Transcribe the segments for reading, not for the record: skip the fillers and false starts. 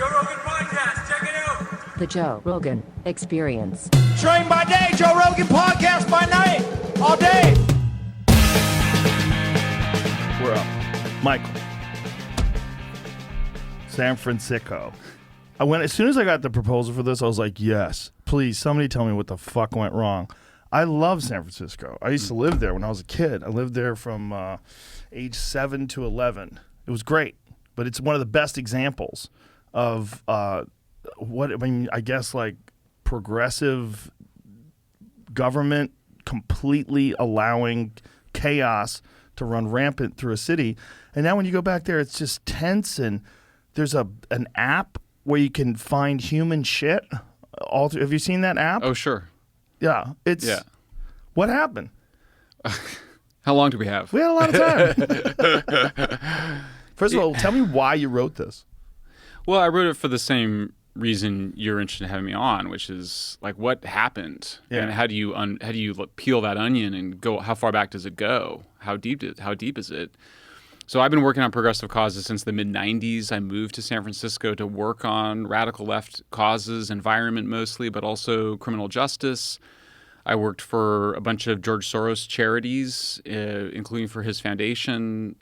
Joe Rogan Podcast. Check it out. The Joe Rogan Experience. Train by day, Joe Rogan Podcast by night, all day. We're up. Michael. San Fransicko. As soon as I got the proposal for this, I was like, yes, please, somebody tell me what the fuck went wrong. I love San Francisco. I used to live there when I was a kid. I lived there from age 7 to 11. It was great, but it's one of the best examples of I guess like progressive government completely allowing chaos to run rampant through a city. And now when you go back there, it's just tense, and there's an app where you can find human shit. Have you seen that app? Oh, sure. Yeah. What happened? How long do we have? We had a lot of time. First of all, tell me why you wrote this. Well, I wrote it for the same reason you're interested in having me on, which is like what happened, and how do you peel that onion and go? How far back does it go? How deep is it? So I've been working on progressive causes since the mid-'90s. I moved to San Francisco to work on radical left causes, environment mostly, but also criminal justice. I worked for a bunch of George Soros charities, including for his foundation.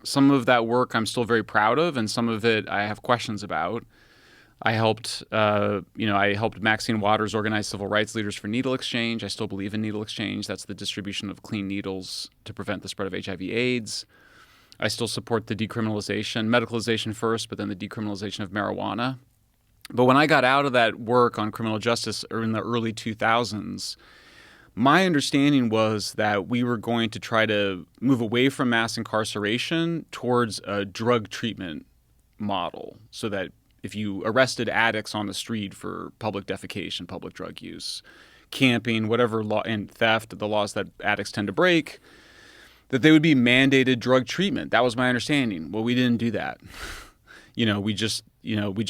Some of that work I'm still very proud of, and some of it I have questions about. I helped Maxine Waters organize civil rights leaders for needle exchange. I still believe in needle exchange. That's the distribution of clean needles to prevent the spread of HIV/AIDS. I still support the decriminalization, medicalization first, but then the decriminalization of marijuana. But when I got out of that work on criminal justice in the early 2000s, my understanding was that we were going to try to move away from mass incarceration towards a drug treatment model, so that if you arrested addicts on the street for public defecation, public drug use, camping, whatever law, and theft, the laws that addicts tend to break, that they would be mandated drug treatment. That was my understanding. Well, we didn't do that. We just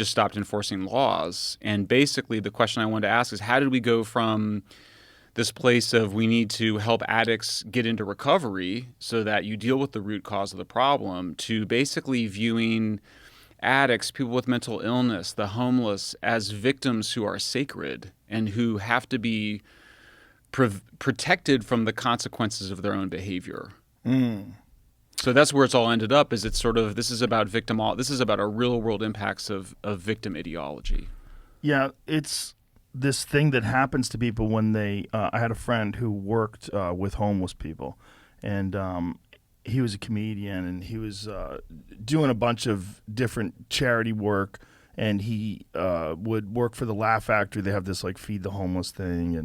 stopped enforcing laws. And basically the question I wanted to ask is, how did we go from this place of we need to help addicts get into recovery so that you deal with the root cause of the problem, to basically viewing addicts, people with mental illness, the homeless, as victims who are sacred and who have to be protected from the consequences of their own behavior. So that's where it's all ended up. This is about a real world impacts of victim ideology. Yeah, it's this thing that happens to people when they. I had a friend who worked with homeless people, and he was a comedian, and he was doing a bunch of different charity work, and he would work for the Laugh Factory. They have this like feed the homeless thing,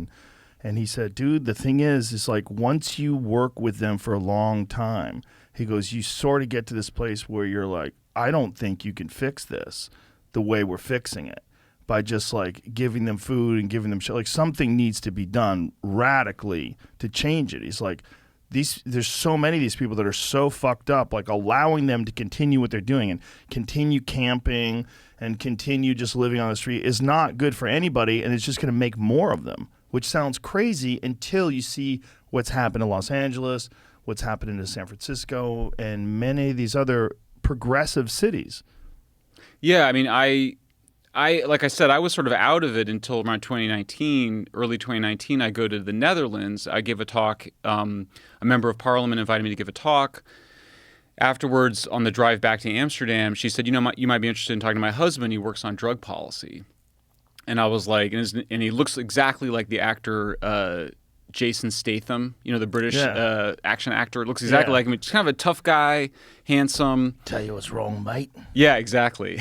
and he said, dude, the thing is like once you work with them for a long time, he goes, you sort of get to this place where you're like, I don't think you can fix this the way we're fixing it by just like giving them food and giving them shit. Like something needs to be done radically to change it. He's like, there's so many of these people that are so fucked up, like allowing them to continue what they're doing and continue camping and continue just living on the street is not good for anybody, and it's just going to make more of them, which sounds crazy until you see what's happened in Los Angeles, what's happening in San Francisco, and many of these other progressive cities. Yeah, I mean, I like I said, I was sort of out of it until around 2019, early 2019. I go to the Netherlands. I give a talk. A member of parliament invited me to give a talk. Afterwards, on the drive back to Amsterdam, she said, you might be interested in talking to my husband. He works on drug policy. And I was like, and he looks exactly like the actor Jason Statham, the British action actor. It looks exactly like him. He's kind of a tough guy, handsome. Tell you what's wrong, mate. Yeah, exactly.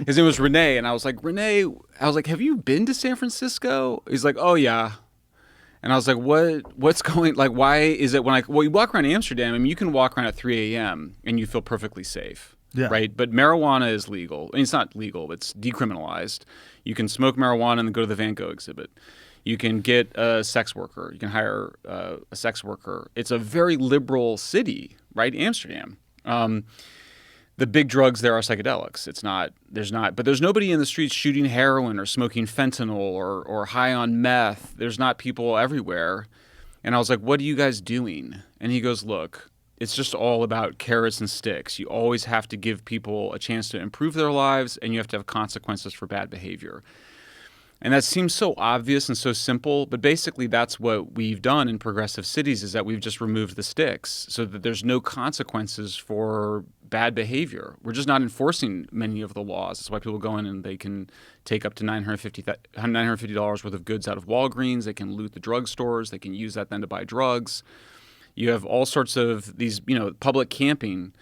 His name was Rene, and I was like, have you been to San Francisco? He's like, oh yeah. And I was like, what's going, like, why is it you walk around Amsterdam, I mean, you can walk around at 3 a.m. and you feel perfectly safe, right? But marijuana is legal. I mean, it's not legal, it's decriminalized. You can smoke marijuana and then go to the Van Gogh exhibit. You can get a sex worker. You can hire a sex worker. It's a very liberal city, right? Amsterdam. The big drugs there are psychedelics. But there's nobody in the streets shooting heroin or smoking fentanyl or high on meth. There's not people everywhere. And I was like, what are you guys doing? And he goes, look, it's just all about carrots and sticks. You always have to give people a chance to improve their lives, and you have to have consequences for bad behavior. And that seems so obvious and so simple, but basically that's what we've done in progressive cities, is that we've just removed the sticks so that there's no consequences for bad behavior. We're just not enforcing many of the laws. That's why people go in and they can take up to $950 worth of goods out of Walgreens. They can loot the drugstores. They can use that then to buy drugs. You have all sorts of these, public camping.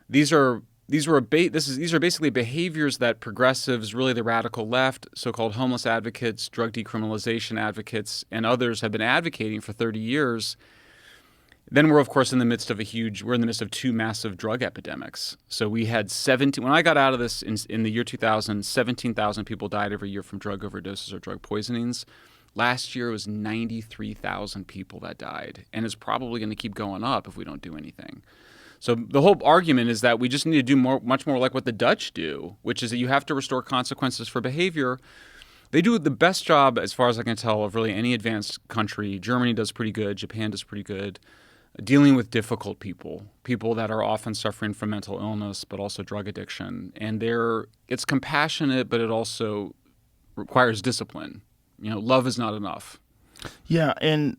These are basically behaviors that progressives, really the radical left, so-called homeless advocates, drug decriminalization advocates, and others have been advocating for 30 years. Then we're, of course, in the midst of two massive drug epidemics. So we had when I got out of this in the year 2000, 17,000 people died every year from drug overdoses or drug poisonings. Last year it was 93,000 people that died, and it's probably going to keep going up if we don't do anything. So the whole argument is that we just need to do much more like what the Dutch do, which is that you have to restore consequences for behavior. They do the best job, as far as I can tell, of really any advanced country. Germany does pretty good. Japan does pretty good. Dealing with difficult people that are often suffering from mental illness, but also drug addiction. And it's compassionate, but it also requires discipline. Love is not enough. Yeah, and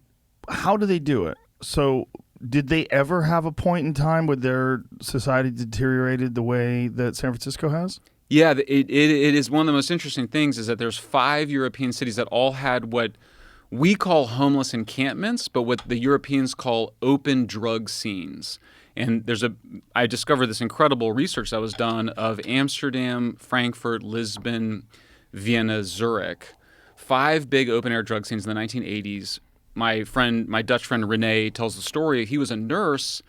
how do they do it? So did they ever have a point in time where their society deteriorated the way that San Francisco has? Yeah, it is one of the most interesting things is that there's 5 European cities that all had what we call homeless encampments, but what the Europeans call open drug scenes. And I discovered this incredible research that was done of Amsterdam, Frankfurt, Lisbon, Vienna, Zurich. 5 big open-air drug scenes in the 1980s. My Dutch friend Rene tells the story. He was a nurse.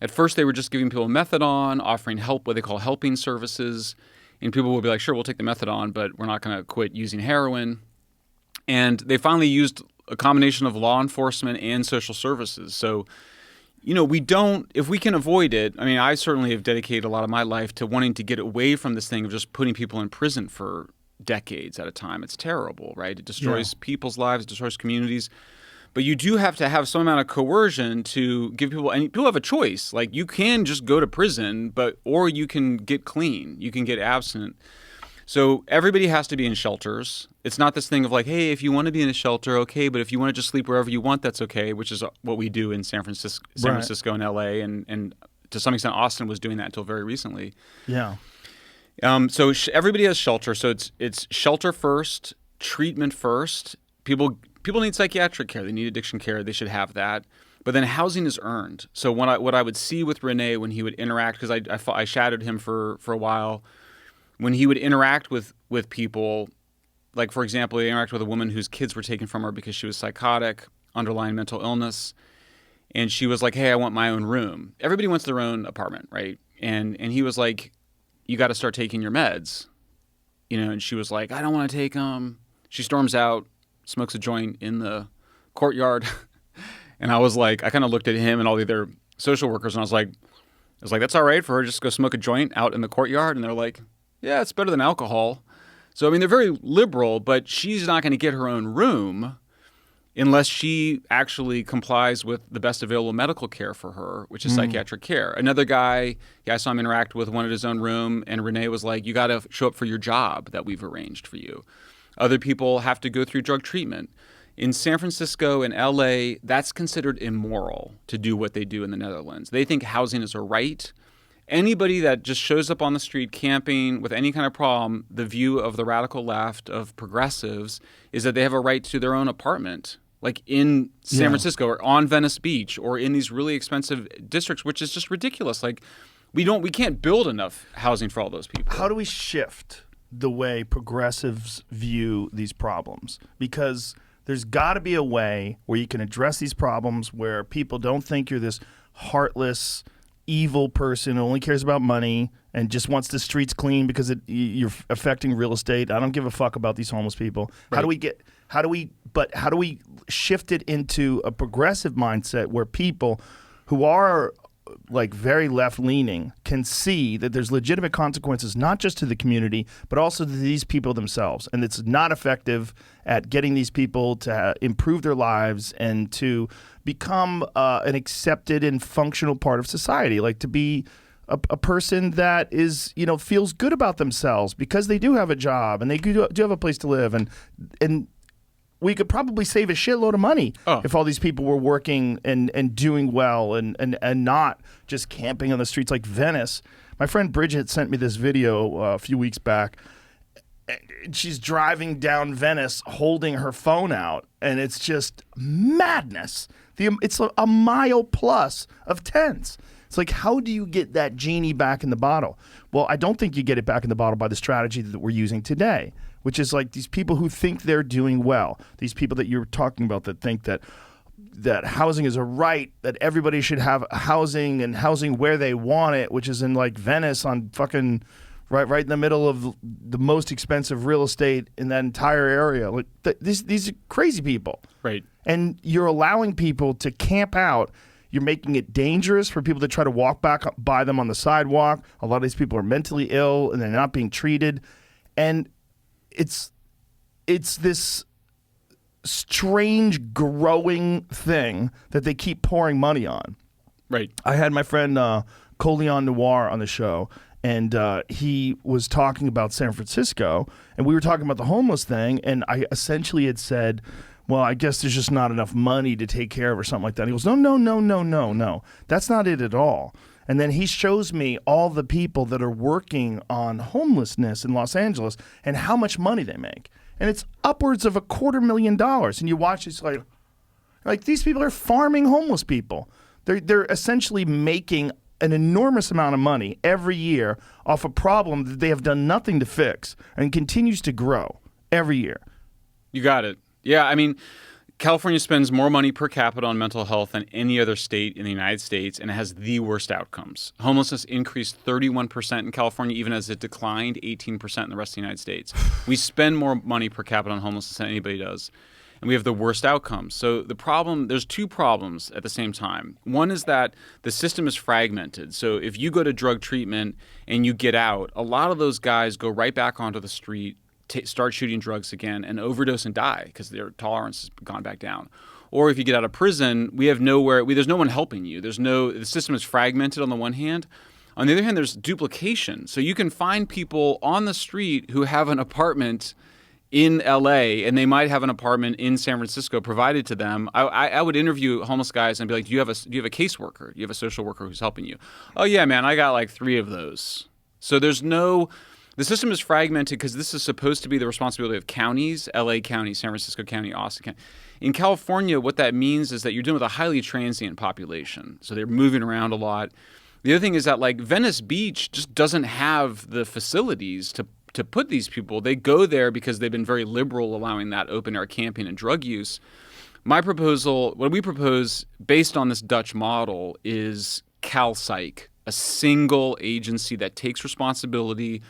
At first, they were just giving people methadone, offering help, what they call helping services. And people would be like, sure, we'll take the methadone, but we're not going to quit using heroin. And they finally used a combination of law enforcement and social services. So, if we can avoid it, I certainly have dedicated a lot of my life to wanting to get away from this thing of just putting people in prison for decades at a time. It's terrible, right? It destroys people's lives, it destroys communities. But you do have to have some amount of coercion to give people, and people have a choice. Like, you can just go to prison, or you can get clean. You can get abstinent. So everybody has to be in shelters. It's not this thing of like, hey, if you want to be in a shelter, okay, but if you want to just sleep wherever you want, that's okay, which is what we do in San Francisco and LA, and to some extent Austin was doing that until very recently. Yeah. So everybody has shelter. So it's shelter first, treatment first. People need psychiatric care. They need addiction care. They should have that. But then housing is earned. So what I would see with Rene when he would interact, because I shadowed him for a while, when he would interact with people, like, for example, he interacted with a woman whose kids were taken from her because she was psychotic, underlying mental illness, and she was like, hey, I want my own room. Everybody wants their own apartment, right? And he was like, you got to start taking your meds. And she was like, I don't want to take them. She storms out, smokes a joint in the courtyard. And I was like, I kind of looked at him and all the other social workers, and I was like, that's all right for her to just go smoke a joint out in the courtyard? And they're like, yeah, it's better than alcohol. So, they're very liberal, but she's not going to get her own room unless she actually complies with the best available medical care for her, which is psychiatric care. Another guy, I saw him interact with, wanted his own room, and Rene was like, you got to show up for your job that we've arranged for you. Other people have to go through drug treatment. In San Francisco and LA, that's considered immoral to do what they do in the Netherlands. They think housing is a right. Anybody that just shows up on the street camping with any kind of problem, the view of the radical left, of progressives, is that they have a right to their own apartment, like in San Francisco or on Venice Beach or in these really expensive districts, which is just ridiculous. Like, we can't build enough housing for all those people. How do we shift the way progressives view these problems? Because there's got to be a way where you can address these problems where people don't think you're this heartless, evil person who only cares about money and just wants the streets clean because you're affecting real estate. I don't give a fuck about these homeless people. Right. How do we shift it into a progressive mindset where people who are like very left-leaning can see that there's legitimate consequences not just to the community but also to these people themselves, and it's not effective at getting these people to improve their lives and to become an accepted and functional part of society, like to be a person that is, feels good about themselves because they do have a job and they do have a place to live, and we could probably save a shitload of money if all these people were working and doing well and not just camping on the streets like Venice. My friend Bridget sent me this video a few weeks back. She's driving down Venice holding her phone out, and it's just madness. It's a mile plus of tents. It's like, how do you get that genie back in the bottle? Well, I don't think you get it back in the bottle by the strategy that we're using today, which is like these people who think they're doing well, these people that you're talking about that think that housing is a right, that everybody should have housing and housing where they want it, which is in like Venice on fucking right in the middle of the most expensive real estate in that entire area. Like these are crazy people. Right. And you're allowing people to camp out. You're making it dangerous for people to try to walk back by them on the sidewalk. A lot of these people are mentally ill and they're not being treated. And it's this strange growing thing that they keep pouring money on. Right. I had my friend Coleon Noir on the show, and he was talking about San Francisco, and we were talking about the homeless thing, and I essentially had said, well, I guess there's just not enough money to take care of or something like that. He goes, no. That's not it at all. And then he shows me all the people that are working on homelessness in Los Angeles and how much money they make. And it's upwards of $250,000. And you watch, it's like these people are farming homeless people. They're essentially making an enormous amount of money every year off a problem that they have done nothing to fix and continues to grow every year. You got it. Yeah, I mean, California spends more money per capita on mental health than any other state in the United States, and it has the worst outcomes. Homelessness increased 31% in California, even as it declined 18% in the rest of the United States. We spend more money per capita on homelessness than anybody does, and we have the worst outcomes. So there's two problems at the same time. One is that the system is fragmented. So if you go to drug treatment and you get out, a lot of those guys go right back onto the street, start shooting drugs again, and overdose and die because their tolerance has gone back down. Or if you get out of prison, there's no one helping you. The system is fragmented on the one hand. On the other hand, there's duplication. So you can find people on the street who have an apartment in LA, and they might have an apartment in San Francisco provided to them. I would interview homeless guys and be like, do you have a caseworker? Do you have a social worker who's helping you? Oh yeah, man, I got like 3 of those. So the system is fragmented because this is supposed to be the responsibility of counties, LA County, San Francisco County, Austin County. In California, what that means is that you're dealing with a highly transient population. So they're moving around a lot. The other thing is that like Venice Beach just doesn't have the facilities to put these people. They go there because they've been very liberal allowing that open air camping and drug use. What we propose based on this Dutch model is CalPsych, a single agency that takes responsibility,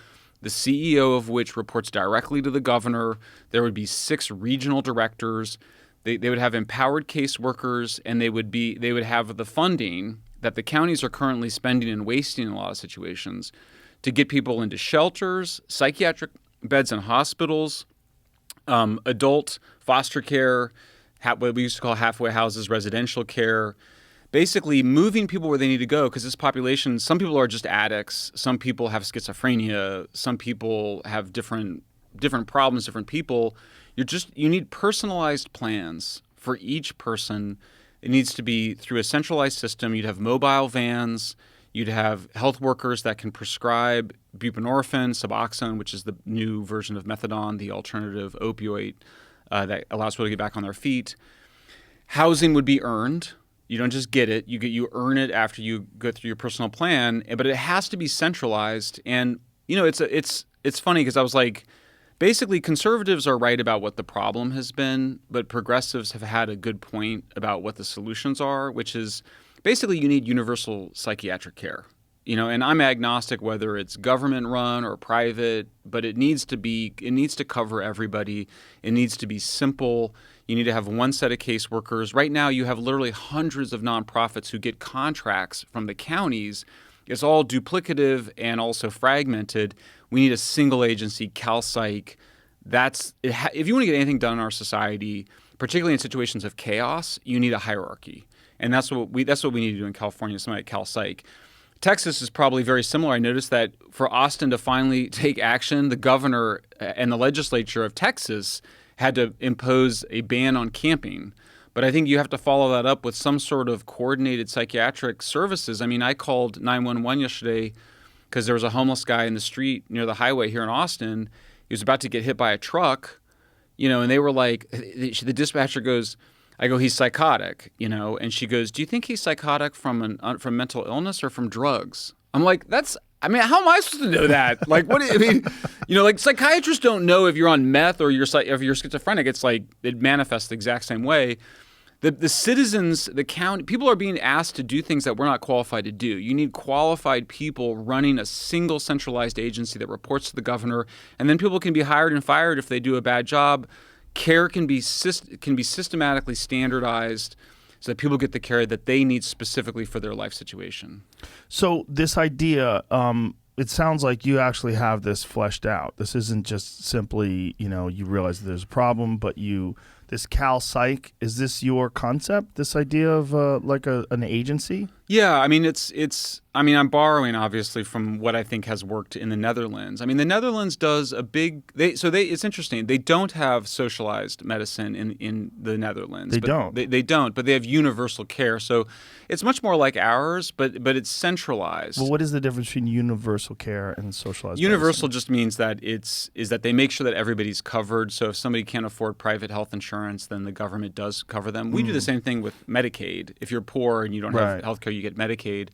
the CEO of which reports directly to the governor. There would be 6 regional directors. They would have empowered caseworkers, and they would have the funding that the counties are currently spending and wasting in a lot of situations to get people into shelters, psychiatric beds in hospitals, adult foster care, what we used to call halfway houses, residential care, basically moving people where they need to go, because this population, some people are just addicts, some people have schizophrenia, some people have different problems, different people. You need personalized plans for each person. It needs to be through a centralized system. You'd have mobile vans. You'd have health workers that can prescribe buprenorphine, Suboxone, which is the new version of methadone, the alternative opioid that allows people to get back on their feet. Housing would be earned. You don't just get it. You earn it after you go through your personal plan, but it has to be centralized. And it's funny because I was like, basically conservatives are right about what the problem has been, but progressives have had a good point about what the solutions are, which is basically you need universal psychiatric care. and I'm agnostic whether it's government run or private, but it needs to cover everybody. It needs to be simple. You need to have one set of caseworkers. Right now, you have literally hundreds of nonprofits who get contracts from the counties. It's all duplicative and also fragmented. We need a single agency, CalPsych. If you want to get anything done in our society, particularly in situations of chaos, you need a hierarchy. And that's what we need to do in California, something like CalPsych. Texas is probably very similar. I noticed that for Austin to finally take action, the governor and the legislature of Texas had to impose a ban on camping. But I think you have to follow that up with some sort of coordinated psychiatric services. I mean, I called 911 yesterday because there was a homeless guy in the street near the highway here in Austin. He was about to get hit by a truck, and they were like, the dispatcher goes, I go, he's psychotic, and she goes, do you think he's psychotic from mental illness or from drugs? I'm like, how am I supposed to know that? Like, what? I mean, like psychiatrists don't know if you're on meth or if you're schizophrenic. It's like it manifests the exact same way. The citizens, the county, people are being asked to do things that we're not qualified to do. You need qualified people running a single centralized agency that reports to the governor, and then people can be hired and fired if they do a bad job. Care can be systematically standardized so that people get the care that they need specifically for their life situation. So this idea, it sounds like you actually have this fleshed out. This isn't just simply, you realize that there's a problem, but this CalPsych, is this your concept, this idea of an agency? Yeah, I mean, I'm borrowing obviously from what I think has worked in the Netherlands. I mean, the Netherlands does it's interesting. They don't have socialized medicine in the Netherlands. They don't, but they have universal care. So it's much more like ours, but it's centralized. Well, what is the difference between universal care and socialized Universal medicine? just means that is that they make sure that everybody's covered. So if somebody can't afford private health insurance, then the government does cover them. We do the same thing with Medicaid. If you're poor and you don't have health care, you get Medicaid.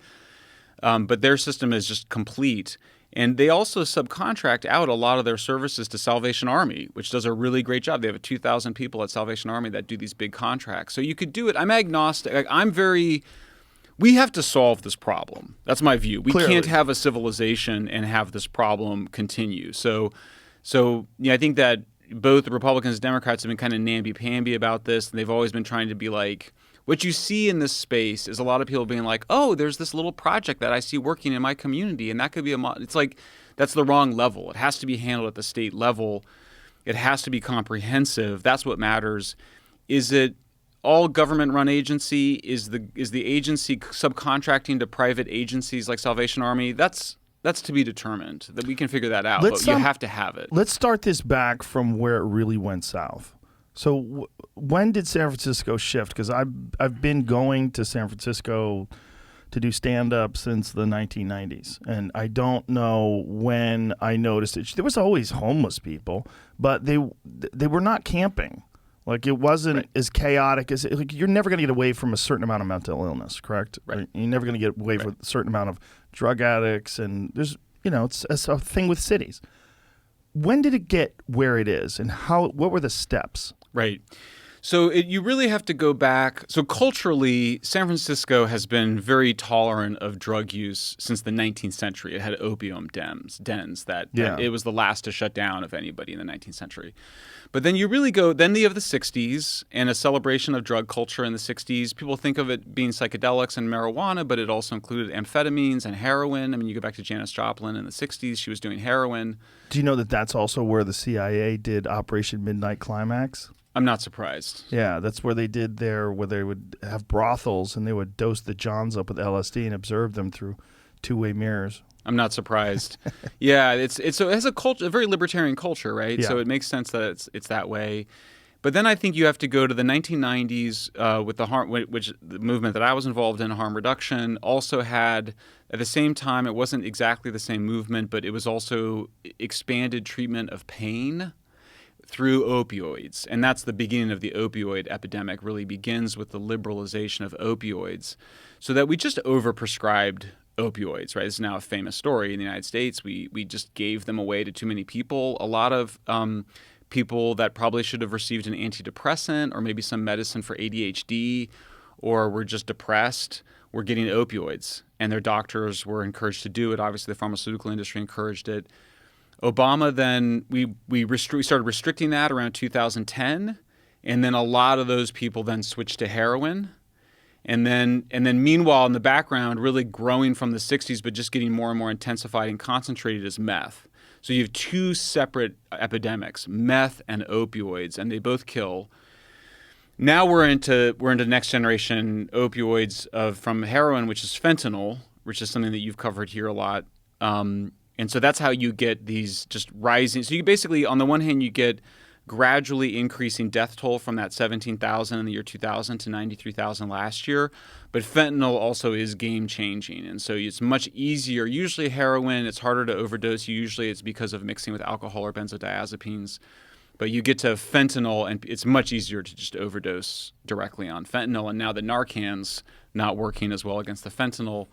But their system is just complete. And they also subcontract out a lot of their services to Salvation Army, which does a really great job. They have 2,000 people at Salvation Army that do these big contracts. So you could do it. I'm agnostic. We have to solve this problem. That's my view. We Clearly. can't have a civilization and have this problem continue. So I think that both the Republicans and Democrats have been kind of namby-pamby about this, and they've always been trying to be like, what you see in this space is a lot of people being like, oh, there's this little project that I see working in my community, and that could be it's like that's the wrong level. It has to be handled at the state level. It has to be comprehensive. That's what matters. Is it all government-run agency? Is the agency subcontracting to private agencies like Salvation Army? That's to be determined. That we can figure that out, but you have to have it. Let's start this back from where it really went south. So when did San Francisco shift? Because I've been going to San Francisco to do stand-up since the 1990s, and I don't know when I noticed it. There was always homeless people, but they were not camping. Like, it wasn't as chaotic as you're never going to get away from a certain amount of mental illness, correct? Right. You're never going to get away from a certain amount of drug addicts, and there's it's a thing with cities. When did it get where it is, and what were the steps? Right. So you really have to go back. So culturally, San Francisco has been very tolerant of drug use since the 19th century. It had opium dens that it was the last to shut down of anybody in the 19th century. But then you have the 60s and a celebration of drug culture in the 60s. People think of it being psychedelics and marijuana, but it also included amphetamines and heroin. I mean, you go back to Janis Joplin in the 60s. She was doing heroin. Do you know that that's also where the CIA did Operation Midnight Climax? I'm not surprised. Yeah, that's where they did where they would have brothels and they would dose the Johns up with LSD and observe them through two-way mirrors. I'm not surprised. Yeah, it has a culture, a very libertarian culture, right? Yeah. So it makes sense that it's that way. But then I think you have to go to the 1990s with the movement that I was involved in, harm reduction, also had at the same time, it wasn't exactly the same movement, but it was also expanded treatment of pain through opioids. And that's the beginning of the opioid epidemic, really begins with the liberalization of opioids, so that we just overprescribed opioids, right? This is now a famous story in the United States. We just gave them away to too many people. A lot of people that probably should have received an antidepressant or maybe some medicine for ADHD or were just depressed were getting opioids, and their doctors were encouraged to do it. Obviously, the pharmaceutical industry encouraged it. Obama then, we started restricting that around 2010, and then a lot of those people then switched to heroin. And then meanwhile, in the background, really growing from the 60s, but just getting more and more intensified and concentrated is meth. So you have two separate epidemics, meth and opioids, and they both kill. Now we're into next generation opioids from heroin, which is fentanyl, which is something that you've covered here a lot. And so that's how you get these just rising. So you basically, on the one hand, you get gradually increasing death toll from that 17,000 in the year 2000 to 93,000 last year. But fentanyl also is game changing. And so it's much easier. Usually heroin, it's harder to overdose. Usually it's because of mixing with alcohol or benzodiazepines. But you get to fentanyl, and it's much easier to just overdose directly on fentanyl. And now the Narcan's not working as well against the fentanyl.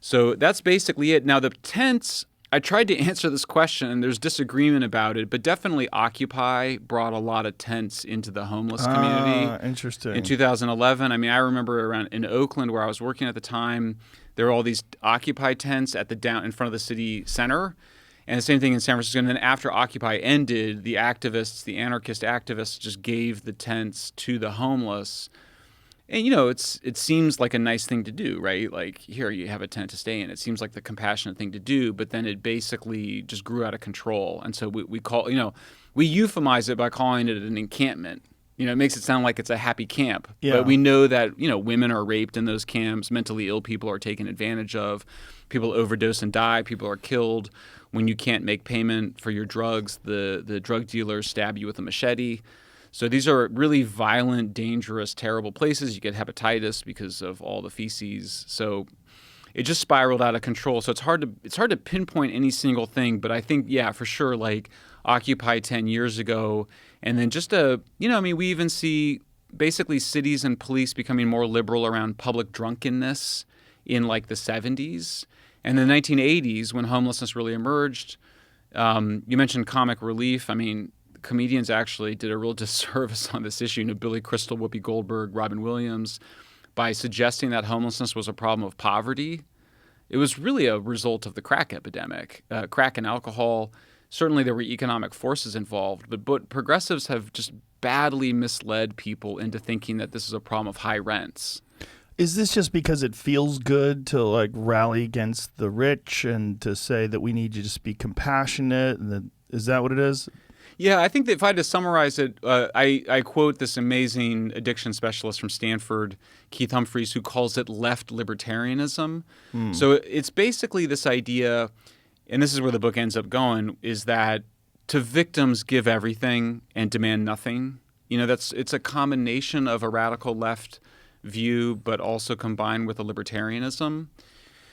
So that's basically it. Now the tents, I tried to answer this question, and there's disagreement about it, but definitely Occupy brought a lot of tents into the homeless community. Interesting. In 2011, I mean, I remember around in Oakland where I was working at the time, there were all these Occupy tents at in front of the city center. And the same thing in San Francisco. And then after Occupy ended, the anarchist activists just gave the tents to the homeless. And, it seems like a nice thing to do, right? Like, here, you have a tent to stay in. It seems like the compassionate thing to do, but then it basically just grew out of control. And so we call, we euphemize it by calling it an encampment. It makes it sound like it's a happy camp. Yeah. But we know that, women are raped in those camps. Mentally ill people are taken advantage of. People overdose and die. People are killed. When you can't make payment for your drugs, the drug dealers stab you with a machete. So these are really violent, dangerous, terrible places. You get hepatitis because of all the feces. So it just spiraled out of control. So it's hard to pinpoint any single thing. But I think, yeah, for sure, like Occupy 10 years ago, and then just we even see basically cities and police becoming more liberal around public drunkenness in like the 70s. And in the 1980s, when homelessness really emerged, you mentioned comic relief. I mean, comedians actually did a real disservice on this issue. Billy Crystal, Whoopi Goldberg, Robin Williams, by suggesting that homelessness was a problem of poverty. It was really a result of the crack epidemic, crack and alcohol. Certainly there were economic forces involved, but progressives have just badly misled people into thinking that this is a problem of high rents. Is this just because it feels good to like rally against the rich and to say that we need to just be compassionate? And is that what it is? Yeah, I think that if I had to summarize it, I quote this amazing addiction specialist from Stanford, Keith Humphreys, who calls it left libertarianism. So it's basically this idea, and this is where the book ends up going, is that to victims give everything and demand nothing. It's a combination of a radical left view, but also combined with a libertarianism.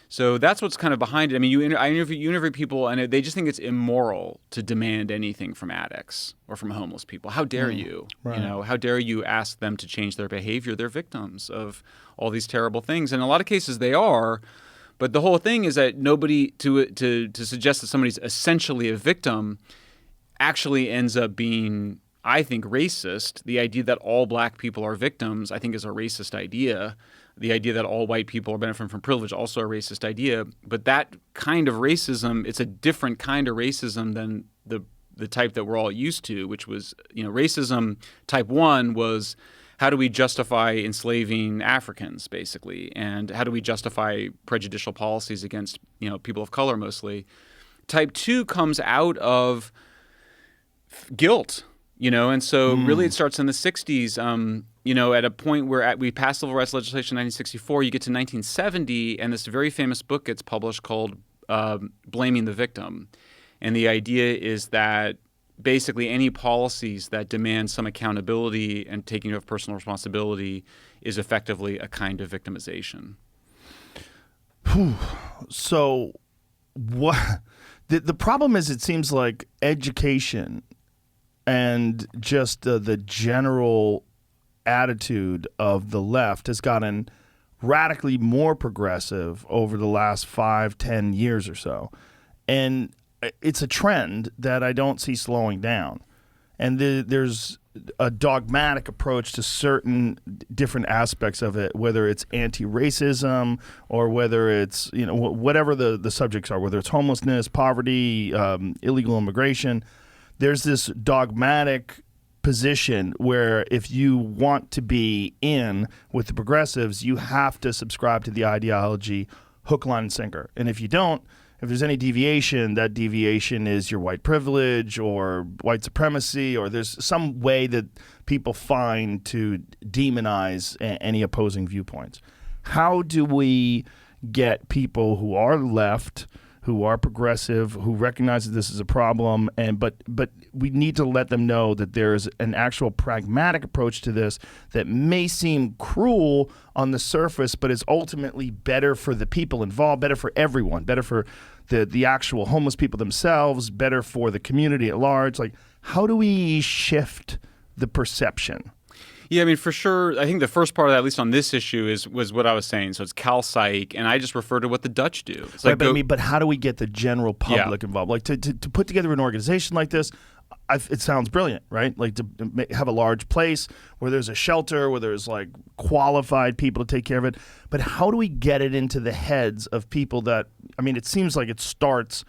So that's what's kind of behind it. I mean, you interview people, and they just think it's immoral to demand anything from addicts or from homeless people. How dare you? Right. How dare you ask them to change their behavior? They're victims of all these terrible things. And in a lot of cases, they are. But the whole thing is that nobody to suggest that somebody's essentially a victim actually ends up being, I think, racist. The idea that all black people are victims, I think, is a racist idea. The idea that all white people are benefiting from privilege, also a racist idea. But that kind of racism, it's a different kind of racism than the type that we're all used to, which was, racism type 1 was, how do we justify enslaving Africans, basically? And how do we justify prejudicial policies against, people of color mostly? Type 2 comes out of guilt, and so really it starts in the 60s. At a point where we passed civil rights legislation in 1964, you get to 1970, and this very famous book gets published called Blaming the Victim. And the idea is that basically any policies that demand some accountability and taking of personal responsibility is effectively a kind of victimization. So what the problem is, it seems like education and just the general attitude of the left has gotten radically more progressive over the last 5-10 years or so. And it's a trend that I don't see slowing down. And there's a dogmatic approach to certain different aspects of it, whether it's anti-racism or whether it's, whatever the subjects are, whether it's homelessness, poverty, illegal immigration. There's this dogmatic position where if you want to be in with the progressives, you have to subscribe to the ideology hook, line, and sinker. And if you don't, if there's any deviation, that deviation is your white privilege or white supremacy, or there's some way that people find to demonize any opposing viewpoints. How do we get people who are left, who are progressive, who recognize that this is a problem, but we need to let them know that there's an actual pragmatic approach to this that may seem cruel on the surface, but is ultimately better for the people involved, better for everyone, better for the actual homeless people themselves, better for the community at large. Like, how do we shift the perception? Yeah, I mean, for sure. I think the first part of that, at least on this issue, was what I was saying. So it's Cal Psych, and I just refer to what the Dutch do. It's right, but how do we get the general public involved? Like to put together an organization like this, it sounds brilliant, right? Like to have a large place where there's a shelter, where there's like qualified people to take care of it. But how do we get it into the heads of people that, I mean, it seems like it starts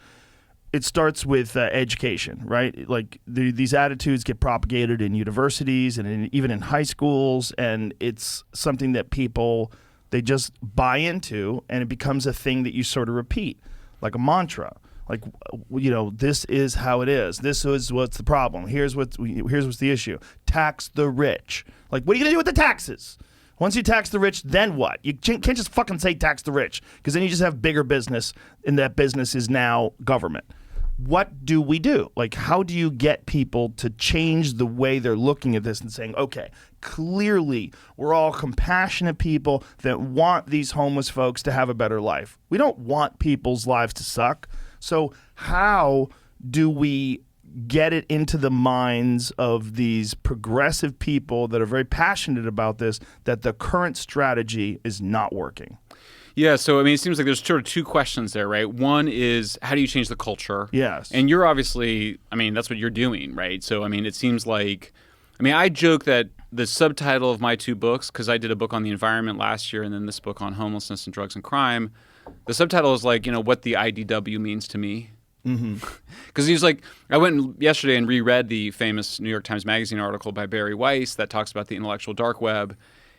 with education, right? Like these attitudes get propagated in universities and even in high schools, and it's something that people, they just buy into, and it becomes a thing that you sort of repeat, like a mantra. Like, this is how it is. This is what's the problem. Here's what's the issue. Tax the rich. Like, what are you going to do with the taxes? Once you tax the rich, then what? You can't just fucking say tax the rich, because then you just have bigger business, and that business is now government. What do we do? Like, how do you get people to change the way they're looking at this and saying, okay, clearly we're all compassionate people that want these homeless folks to have a better life. We don't want people's lives to suck. So how do we get it into the minds of these progressive people that are very passionate about this, that the current strategy is not working? Yeah, so I mean, it seems like there's sort of two questions there, right? One is, how do you change the culture? Yes. And you're obviously, I mean, that's what you're doing, right? So, I mean, it seems like, I joke that the subtitle of my two books, because I did a book on the environment last year and then this book on homelessness and drugs and crime, the subtitle is like, what the IDW means to me. Because he's like, I went yesterday and reread the famous New York Times Magazine article by Barry Weiss that talks about the intellectual dark web.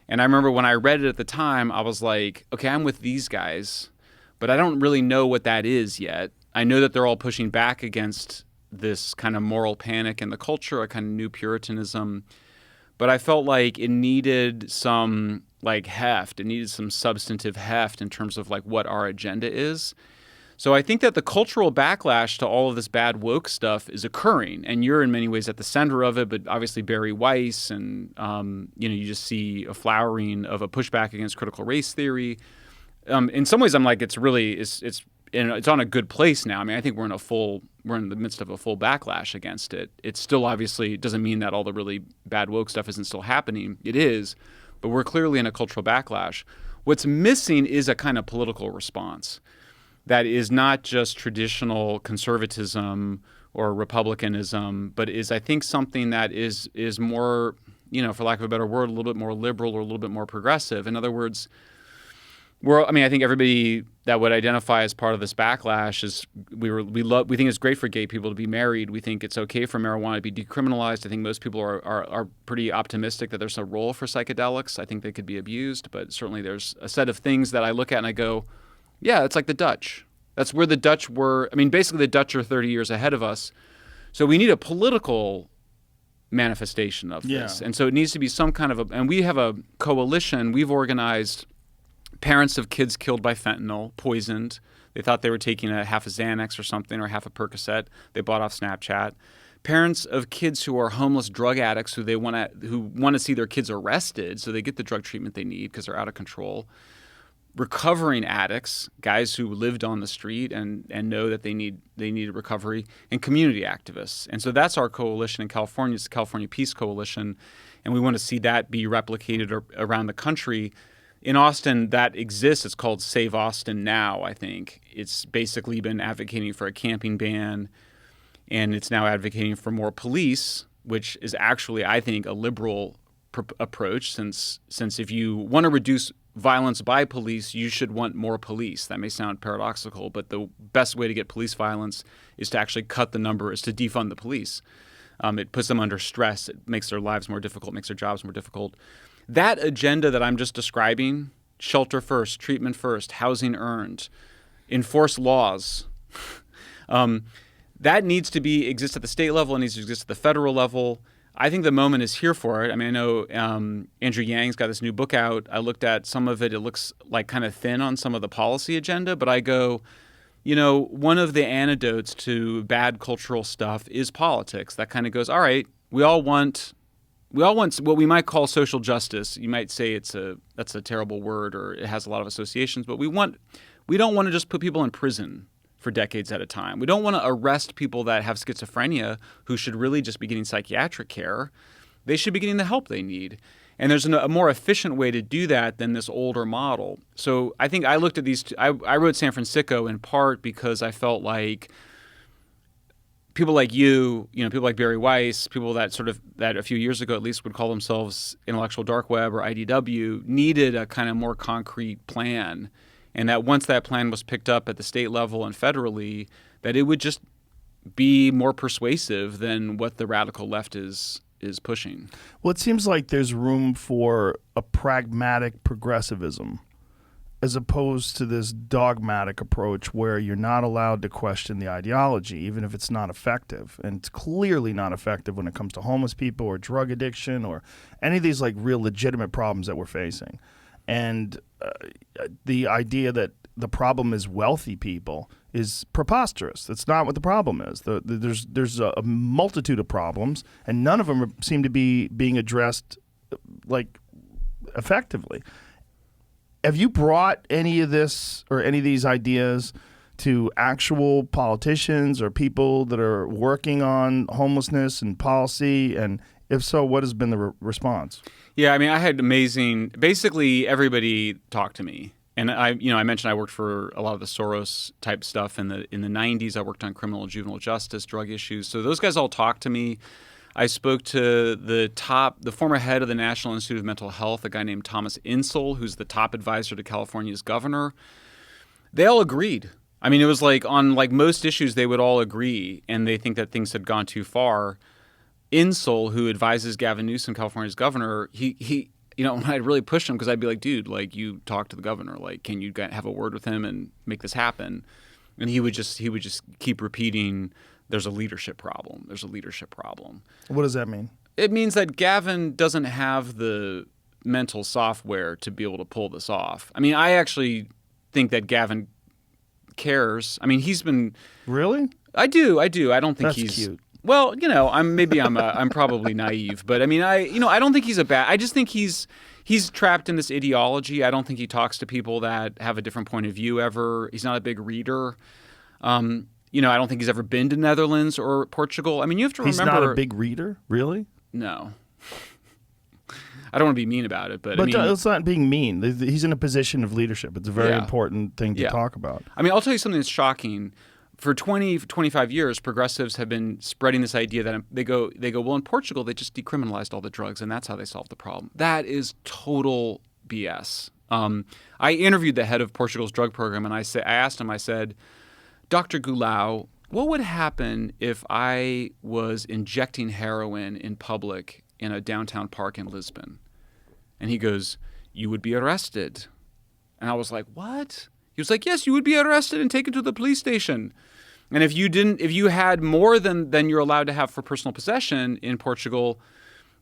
And I remember when I read it at the time, I was like, okay, I'm with these guys, but I don't really know what that is yet. I know that they're all pushing back against this kind of moral panic in the culture, a kind of new Puritanism. But I felt like it needed some like heft. It needed some substantive heft in terms of like what our agenda is. So I think that the cultural backlash to all of this bad woke stuff is occurring, and you're in many ways at the center of it. But obviously Barry Weiss, and you just see a flowering of a pushback against critical race theory. In some ways, I'm like, it's on a good place now. I mean, I think we're in the midst of a full backlash against it. It still obviously doesn't mean that all the really bad woke stuff isn't still happening. It is, but we're clearly in a cultural backlash. What's missing is a kind of political response that is not just traditional conservatism or republicanism, but is, I think, something that is more, for lack of a better word, a little bit more liberal or a little bit more progressive. In other words, I think everybody that would identify as part of this backlash is we think it's great for gay people to be married. We think it's okay for marijuana to be decriminalized. I think most people are pretty optimistic that there's a role for psychedelics. I think they could be abused, but certainly there's a set of things that I look at and I go, yeah, it's like the Dutch. That's where the Dutch were. I mean, basically the Dutch are 30 years ahead of us. So we need a political manifestation of this. And so it needs to be some kind of and we have a coalition. We've organized parents of kids killed by fentanyl, poisoned. They thought they were taking half a Xanax or something, or half a Percocet. They bought off Snapchat. Parents of kids who are homeless drug addicts who want to see their kids arrested so they get the drug treatment they need because they're out of control. Recovering addicts, guys who lived on the street and know that they need recovery, and community activists. And so that's our coalition in California. It's the California Peace Coalition, and we want to see that be replicated around the country. In Austin, that exists. It's called Save Austin Now, I think. It's basically been advocating for a camping ban, and it's now advocating for more police, which is actually, I think, a liberal approach, since if you want to reduce violence by police, you should want more police. That may sound paradoxical, but the best way to get police violence is to actually cut the number, is to defund the police. It puts them under stress. It makes their lives more difficult, makes their jobs more difficult. That agenda that I'm just describing, shelter first, treatment first, housing earned, enforce laws, that needs to exist at the state level. It needs to exist at the federal level. I think the moment is here for it. I mean, I know Andrew Yang's got this new book out. I looked at some of it. It looks like kind of thin on some of the policy agenda, but I go, one of the antidotes to bad cultural stuff is politics. That kind of goes, all right, we all want what we might call social justice. You might say that's a terrible word, or it has a lot of associations, but we don't want to just put people in prison for decades at a time. We don't want to arrest people that have schizophrenia who should really just be getting psychiatric care. They should be getting the help they need. And there's a more efficient way to do that than this older model. So I think I looked at these I wrote San Fransicko in part because I felt like people like people like Barry Weiss, people that a few years ago at least would call themselves intellectual dark web or IDW, needed a kind of more concrete plan. And that once that plan was picked up at the state level and federally, that it would just be more persuasive than what the radical left is pushing. Well, it seems like there's room for a pragmatic progressivism as opposed to this dogmatic approach where you're not allowed to question the ideology, even if it's not effective. And it's clearly not effective when it comes to homeless people or drug addiction or any of these like real legitimate problems that we're facing. And the idea that the problem is wealthy people is preposterous. That's not what the problem is. There's a multitude of problems, and none of them seem to be being addressed like effectively. Have you brought any of this or any of these ideas to actual politicians or people that are working on homelessness and policy? And if so, what has been the response? Yeah, I mean, I had basically everybody talked to me. And I mentioned I worked for a lot of the Soros type stuff in the 90s. I worked on criminal and juvenile justice, drug issues. So those guys all talked to me. I spoke to the former head of the National Institute of Mental Health, a guy named Thomas Insel, who's the top advisor to California's governor. They all agreed. I mean, it was like on like most issues, they would all agree, and they think that things had gone too far. Insel, who advises Gavin Newsom, California's governor, he when I'd really push him, because I'd be like, dude, like, you talk to the governor, like, can you have a word with him and make this happen? And he would just keep repeating, there's a leadership problem. There's a leadership problem. What does that mean? It means that Gavin doesn't have the mental software to be able to pull this off. I mean, I actually think that Gavin cares. I mean, he's been... Really? I do. I don't think That's he's... cute. Well, I'm probably naive, but I mean, I don't think he's I just think he's trapped in this ideology. I don't think he talks to people that have a different point of view ever. He's not a big reader. I don't think he's ever been to Netherlands or Portugal. I mean, you have to remember. He's not a big reader? Really? No. I don't want to be mean about it, but I mean, it's not being mean. He's in a position of leadership. It's a very important thing to talk about. I mean, I'll tell you something that's shocking. For 25 years, progressives have been spreading this idea that they go, well, in Portugal, they just decriminalized all the drugs, and that's how they solved the problem. That is total BS. I interviewed the head of Portugal's drug program, and I asked him, I said, Dr. Goulau, what would happen if I was injecting heroin in public in a downtown park in Lisbon? And he goes, you would be arrested. And I was like, what? He was like, yes, you would be arrested and taken to the police station. And if you had more than you're allowed to have for personal possession in Portugal,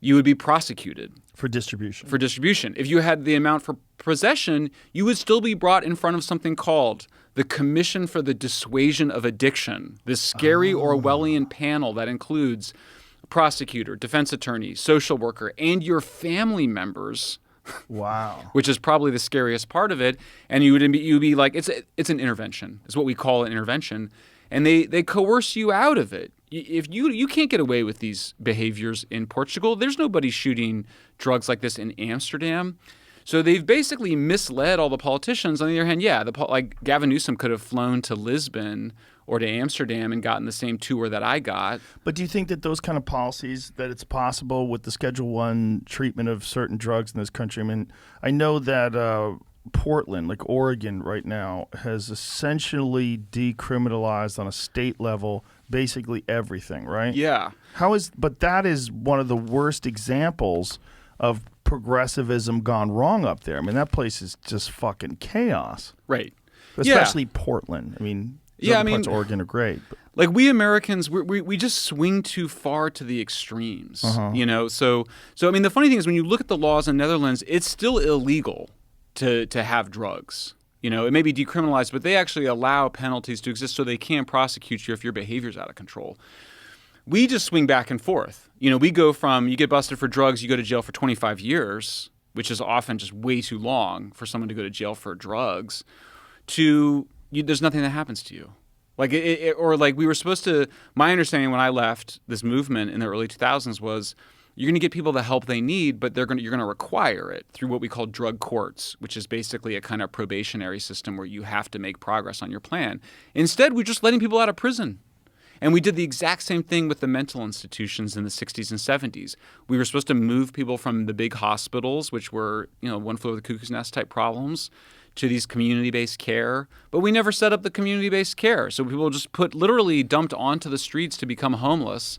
you would be prosecuted. For distribution. If you had the amount for possession, you would still be brought in front of something called the Commission for the Dissuasion of Addiction, this scary Orwellian panel that includes prosecutor, defense attorney, social worker, and your family members. Wow. Which is probably the scariest part of it. And you'd be like, it's an intervention. It's what we call an intervention. And they coerce you out of it. If you can't get away with these behaviors in Portugal, there's nobody shooting drugs like this in Amsterdam. So they've basically misled all the politicians. On the other hand, like Gavin Newsom could have flown to Lisbon or to Amsterdam and gotten the same tour that I got. But do you think that those kind of policies, that it's possible with the Schedule 1 treatment of certain drugs in this country? I mean, I know that Portland, like Oregon right now, has essentially decriminalized on a state level basically everything, right? Yeah. But that is one of the worst examples of progressivism gone wrong up there. I mean, that place is just fucking chaos. Right. Especially Portland. I mean, parts of Oregon are great. But. Like we Americans, we just swing too far to the extremes, So I mean, the funny thing is when you look at the laws in the Netherlands, it's still illegal to have drugs. It may be decriminalized, but they actually allow penalties to exist so they can prosecute you if your behavior's out of control. We just swing back and forth. We go from you get busted for drugs, you go to jail for 25 years, which is often just way too long for someone to go to jail for drugs, to there's nothing that happens to you. Like we were supposed to. My understanding when I left this movement in the early 2000s was you're going to get people the help they need, but you're going to require it through what we call drug courts, which is basically a kind of probationary system where you have to make progress on your plan. Instead, we're just letting people out of prison. And we did the exact same thing with the mental institutions in the 60s and 70s. We were supposed to move people from the big hospitals, which were, one flew over the cuckoo's nest type problems, to these community-based care. But we never set up the community-based care. So people just literally dumped onto the streets to become homeless.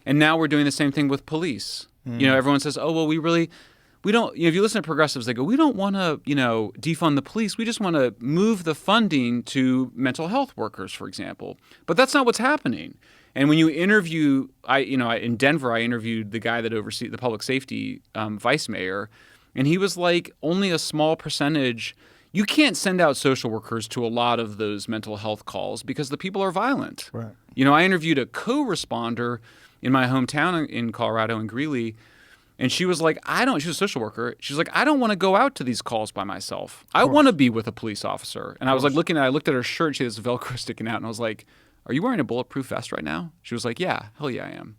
And now we're doing the same thing with police. Everyone says, oh, well, we don't, if you listen to progressives, they go, we don't want to, defund the police. We just want to move the funding to mental health workers, for example. But that's not what's happening. And when you interview, in Denver, I interviewed the guy that oversees the public safety vice mayor, and he was like, only a small percentage. You can't send out social workers to a lot of those mental health calls because the people are violent. Right. I interviewed a co-responder in my hometown in Colorado, in Greeley, and she was like, she's a social worker. She's like, I don't want to go out to these calls by myself. I want to be with a police officer. And I was like I looked at her shirt, she has Velcro sticking out, and I was like, are you wearing a bulletproof vest right now? She was like, yeah, hell yeah, I am.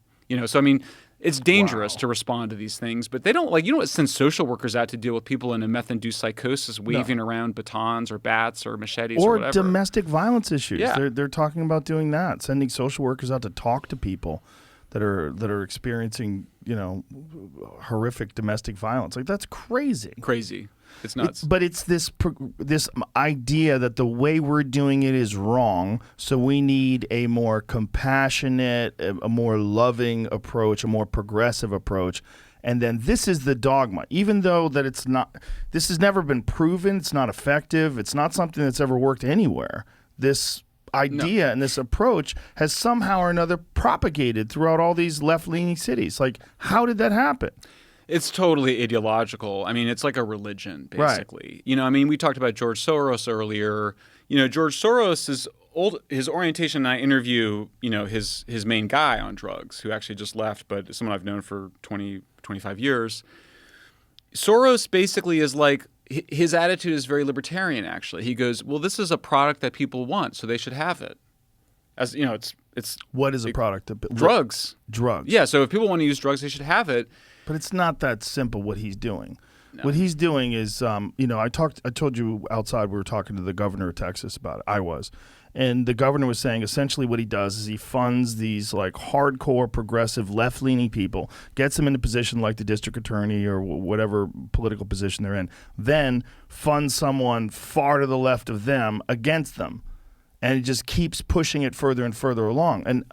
So I mean, it's dangerous to respond to these things, but they don't you don't send social workers out to deal with people in a meth-induced psychosis waving around batons or bats or machetes or whatever. Domestic violence issues. Yeah. They're talking about doing that, sending social workers out to talk to people that are experiencing, horrific domestic violence. Like, that's crazy. Crazy. It's nuts. But it's this idea that the way we're doing it is wrong, so we need a more compassionate, a more loving approach, a more progressive approach. And then this is the dogma, even though that it's not. This has never been proven. It's not effective. It's not something that's ever worked anywhere. This idea and this approach has somehow or another propagated throughout all these left-leaning cities. Like, how did that happen? It's totally ideological. I mean, it's like a religion, basically. Right. We talked about George Soros earlier. George Soros is his orientation, and I interview, his main guy on drugs, who actually just left, but someone I've known for 20, 25 years. Soros basically is like, his attitude is very libertarian, actually. He goes, well, this is a product that people want, so they should have it. As it's what is a product? Drugs. Drugs. Yeah, so if people want to use drugs, they should have it. But it's not that simple what he's doing. No. What he's doing is, I told you outside we were talking to the governor of Texas about it. And the governor was saying essentially what he does is he funds these like hardcore progressive left-leaning people, gets them in a position like the district attorney or whatever political position they're in, then funds someone far to the left of them against them. And it just keeps pushing it further and further along. And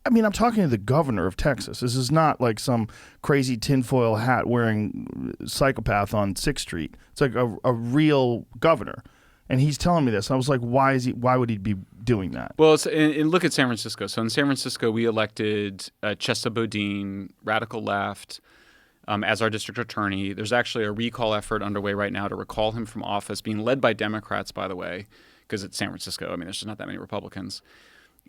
I mean, I'm talking to the governor of Texas. This is not like some crazy tinfoil hat wearing psychopath on 6th Street. It's like a real governor. And he's telling me this. And I was like, why would he be doing that? Well, and look at San Francisco. So in San Francisco, we elected Chesa Boudin, radical left, as our district attorney. There's actually a recall effort underway right now to recall him from office, being led by Democrats, by the way, because it's San Francisco. I mean, there's just not that many Republicans.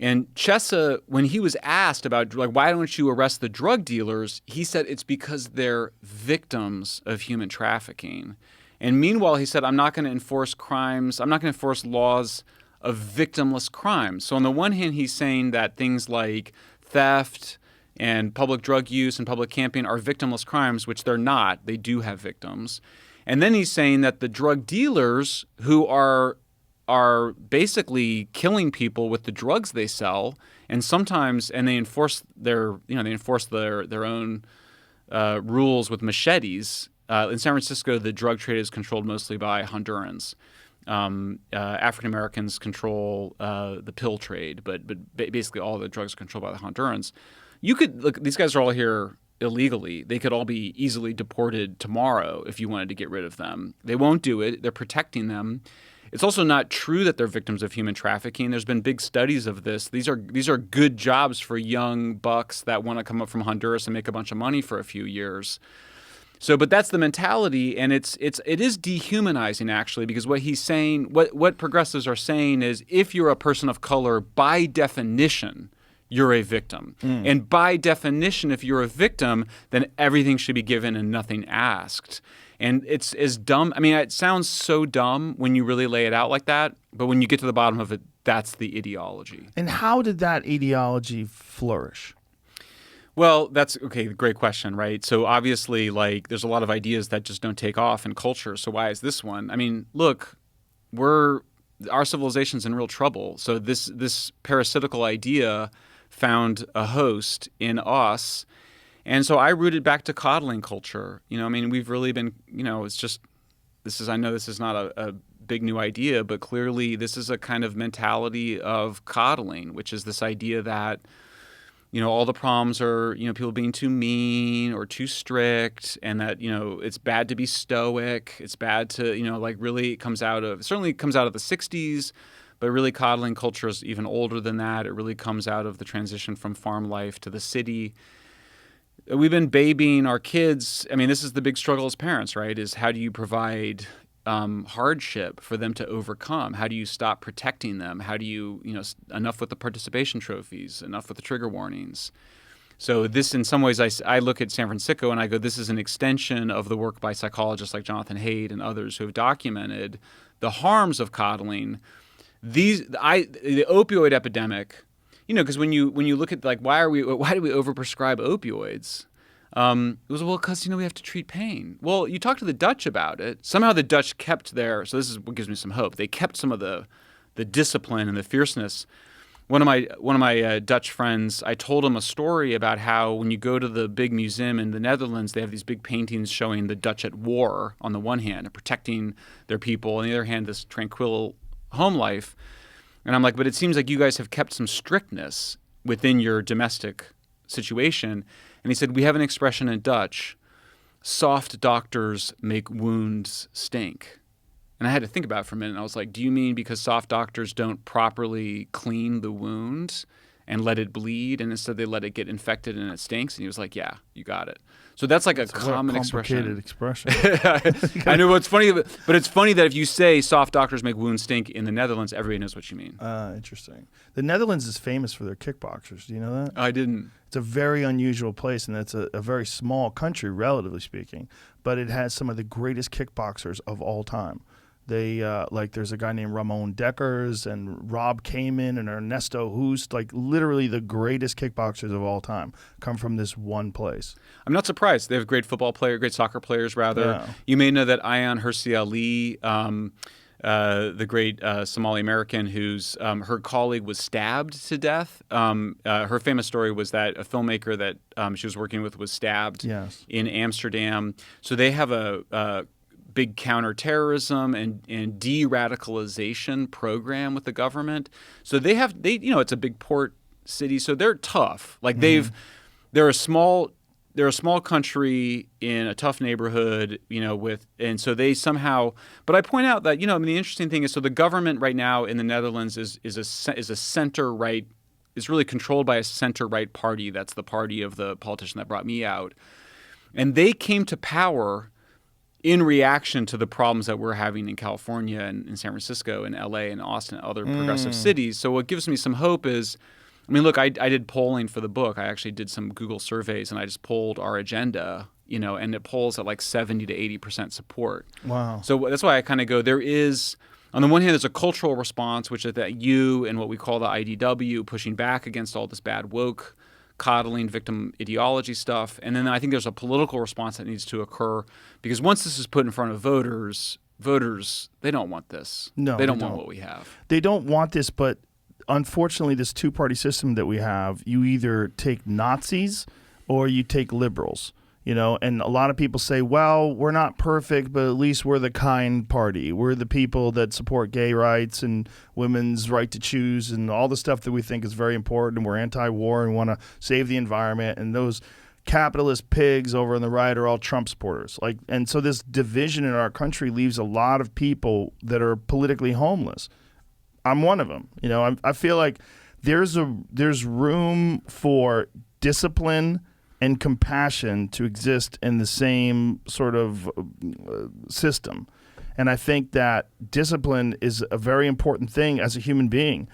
And Chesa, when he was asked about, like, why don't you arrest the drug dealers, he said it's because they're victims of human trafficking. And meanwhile, he said, I'm not going to enforce crimes. I'm not going to enforce laws of victimless crimes. So on the one hand, he's saying that things like theft and public drug use and public camping are victimless crimes, which they're not. They do have victims. And then he's saying that the drug dealers who are are basically killing people with the drugs they sell, and they enforce their own rules with machetes. In San Francisco, the drug trade is controlled mostly by Hondurans. African Americans control the pill trade, but basically all the drugs are controlled by the Hondurans. You could look; these guys are all here illegally. They could all be easily deported tomorrow if you wanted to get rid of them. They won't do it. They're protecting them. It's also not true that they're victims of human trafficking. There's been big studies of this. These are good jobs for young bucks that want to come up from Honduras and make a bunch of money for a few years. So, but that's the mentality, and it is dehumanizing actually, because what he's saying, what progressives are saying is, if you're a person of color, by definition, you're a victim. And by definition, if you're a victim, then everything should be given and nothing asked. And it's as dumb. I mean, it sounds so dumb when you really lay it out like that, but when you get to the bottom of it, that's the ideology. And how did that ideology flourish? Well, that's okay. Great question, right? So obviously, like, there's a lot of ideas that just don't take off in culture. So why is this one? I mean, look, our civilization's in real trouble. So this parasitical idea found a host in us. And so I rooted back to coddling culture. I mean, we've really been, it's just, I know this is not a big new idea, but clearly this is a kind of mentality of coddling, which is this idea that, all the problems are, people being too mean or too strict, and that, it's bad to be stoic. It's bad to, really it certainly comes out of the 60s, but really coddling culture is even older than that. It really comes out of the transition from farm life to the city. We've been babying our kids. I mean, this is the big struggle as parents, right? Is how do you provide hardship for them to overcome? How do you stop protecting them? How do you, enough with the participation trophies, enough with the trigger warnings? So this, in some ways, I look at San Fransicko and I go, this is an extension of the work by psychologists like Jonathan Haidt and others who have documented the harms of coddling. The opioid epidemic, because when you look at, like, why do we overprescribe opioids? It was, because, we have to treat pain. Well, you talk to the Dutch about it. Somehow the Dutch kept so this is what gives me some hope. They kept some of the discipline and the fierceness. One of my Dutch friends, I told him a story about how when you go to the big museum in the Netherlands, they have these big paintings showing the Dutch at war on the one hand and protecting their people, on the other hand, this tranquil home life. And I'm like, but it seems like you guys have kept some strictness within your domestic situation. And he said, we have an expression in Dutch, soft doctors make wounds stink. And I had to think about it for a minute. And I was like, do you mean because soft doctors don't properly clean the wound and let it bleed, and instead they let it get infected and it stinks? And he was like, yeah, you got it. So that's like a common complicated expression. I know what's funny, but it's funny that if you say soft doctors make wounds stink in the Netherlands, everybody knows what you mean. Interesting. The Netherlands is famous for their kickboxers. Do you know that? I didn't. It's a very unusual place, and it's a very small country, relatively speaking, but it has some of the greatest kickboxers of all time. They there's a guy named Ramon Dekkers and Rob Kamen and Ernesto Hoost, like literally the greatest kickboxers of all time come from this one place. I'm not surprised. They have great soccer players rather. Yeah. You may know that Ayaan Hirsi Ali, the great Somali American whose her colleague was stabbed to death. Her famous story was that a filmmaker that she was working with was stabbed in Amsterdam. So they have a big counterterrorism and de-radicalization program with the government. So it's a big port city, so they're tough. Like they're a small country in a tough neighborhood, and so they somehow. But I point out that the interesting thing is, so the government right now in the Netherlands is a center right, is really controlled by a center right party. That's the party of the politician that brought me out, and they came to power in reaction to the problems that we're having in California and in San Francisco and LA and Austin and other progressive cities. So what gives me some hope is, look, I did polling for the book. I actually did some Google surveys and I just polled our agenda, and it polls at like 70 to 80% support. Wow. So that's why I kind of go, there is, on the one hand, there's a cultural response, which is that you and what we call the IDW pushing back against all this bad woke coddling victim ideology stuff. And then I think there's a political response that needs to occur, because once this is put in front of voters, voters, they don't want this. No, they don't want what we have. They don't want this, but unfortunately, this two-party system that we have, you either take Nazis or you take liberals. And a lot of people say, well, we're not perfect, but at least we're the kind party. We're the people that support gay rights and women's right to choose and all the stuff that we think is very important. And we're anti-war and want to save the environment. And those capitalist pigs over on the right are all Trump supporters. And so this division in our country leaves a lot of people that are politically homeless. I'm one of them. I feel like there's room for discipline and compassion to exist in the same sort of system. And I think that discipline is a very important thing as a human being.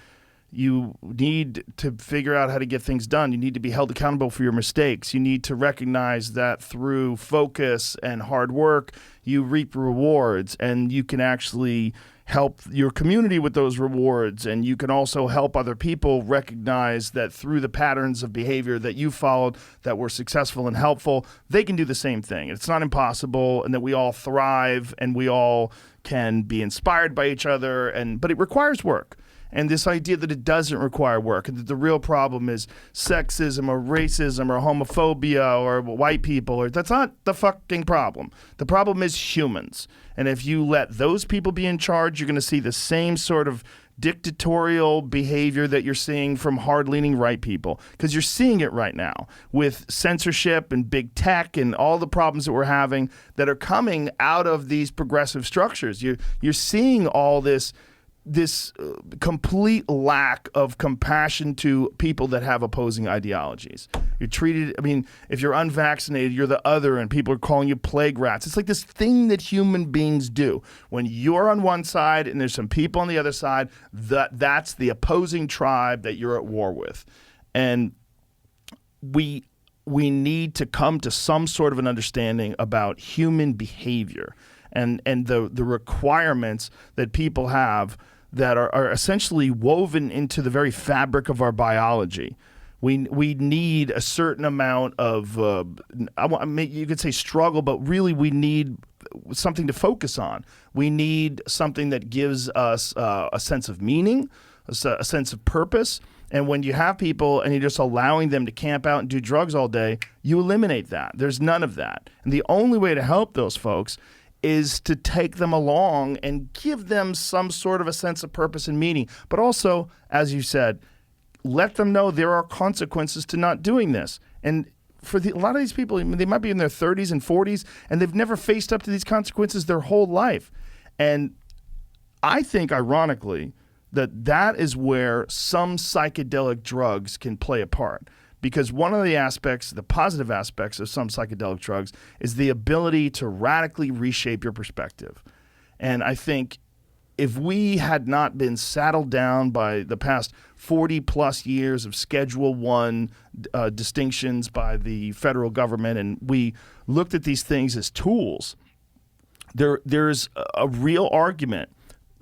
You need to figure out how to get things done. You need to be held accountable for your mistakes. You need to recognize that through focus and hard work, you reap rewards, and you can actually help your community with those rewards. And you can also help other people recognize that through the patterns of behavior that you followed that were successful and helpful, they can do the same thing. It's not impossible, and that we all thrive and we all can be inspired by each other. But it requires work. And this idea that it doesn't require work, and that the real problem is sexism or racism or homophobia or white people, that's not the fucking problem. The problem is humans. And if you let those people be in charge, you're going to see the same sort of dictatorial behavior that you're seeing from hard-leaning right people, because you're seeing it right now with censorship and big tech and all the problems that we're having that are coming out of these progressive structures. You're seeing all this complete lack of compassion to people that have opposing ideologies. You're treated, if you're unvaccinated, you're the other, and people are calling you plague rats. It's like this thing that human beings do. When you're on one side and there's some people on the other side, that's the opposing tribe that you're at war with. And we need to come to some sort of an understanding about human behavior and the requirements that people have that are essentially woven into the very fabric of our biology. We need a certain amount of, you could say struggle, but really we need something to focus on. We need something that gives us a sense of meaning, a sense of purpose. And when you have people and you're just allowing them to camp out and do drugs all day, you eliminate that. There's none of that. And the only way to help those folks is to take them along and give them some sort of a sense of purpose and meaning. But also, as you said, let them know there are consequences to not doing this. And for a lot of these people, they might be in their 30s and 40s, and they've never faced up to these consequences their whole life. And I think, ironically, that is where some psychedelic drugs can play a part. Because one of the positive aspects of some psychedelic drugs is the ability to radically reshape your perspective. And I think if we had not been saddled down by the past 40 plus years of Schedule I distinctions by the federal government, and we looked at these things as tools, there's a real argument.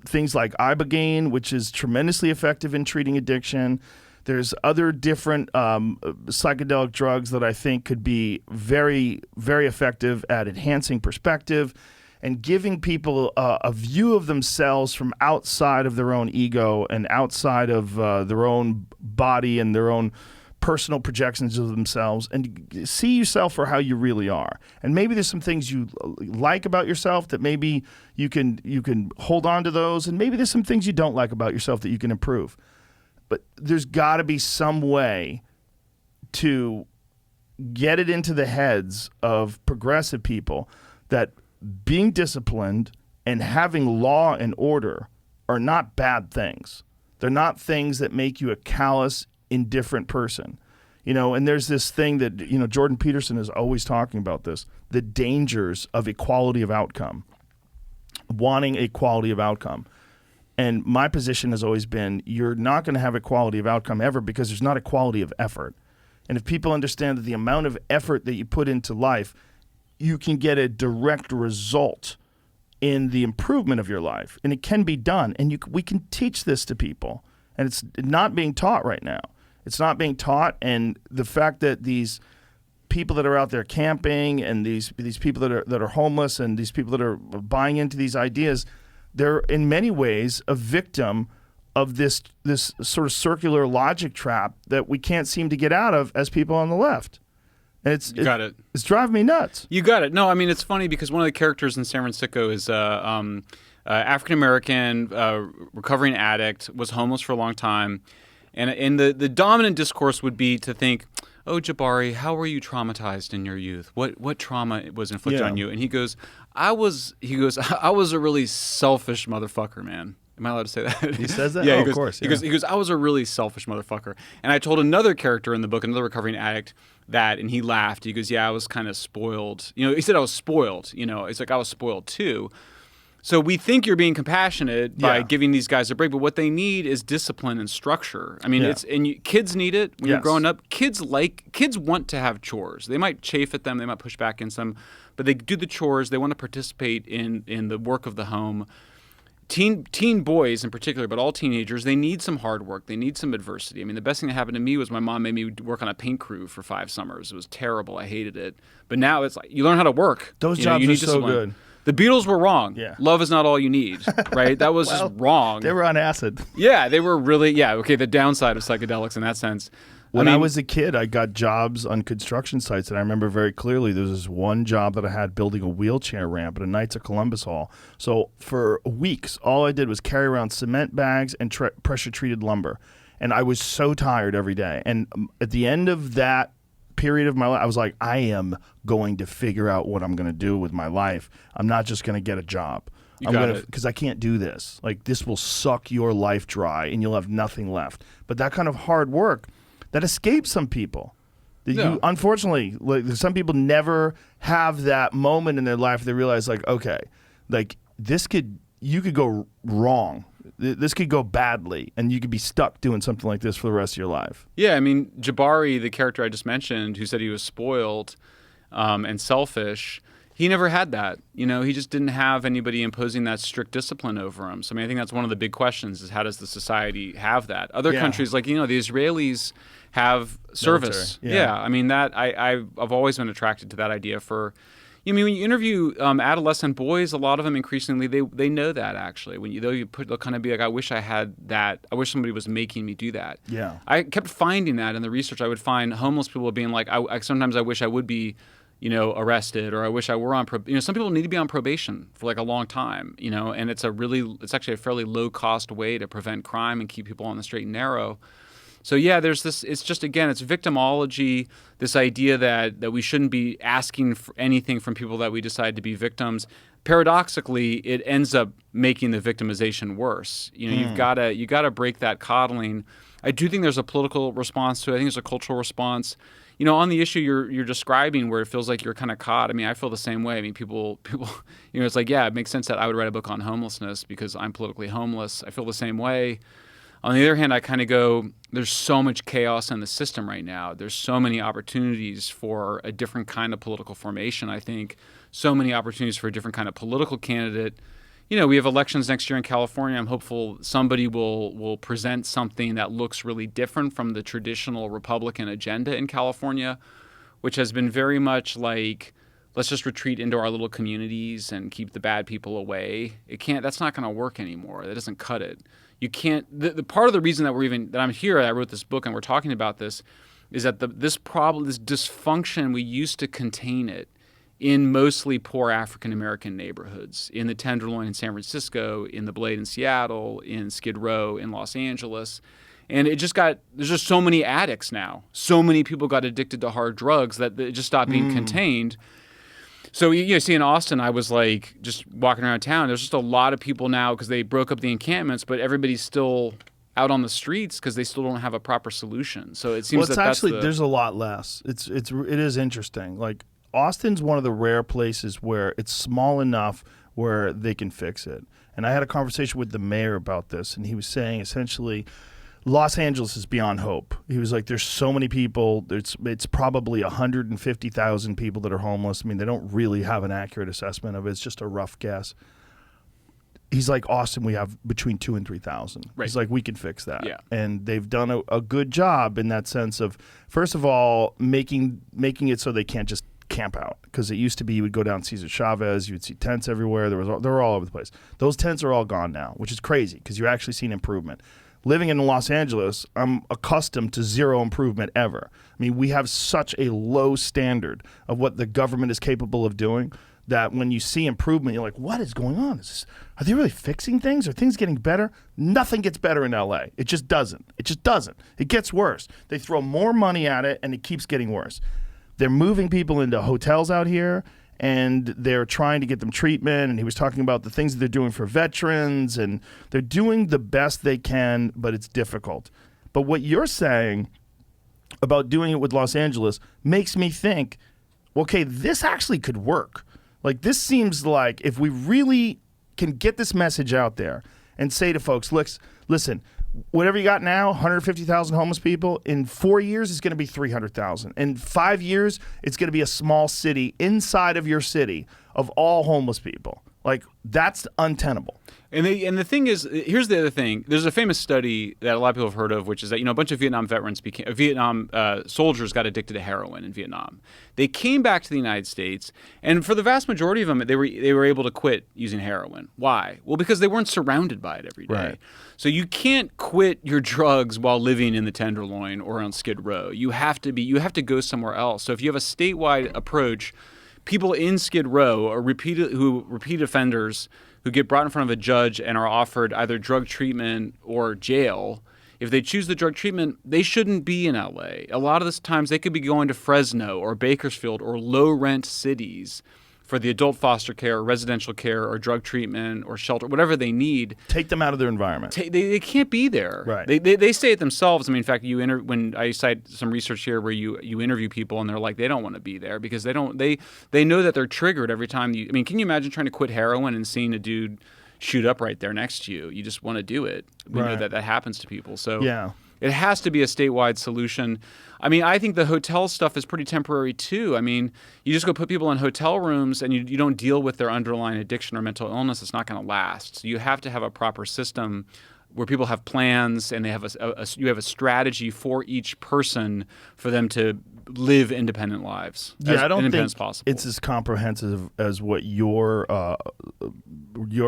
Things like ibogaine, which is tremendously effective in treating addiction. There's other different psychedelic drugs that I think could be very, very effective at enhancing perspective and giving people a view of themselves from outside of their own ego and outside of their own body and their own personal projections of themselves, and see yourself for how you really are. And maybe there's some things you like about yourself that maybe you can hold on to those, and maybe there's some things you don't like about yourself that you can improve. But there's got to be some way to get it into the heads of progressive people that being disciplined and having law and order are not bad things. They're not things that make you a callous, indifferent person. And there's this thing that, Jordan Peterson is always talking about this, the dangers of equality of outcome, wanting equality of outcome. And my position has always been, you're not going to have equality of outcome ever because there's not equality of effort. And if people understand that the amount of effort that you put into life, you can get a direct result in the improvement of your life. And it can be done. And we can teach this to people. And it's not being taught right now. It's not being taught. And the fact that these people that are out there camping and these people that are homeless and these people that are buying into these ideas, they're in many ways a victim of this sort of circular logic trap that we can't seem to get out of as people on the left. And it's driving me nuts. You got it. No, I mean, it's funny because one of the characters in San Fransicko is African-American, recovering addict, was homeless for a long time. And the dominant discourse would be to think, oh, Jabari, how were you traumatized in your youth? What trauma was inflicted on you? And he goes, I was a really selfish motherfucker, man. Am I allowed to say that? He says that? Yeah, of course. Yeah. He goes, I was a really selfish motherfucker. And I told another character in the book, another recovering addict, that, and he laughed. He goes, yeah, I was kind of spoiled. He said I was spoiled. It's like I was spoiled too. So we think you're being compassionate by giving these guys a break, but what they need is discipline and structure. I mean, kids need it when you're growing up. Kids want to have chores. They might chafe at them, they might push back against them, but they do the chores. They want to participate in the work of the home. Teen boys in particular, but all teenagers, they need some hard work. They need some adversity. I mean, the best thing that happened to me was my mom made me work on a paint crew for 5 summers. It was terrible. I hated it. But now it's like you learn how to work. Those jobs are so good. The Beatles were wrong. Yeah. Love is not all you need, right? That was just wrong. They were on acid. Yeah, they were really, okay, the downside of psychedelics in that sense. When I was a kid, I got jobs on construction sites, and I remember very clearly there was this one job that I had building a wheelchair ramp at a Knights of Columbus Hall. So for weeks, all I did was carry around cement bags and pressure-treated lumber. And I was so tired every day. And at the end of that period of my life, I was like, I am going to figure out what I'm going to do with my life. I'm not just going to get a job. Because I can't do this. Like, this will suck your life dry, and you'll have nothing left. But that kind of hard work, that escapes some people. Unfortunately, some people never have that moment in their life. They realize, like, okay, like you could go wrong. This could go badly, and you could be stuck doing something like this for the rest of your life. Yeah, I mean, Jabari, the character I just mentioned, who said he was spoiled and selfish, he never had that. He just didn't have anybody imposing that strict discipline over him. So, I mean, I think that's one of the big questions is how does the society have that? Other countries, like, the Israelis have service. Yeah. I mean, that I've always been attracted to that idea for... when you interview adolescent boys, a lot of them increasingly they know that actually. They'll kind of be like, I wish I had that. I wish somebody was making me do that. Yeah. I kept finding that in the research. I would find homeless people being like, sometimes I wish I would be, arrested, or I wish I were on some people need to be on probation for like a long time, and it's actually a fairly low cost way to prevent crime and keep people on the straight and narrow. So yeah, there's this. It's just it's victimology. This idea that we shouldn't be asking for anything from people that we decide to be victims. Paradoxically, it ends up making the victimization worse. You've got to break that coddling. I do think there's a political response to it. I think there's a cultural response. On the issue you're describing, where it feels like you're kind of caught. I mean, I feel the same way. I mean, people. It's like, yeah, it makes sense that I would write a book on homelessness because I'm politically homeless. I feel the same way. On the other hand, I kind of go, there's so much chaos in the system right now. There's so many opportunities for a different kind of political formation, I think. So many opportunities for a different kind of political candidate. We have elections next year in California. I'm hopeful somebody will present something that looks really different from the traditional Republican agenda in California, which has been very much like, let's just retreat into our little communities and keep the bad people away. That's not going to work anymore. That doesn't cut it. You can't. The part of the reason that I'm here, I wrote this book and we're talking about this, is that this dysfunction, we used to contain it in mostly poor African American neighborhoods, in the Tenderloin in San Francisco, in the Blade in Seattle, in Skid Row in Los Angeles, and there's just so many addicts now. So many people got addicted to hard drugs that it just stopped being contained. So, see, in Austin, I was like just walking around town. There's just a lot of people now because they broke up the encampments, but everybody's still out on the streets because they still don't have a proper solution. So it seems there's a lot less. It is interesting. Like, Austin's one of the rare places where it's small enough where they can fix it. And I had a conversation with the mayor about this, and he was saying essentially Los Angeles is beyond hope. He was like, there's so many people. It's probably 150,000 people that are homeless. I mean, they don't really have an accurate assessment of it. It's just a rough guess. he's like, Austin, we have between 2,000 and 3,000. Right. He's like, we can fix that. Yeah. And they've done a good job in that sense of, first of all, making it so they can't just camp out, because it used to be you would go down Cesar Chavez, you would see tents everywhere. They were all over the place. Those tents are all gone now, which is crazy because you're actually seeing improvement. Living in Los Angeles, I'm accustomed to zero improvement ever. I mean, we have such a low standard of what the government is capable of doing that when you see improvement, you're like, what is going on? Are they really fixing things? Are things getting better? Nothing gets better in LA. It just doesn't. It gets worse. They throw more money at it, and it keeps getting worse. They're moving people into hotels out here, and they're trying to get them treatment. And he was talking about the things that they're doing for veterans, and they're doing the best they can, but it's difficult. But what you're saying about doing it with Los Angeles makes me think, okay, this actually could work. Like, this seems like if we really can get this message out there and say to folks, listen, whatever you got now, 150,000 homeless people, in 4 years, it's going to be 300,000. In 5 years, it's going to be a small city inside of your city of all homeless people. Like, that's untenable. And the thing is, here's the other thing. There's a famous study that a lot of people have heard of, which is that, a bunch of Vietnam soldiers got addicted to heroin in Vietnam. They came back to the United States, and for the vast majority of them, they were able to quit using heroin. Why? Well, because they weren't surrounded by it every day. Right. So you can't quit your drugs while living in the Tenderloin or on Skid Row. You have to go somewhere else. So if you have a statewide approach, people in Skid Row are repeat offenders who get brought in front of a judge and are offered either drug treatment or jail. If they choose the drug treatment, they shouldn't be in LA. A lot of the times they could be going to Fresno or Bakersfield or low-rent cities for the adult foster care or residential care or drug treatment or shelter, whatever they need. Take them out of their environment. They can't be there. Right. They say it themselves. I mean, in fact, when I cite some research here where you interview people and they're like, they don't want to be there because they know that they're triggered every time can you imagine trying to quit heroin and seeing a dude shoot up right there next to you? You just want to do it. We know that happens to people. So yeah. It has to be a statewide solution. I mean, I think the hotel stuff is pretty temporary too. I mean, you just go put people in hotel rooms and you don't deal with their underlying addiction or mental illness. It's not going to last. So you have to have a proper system where people have plans and they have you have a strategy for each person for them to live independent lives. Yeah, I don't think possible. It's as comprehensive as what you're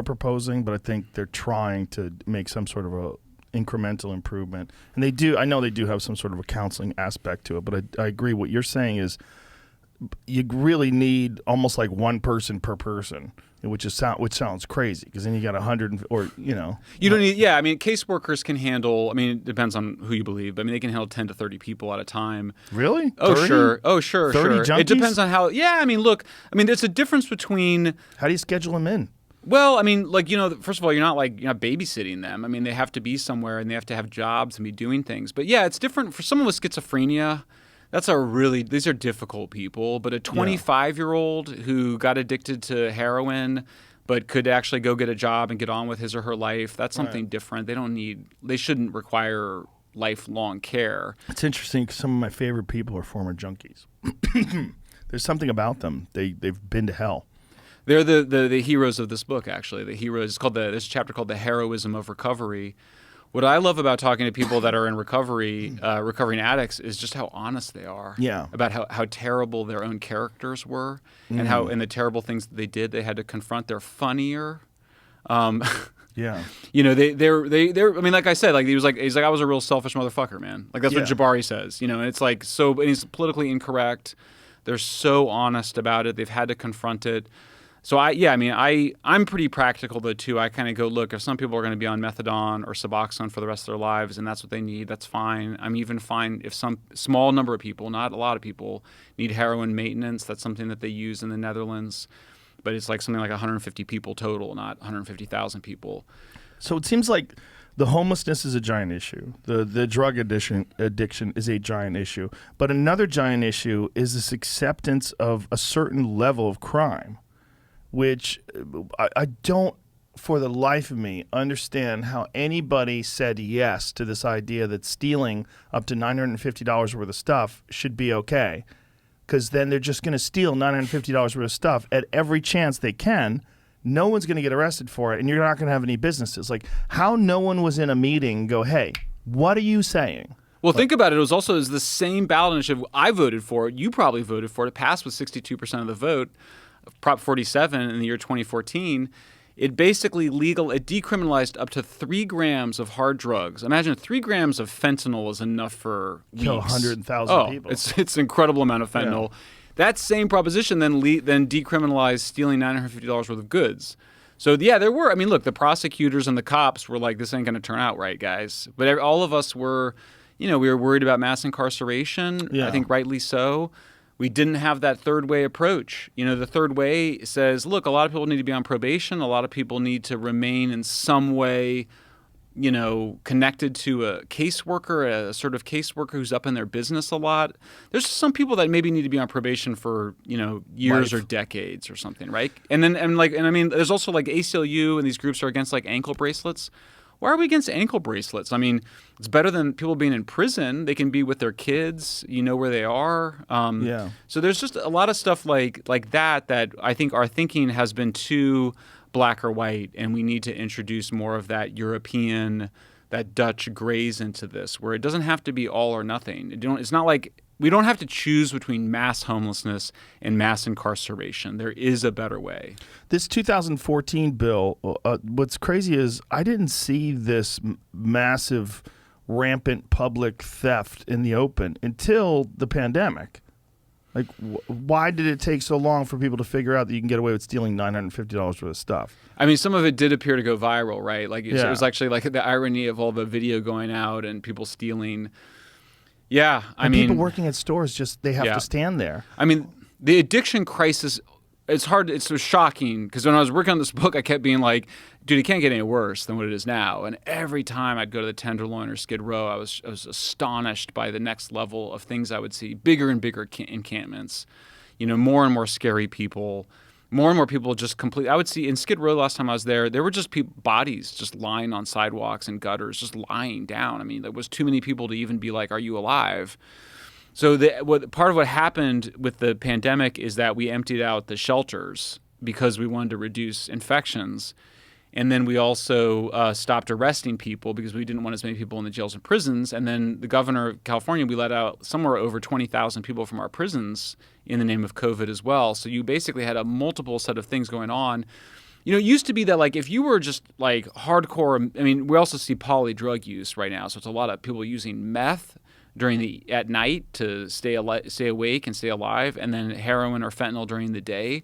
proposing, but I think they're trying to make some sort of a incremental improvement. And I know they do have some sort of a counseling aspect to it, but I agree. What you're saying is you really need almost like one person per person, which sounds crazy because then you got 100 you don't need. Yeah, I mean, caseworkers can handle. I mean, it depends on who you believe. But I mean, they can handle 10 to 30 people at a time. Really? Oh 30? sure. Oh sure. 30 sure. junkies? It depends on how. Yeah, I mean, look. I mean, there's a difference between. How do you schedule them in? Well, I mean, first of all, you're not babysitting them. I mean, they have to be somewhere and they have to have jobs and be doing things. But yeah, it's different for someone with schizophrenia. These are difficult people. But a 25-year-old who got addicted to heroin but could actually go get a job and get on with his or her life, that's something different. They shouldn't require lifelong care. It's interesting 'cause some of my favorite people are former junkies. There's something about them. They've been to hell. They're the heroes of this book, actually. The heroes. There's a chapter called The Heroism of Recovery. What I love about talking to people that are in recovery, recovering addicts, is just how honest they are. Yeah. About how terrible their own characters were, and and the terrible things that they did. They had to confront. They're funnier. Yeah. They're. I mean, like I said, he's like I was a real selfish motherfucker, man. Like that's what Jabari says. And it's like and he's politically incorrect. They're so honest about it. They've had to confront it. So I'm pretty practical though too. I kind of go, look, if some people are going to be on methadone or Suboxone for the rest of their lives and that's what they need, that's fine. I'm even fine if some small number of people, not a lot of people, need heroin maintenance. That's something that they use in the Netherlands, but it's like something like 150 people total, not 150,000 people. So it seems like the homelessness is a giant issue. The drug addiction is a giant issue. But another giant issue is this acceptance of a certain level of crime, which I don't, for the life of me, understand how anybody said yes to this idea that stealing up to $950 worth of stuff should be okay. Because then they're just going to steal $950 worth of stuff at every chance they can, no one's going to get arrested for it, and you're not going to have any businesses. Like, how no one was in a meeting and go, hey, what are you saying? Well, think about it. It was the same ballot initiative I voted for. You probably voted for it. It passed with 62% of the vote, Prop 47 in the year 2014. It basically it decriminalized up to 3 grams of hard drugs. Imagine 3 grams of fentanyl is enough for weeks. Kill 100,000 people. It's an incredible amount of fentanyl. Yeah. That same proposition then decriminalized stealing $950 worth of goods. So, yeah, there were. I mean, look, the prosecutors and the cops were like, this ain't going to turn out right, guys. But all of us were, we were worried about mass incarceration. Yeah. I think rightly so. We didn't have that third way approach. The third way says, look, a lot of people need to be on probation. A lot of people need to remain in some way, connected to a caseworker, a sort of caseworker who's up in their business a lot. There's some people that maybe need to be on probation for, years or decades or something, right? And there's also like ACLU and these groups are against like ankle bracelets. Why are we against ankle bracelets? I mean, it's better than people being in prison. They can be with their kids. You know where they are. So there's just a lot of stuff like that I think our thinking has been too black or white, and we need to introduce more of that European, that Dutch grays into this, where it doesn't have to be all or nothing. It's not like we don't have to choose between mass homelessness and mass incarceration. There is a better way. This 2014 bill, what's crazy is I didn't see this massive, rampant public theft in the open until the pandemic. Like, why did it take so long for people to figure out that you can get away with stealing $950 worth of stuff? I mean, some of it did appear to go viral, right? Like, it was actually like the irony of all the video going out and people stealing. Yeah, I mean, people working at stores they have to stand there. I mean, the addiction crisis, it's hard. It's so shocking because when I was working on this book, I kept being like, dude, it can't get any worse than what it is now. And every time I'd go to the Tenderloin or Skid Row, I was astonished by the next level of things I would see. Bigger and bigger encampments, more and more scary people. More and more people just completely. I would see in Skid Row last time I was there were just bodies just lying on sidewalks and gutters, just lying down. I mean, there was too many people to even be like, "Are you alive?" So part of what happened with the pandemic is that we emptied out the shelters because we wanted to reduce infections, and then we also stopped arresting people because we didn't want as many people in the jails and prisons. And then the governor of California, we let out somewhere over 20,000 people from our prisons in the name of COVID as well. So you basically had a multiple set of things going on. It used to be that like if you were just like hardcore, I mean, we also see poly drug use right now. So it's a lot of people using meth at night to stay awake and stay alive, and then heroin or fentanyl during the day.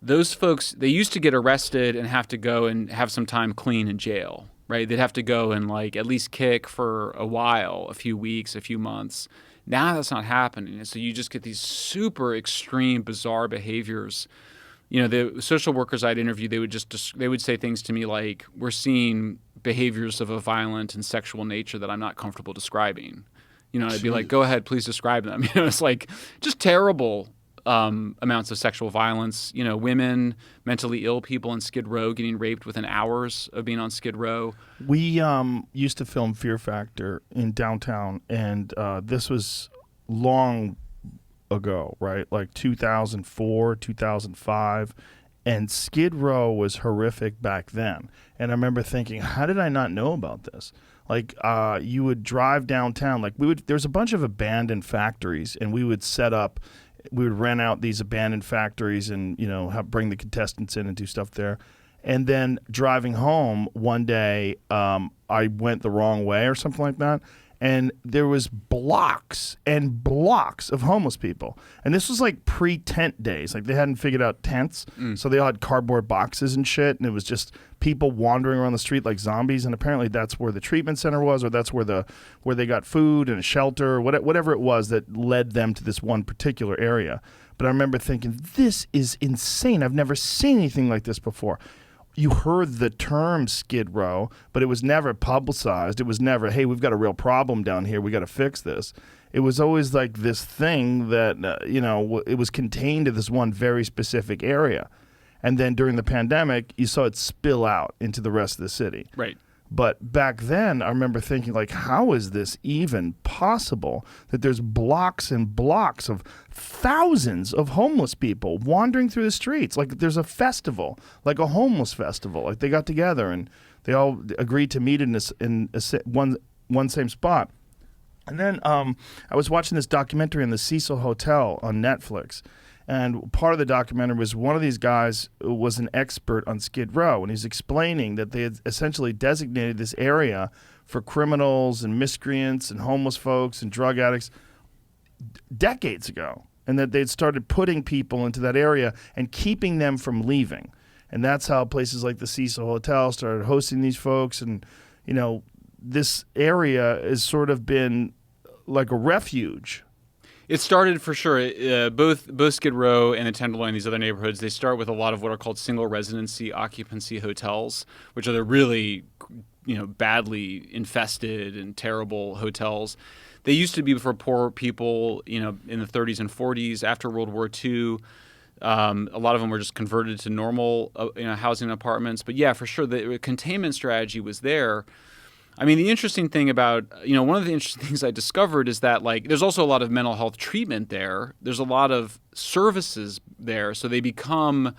Those folks, they used to get arrested and have to go and have some time clean in jail, right? They'd have to go and like at least kick for a while, a few weeks, a few months. Now that's not happening. And so you just get these super extreme, bizarre behaviors. The social workers I'd interviewed, they would say things to me like, we're seeing behaviors of a violent and sexual nature that I'm not comfortable describing. I'd be like, go ahead, please describe them. It's like just terrible amounts of sexual violence. Women, mentally ill people in Skid Row getting raped within hours of being on Skid Row. We used to film Fear Factor in downtown, and this was long ago, right? Like 2004, 2005. And Skid Row was horrific back then. And I remember thinking, how did I not know about this? Like, you would drive downtown. Like, there's a bunch of abandoned factories, and we would rent out these abandoned factories and, bring the contestants in and do stuff there. And then driving home one day, I went the wrong way or something like that. And there was blocks and blocks of homeless people. And this was like pre-tent days. Like they hadn't figured out tents. So they all had cardboard boxes and shit. And it was just people wandering around the street like zombies. And apparently that's where the treatment center was, or that's where they got food and a shelter, or whatever it was that led them to this one particular area. But I remember thinking, this is insane. I've never seen anything like this before. You heard the term Skid Row, but it was never publicized. It was never, hey, we've got a real problem down here. We got to fix this. It was always like this thing that, it was contained to this one very specific area. And then during the pandemic, you saw it spill out into the rest of the city. Right. But back then, I remember thinking, like, how is this even possible that there's blocks and blocks of thousands of homeless people wandering through the streets? Like, there's a festival, like a homeless festival. Like, they got together and they all agreed to meet in one same spot. And then I was watching this documentary on the Cecil Hotel on Netflix. And part of the documentary was one of these guys was an expert on Skid Row, and he's explaining that they had essentially designated this area for criminals and miscreants and homeless folks and drug addicts decades ago, and that they'd started putting people into that area and keeping them from leaving. And that's how places like the Cecil Hotel started hosting these folks. And, you know, this area has sort of been like a refuge. It started for sure. Both Skid Row and the Tenderloin, these other neighborhoods, they start with a lot of what are called single residency occupancy hotels, which are the really, badly infested and terrible hotels. They used to be for poor people, in the 30s and 40s. After World War II, a lot of them were just converted to normal, housing apartments. But yeah, for sure, the containment strategy was there. I mean, the interesting thing about, one of the interesting things I discovered is that, like, there's also a lot of mental health treatment there. There's a lot of services there. So they become,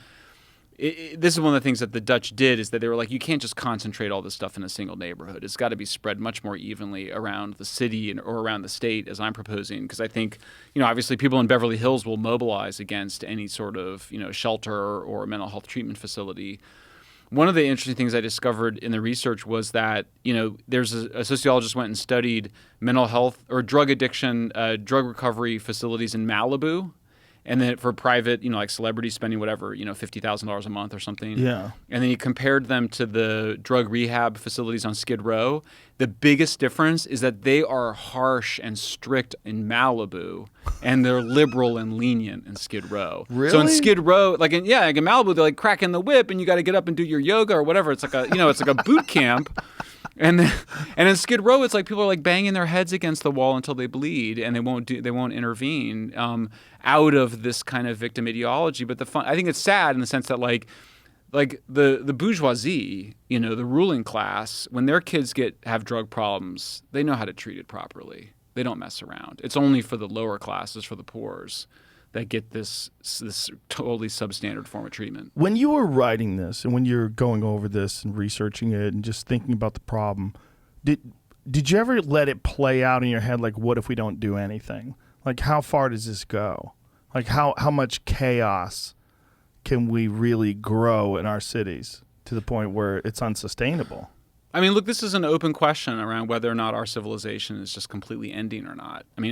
this is one of the things that the Dutch did, is that they were like, you can't just concentrate all this stuff in a single neighborhood. It's got to be spread much more evenly around the city or around the state, as I'm proposing. Because I think, obviously people in Beverly Hills will mobilize against any sort of, shelter or mental health treatment facility. One of the interesting things I discovered in the research was that, there's a sociologist went and studied mental health or drug addiction, drug recovery facilities in Malibu. And then for private, like celebrities spending whatever, $50,000 a month or something. Yeah. And then he compared them to the drug rehab facilities on Skid Row. The biggest difference is that they are harsh and strict in Malibu, and they're liberal and lenient in Skid Row. Really? So in Skid Row, like in Malibu, they're like cracking the whip, and you got to get up and do your yoga or whatever. It's like it's like a boot camp. And in Skid Row, it's like people are like banging their heads against the wall until they bleed, and they won't intervene out of this kind of victim ideology. But I think it's sad in the sense that like the bourgeoisie, the ruling class, when their kids have drug problems, they know how to treat it properly. They don't mess around. It's only for the lower classes, for the poors, that get this totally substandard form of treatment. When you were writing this and when you're going over this and researching it and just thinking about the problem, did you ever let it play out in your head, like, what if we don't do anything? Like, how far does this go? Like, how much chaos can we really grow in our cities to the point where it's unsustainable? I mean, look, this is an open question around whether or not our civilization is just completely ending or not. I mean,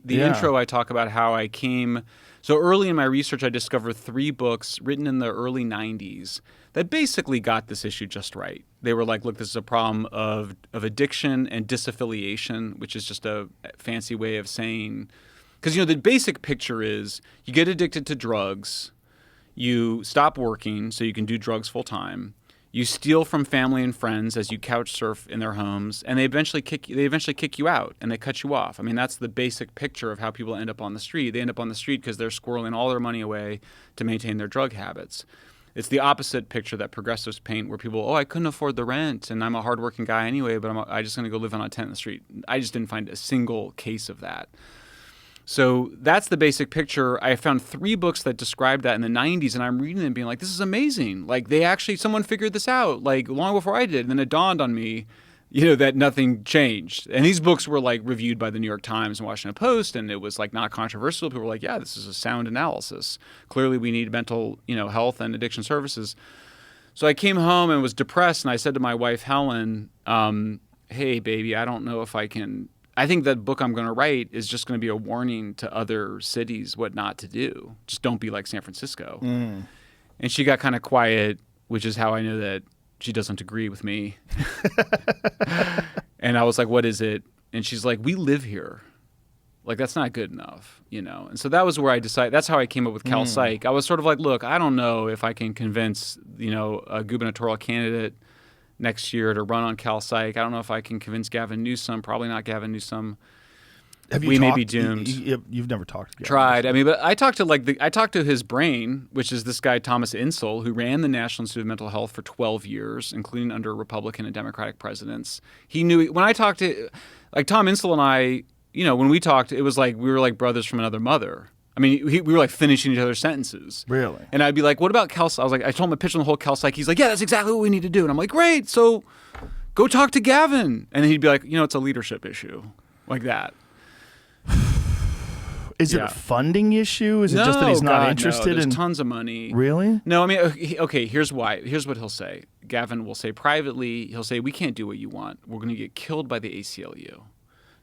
intro, I talk about how I came. So early in my research, I discovered 3 books written in the early 90s that basically got this issue just right. They were like, look, this is a problem of addiction and disaffiliation, which is just a fancy way of saying, because, the basic picture is you get addicted to drugs, you stop working so you can do drugs full time. You steal from family and friends as you couch surf in their homes, and they eventually kick you out and they cut you off. I mean, that's the basic picture of how people end up on the street. They end up on the street because they're squirreling all their money away to maintain their drug habits. It's the opposite picture that progressives paint, where people, I couldn't afford the rent, and I'm a hardworking guy anyway, but I'm just going to go live on a tent in the street. I just didn't find a single case of that. So that's the basic picture. I found 3 books that described that in the 90s, and I'm reading them being like, this is amazing. Like, someone figured this out, like, long before I did. And then it dawned on me, that nothing changed. And these books were, like, reviewed by the New York Times and Washington Post, and it was, like, not controversial. People were like, yeah, this is a sound analysis. Clearly we need mental, health and addiction services. So I came home and was depressed, and I said to my wife, Helen, hey, baby, I don't know if I can... I think that book I'm going to write is just going to be a warning to other cities what not to do. Just don't be like San Francisco. Mm. And she got kind of quiet, which is how I know that she doesn't agree with me. And I was like, what is it? And she's like, we live here. Like, that's not good enough, And so that was where I decided. That's how I came up with Cal Psych. I was sort of like, look, I don't know if I can convince, a gubernatorial candidate next year to run on Cal Psych. I don't know if I can convince Gavin Newsom, probably not Gavin Newsom. we may be doomed. You've never talked to Gavin. Tried. I mean, but I talked to his brain, which is this guy Thomas Insel, who ran the National Institute of Mental Health for 12 years, including under Republican and Democratic presidents. He knew when I talked to, like Tom Insel and I, when we talked, it was like we were like brothers from another mother. I mean, we were like finishing each other's sentences. Really? And I'd be like, "What about Cal?" I was like, I told him to pitch on the whole Cal Psych. He's like, "Yeah, that's exactly what we need to do." And I'm like, "Great, so go talk to Gavin." And then he'd be like, "It's a leadership issue," like that. Is it a funding issue? Is it just that he's not interested in? There's tons of money. Really? No, I mean, okay. Here's why. Here's what he'll say. Gavin will say privately. He'll say, "We can't do what you want. We're going to get killed by the ACLU."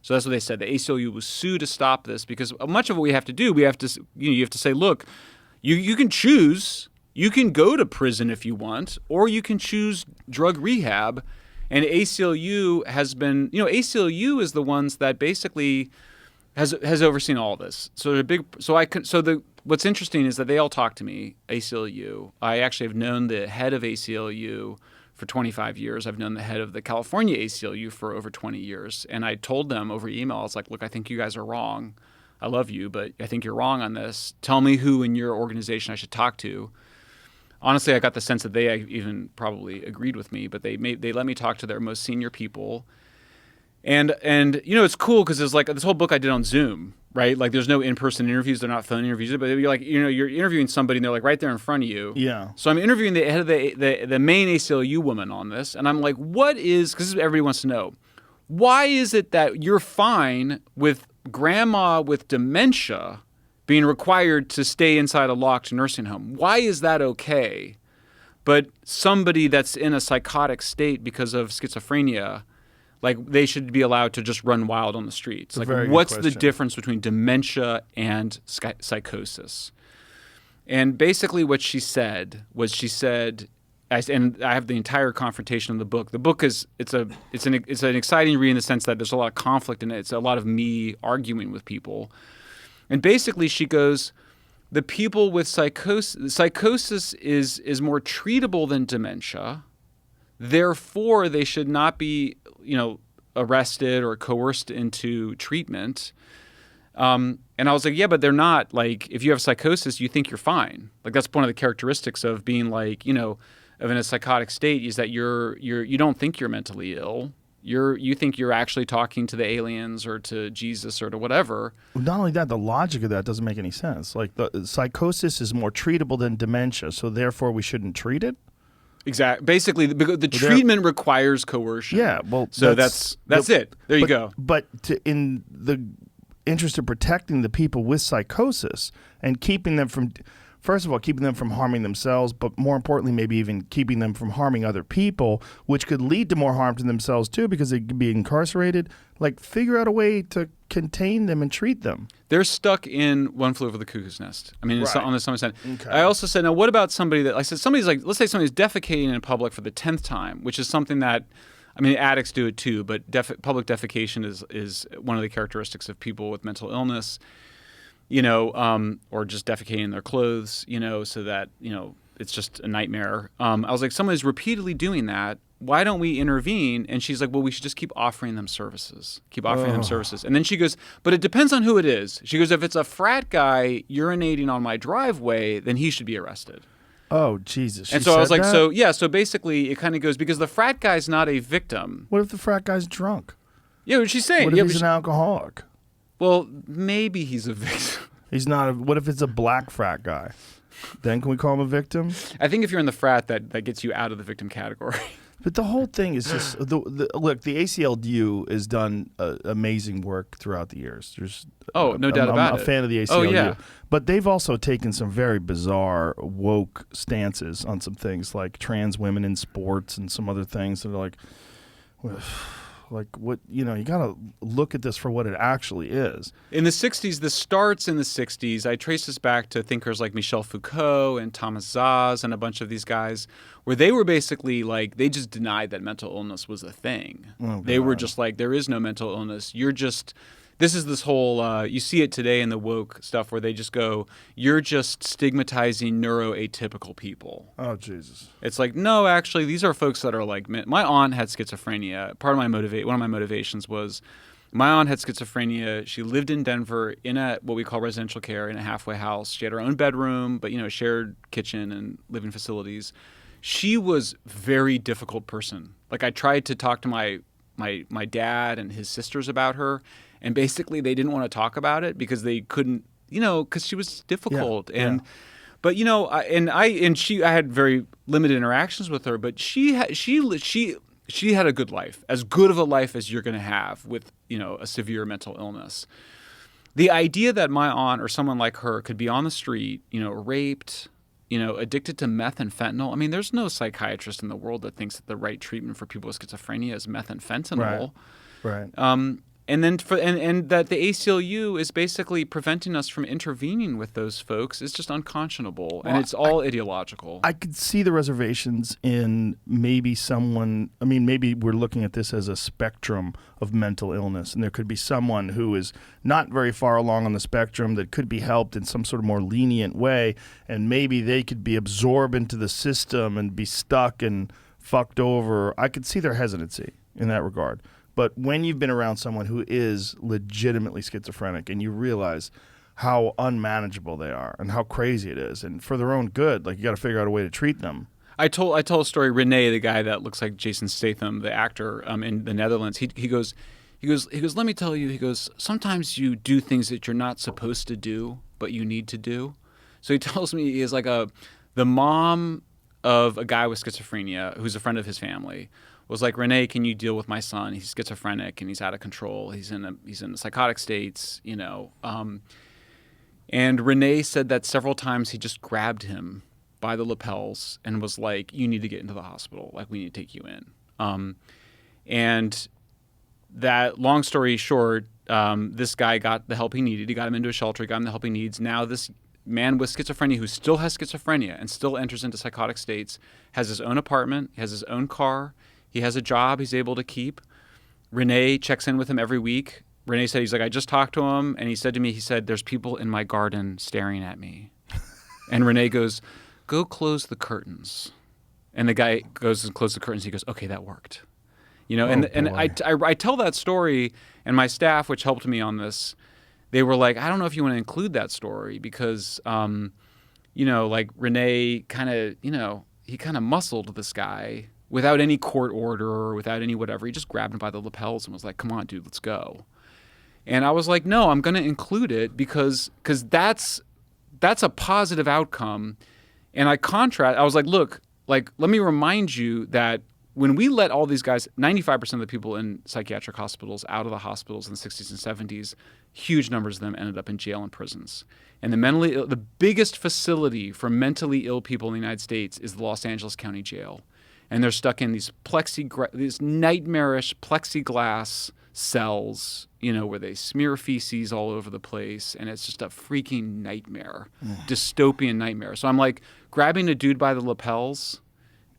So that's what they said. The ACLU will sue to stop this because much of what we have to do, you have to say, look, you can choose. You can go to prison if you want, or you can choose drug rehab. And ACLU has been, ACLU is the ones that basically has overseen all this. So what's interesting is that they all talk to me, ACLU. I actually have known the head of ACLU for 25 years. I've known the head of the California ACLU for over 20 years. And I told them over email, I was like, look, I think you guys are wrong. I love you, but I think you're wrong on this. Tell me who in your organization I should talk to. Honestly, I got the sense that they even probably agreed with me, but they let me talk to their most senior people. And it's cool because there's like this whole book I did on Zoom, right? Like there's no in-person interviews. They're not phone interviews, but you're like, you're interviewing somebody and they're like right there in front of you. Yeah. So I'm interviewing the head of the main ACLU woman on this. And I'm like, because this is what everybody wants to know. Why is it that you're fine with grandma with dementia being required to stay inside a locked nursing home? Why is that okay? But somebody that's in a psychotic state because of schizophrenia, like they should be allowed to just run wild on the streets. Like, what's the difference between dementia and psychosis? And basically, what she said was, and I have the entire confrontation in the book. The book it's an exciting read in the sense that there's a lot of conflict in it. It's a lot of me arguing with people, and basically she goes, the people with psychosis is more treatable than dementia. Therefore, they should not be, arrested or coerced into treatment. And I was like, yeah, but they're not. Like, if you have psychosis, you think you're fine. Like, that's one of the characteristics of being like, of in a psychotic state is that you don't think you're mentally ill. You think you're actually talking to the aliens or to Jesus or to whatever. Not only that, the logic of that doesn't make any sense. Like, the psychosis is more treatable than dementia, so therefore we shouldn't treat it. Exactly. Basically, the treatment requires coercion. Yeah. Well, so that's it. There you go. But in the interest of protecting the people with psychosis and keeping them from, first of all, keeping them from harming themselves, but more importantly, maybe even keeping them from harming other people, which could lead to more harm to themselves too, because they could be incarcerated. Like, figure out a way to contain them and treat them. They're stuck in One Flew Over the Cuckoo's Nest. I mean, right. On the some extent. Okay. I also said, now what about somebody that, I said, somebody's like, let's say somebody's defecating in public for the 10th time, which is something that, I mean, addicts do it too, but public defecation is one of the characteristics of people with mental illness, or just defecating in their clothes, so that, it's just a nightmare. I was like, someone is repeatedly doing that. Why don't we intervene? And she's like, well, we should just keep offering them services. And then she goes, but it depends on who it is. She goes, if it's a frat guy urinating on my driveway, then he should be arrested. Oh, Jesus. And so I was like, so basically it kind of goes, because the frat guy's not a victim. What if the frat guy's drunk? Yeah, what she's saying. What if he's an alcoholic? Well, maybe he's a victim. He's not. What if it's a black frat guy? Then can we call him a victim? I think if you're in the frat, that gets you out of the victim category. But the whole thing is just look. The ACLU has done amazing work throughout the years. There's no doubt about it. I'm a fan of the ACLU. Oh, yeah. But they've also taken some very bizarre woke stances on some things, like trans women in sports and some other things that are like what, you got to look at this for what it actually is. In the 60s, this starts in the 60s. I trace this back to thinkers like Michel Foucault and Thomas Szasz and a bunch of these guys, where they were basically like, they just denied that mental illness was a thing. They were just like, there is no mental illness. This whole, you see it today in the woke stuff where they just go, you're just stigmatizing neuroatypical people. Oh, Jesus. It's like, no, actually, these are folks that are like, my aunt had schizophrenia. Part of one of my motivations was My aunt had schizophrenia. She lived in Denver in what we call residential care, in a halfway house. She had her own bedroom, but shared kitchen and living facilities. She was a very difficult person. Like, I tried to talk to my dad and his sisters about her, and basically they didn't want to talk about it because they couldn't, because she was difficult. Yeah. But I had very limited interactions with her, but she had a good life, as good of a life as you're going to have with a severe mental illness. The idea that my aunt or someone like her could be on the street, raped, addicted to meth and fentanyl. I mean, there's no psychiatrist in the world that thinks that the right treatment for people with schizophrenia is meth and fentanyl. Right. And then and that the ACLU is basically preventing us from intervening with those folks is just unconscionable, and it's all ideological. I could see the reservations in maybe someone. I mean, maybe we're looking at this as a spectrum of mental illness, and there could be someone who is not very far along on the spectrum that could be helped in some sort of more lenient way, and maybe they could be absorbed into the system and be stuck and fucked over. I could see their hesitancy in that regard. But when you've been around someone who is legitimately schizophrenic and you realize how unmanageable they are and how crazy it is, and for their own good, like, you got to figure out a way to treat them. I told a story. Renee, the guy that looks like Jason Statham, the actor in the Netherlands, he goes, let me tell you, he goes, sometimes you do things that you're not supposed to do, but you need to do. So he tells me he is like the mom of a guy with schizophrenia who's a friend of his family. Was like, Renee, can you deal with my son? He's schizophrenic and he's out of control. He's in the psychotic states, And Renee said that several times he just grabbed him by the lapels and was like, you need to get into the hospital. Like, we need to take you in. And that, long story short, this guy got the help he needed. He got him into a shelter. He got him the help he needs. Now this man with schizophrenia, who still has schizophrenia and still enters into psychotic states, has his own apartment, has his own car. He has a job he's able to keep. Renee checks in with him every week. Renee said, he's like, I just talked to him, and he said to me, there's people in my garden staring at me. And Renee goes, go close the curtains. And the guy goes and closes the curtains. He goes, okay, that worked. And I tell that story, and my staff, which helped me on this, they were like, I don't know if you want to include that story because, like, Renee kind of, he kind of muscled this guy without any court order or without any whatever. He just grabbed him by the lapels and was like, come on, dude, let's go. And I was like, no, I'm going to include it because that's a positive outcome. And I was like, look, like, let me remind you that when we let all these guys, 95% of the people in psychiatric hospitals out of the hospitals in the 60s and 70s, huge numbers of them ended up in jail and prisons. And the biggest facility for mentally ill people in the United States is the Los Angeles County Jail. And they're stuck in these nightmarish plexiglass cells, where they smear feces all over the place, and it's just a freaking nightmare, dystopian nightmare. So I'm like, grabbing a dude by the lapels,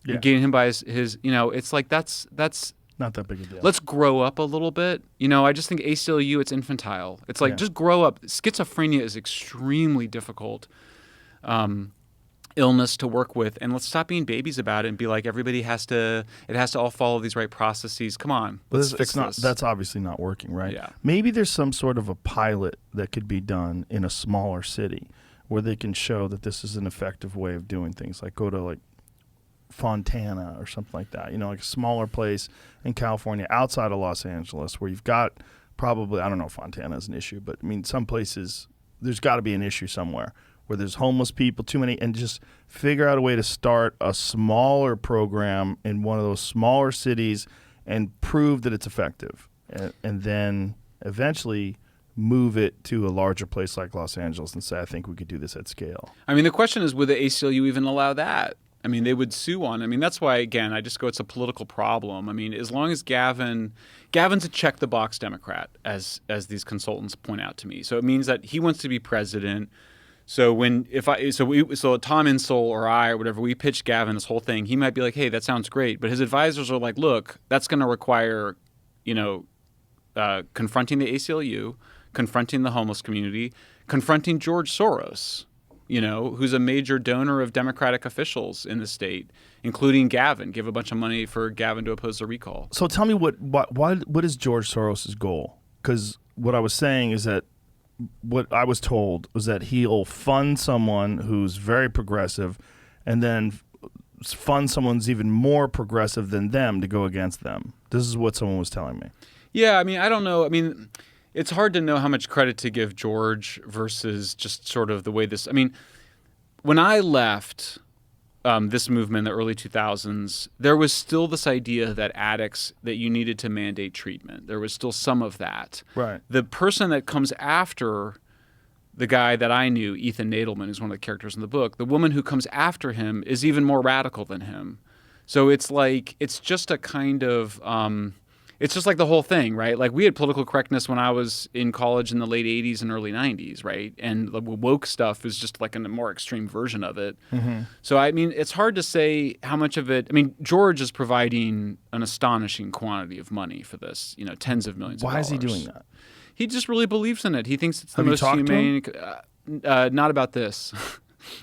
and getting him by his, it's like that's not that big a deal. Let's grow up a little bit. I just think ACLU, it's infantile. It's like, just grow up. Schizophrenia is extremely difficult. Illness to work with, and let's stop being babies about it and be like, it has to all follow these right processes. Come on, let's fix this. That's obviously not working, right? Yeah. Maybe there's some sort of a pilot that could be done in a smaller city where they can show that this is an effective way of doing things. Like, go to like Fontana or something like that. Like a smaller place in California outside of Los Angeles where you've got probably, I don't know if Fontana is an issue, but I mean, some places there's got to be an issue somewhere where there's homeless people, too many, and just figure out a way to start a smaller program in one of those smaller cities and prove that it's effective. And then eventually move it to a larger place like Los Angeles and say, I think we could do this at scale. I mean, the question is, would the ACLU even allow that? I mean, they would sue on. I mean, that's why, again, I just go, it's a political problem. I mean, as long as Gavin's a check-the-box Democrat, as these consultants point out to me. So it means that he wants to be president. So Tom Insel or I or whatever, we pitch Gavin this whole thing, he might be like, hey, that sounds great. But his advisors are like, look, that's going to require, confronting the ACLU, confronting the homeless community, confronting George Soros, who's a major donor of Democratic officials in the state, including Gavin, give a bunch of money for Gavin to oppose the recall. So tell me what is George Soros' goal? because what I was saying is that what I was told was that he'll fund someone who's very progressive and then fund someone who's even more progressive than them to go against them. This is what someone was telling me. Yeah, I mean, I don't know. I mean, it's hard to know how much credit to give George versus just sort of the way this. I mean, when I left this movement in the early 2000s, there was still this idea that addicts, that you needed to mandate treatment. There was still some of that. Right. The person that comes after the guy that I knew, Ethan Nadelman, who's one of the characters in the book, the woman who comes after him is even more radical than him. So it's like, it's just a kind of, it's just like the whole thing, right? Like we had political correctness when I was in college in the late 80s and early 90s, right? And the woke stuff is just like a more extreme version of it. Mm-hmm. So, I mean, it's hard to say how much of it, I mean, George is providing an astonishing quantity of money for this, tens of millions of dollars. Why is he doing that? He just really believes in it. He thinks it's the Have you most talked to humane. Not about this.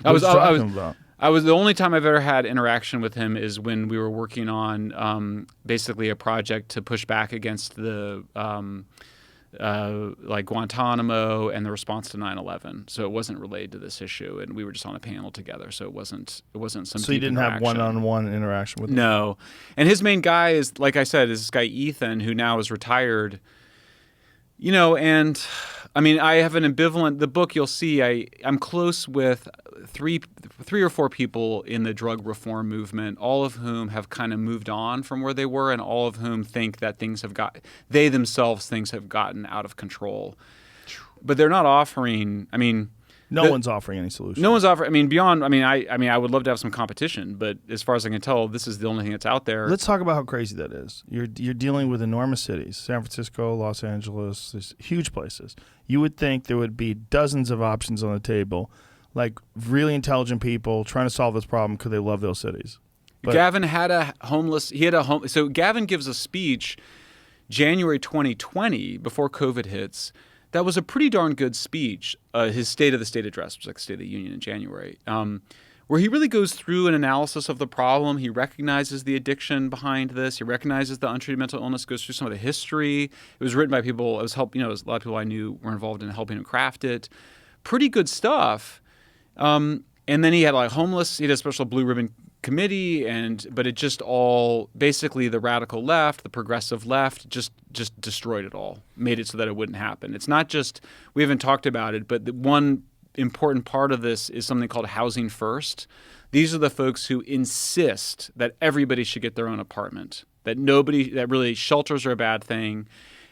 I was about? the only time I've ever had interaction with him is when we were working on basically a project to push back against the like Guantanamo and the response to 9/11. So it wasn't related to this issue, and we were just on a panel together. So it wasn't some. So you didn't have one-on-one interaction with him? No, and his main guy is, like I said, is this guy Ethan, who now is retired. And I mean, I have an ambivalent. The book, you'll see, I'm close with three or four people in the drug reform movement, all of whom have kind of moved on from where they were, and all of whom think that things have gotten out of control. But they're not offering. I mean, no one's offering any solution. No one's offering. I mean, beyond. I mean, I would love to have some competition, but as far as I can tell, this is the only thing that's out there. Let's talk about how crazy that is. You're dealing with enormous cities: San Francisco, Los Angeles, there's huge places. You would think there would be dozens of options on the table, like really intelligent people trying to solve this problem because they love those cities. But Gavin had a homeless. He had a home. So Gavin gives a speech, January 2020, before COVID hits. That was a pretty darn good speech, his State of the State address, which was like State of the Union in January, where he really goes through an analysis of the problem. He recognizes the addiction behind this. He recognizes the untreated mental illness, goes through some of the history. It was written by people, it was a lot of people I knew were involved in helping him craft it. Pretty good stuff. And then he had he had a special blue ribbon committee, but it just all, basically the radical left, the progressive left, just destroyed it all, made it so that it wouldn't happen. It's not just, we haven't talked about it, but the one important part of this is something called Housing First. These are the folks who insist that everybody should get their own apartment, that really shelters are a bad thing,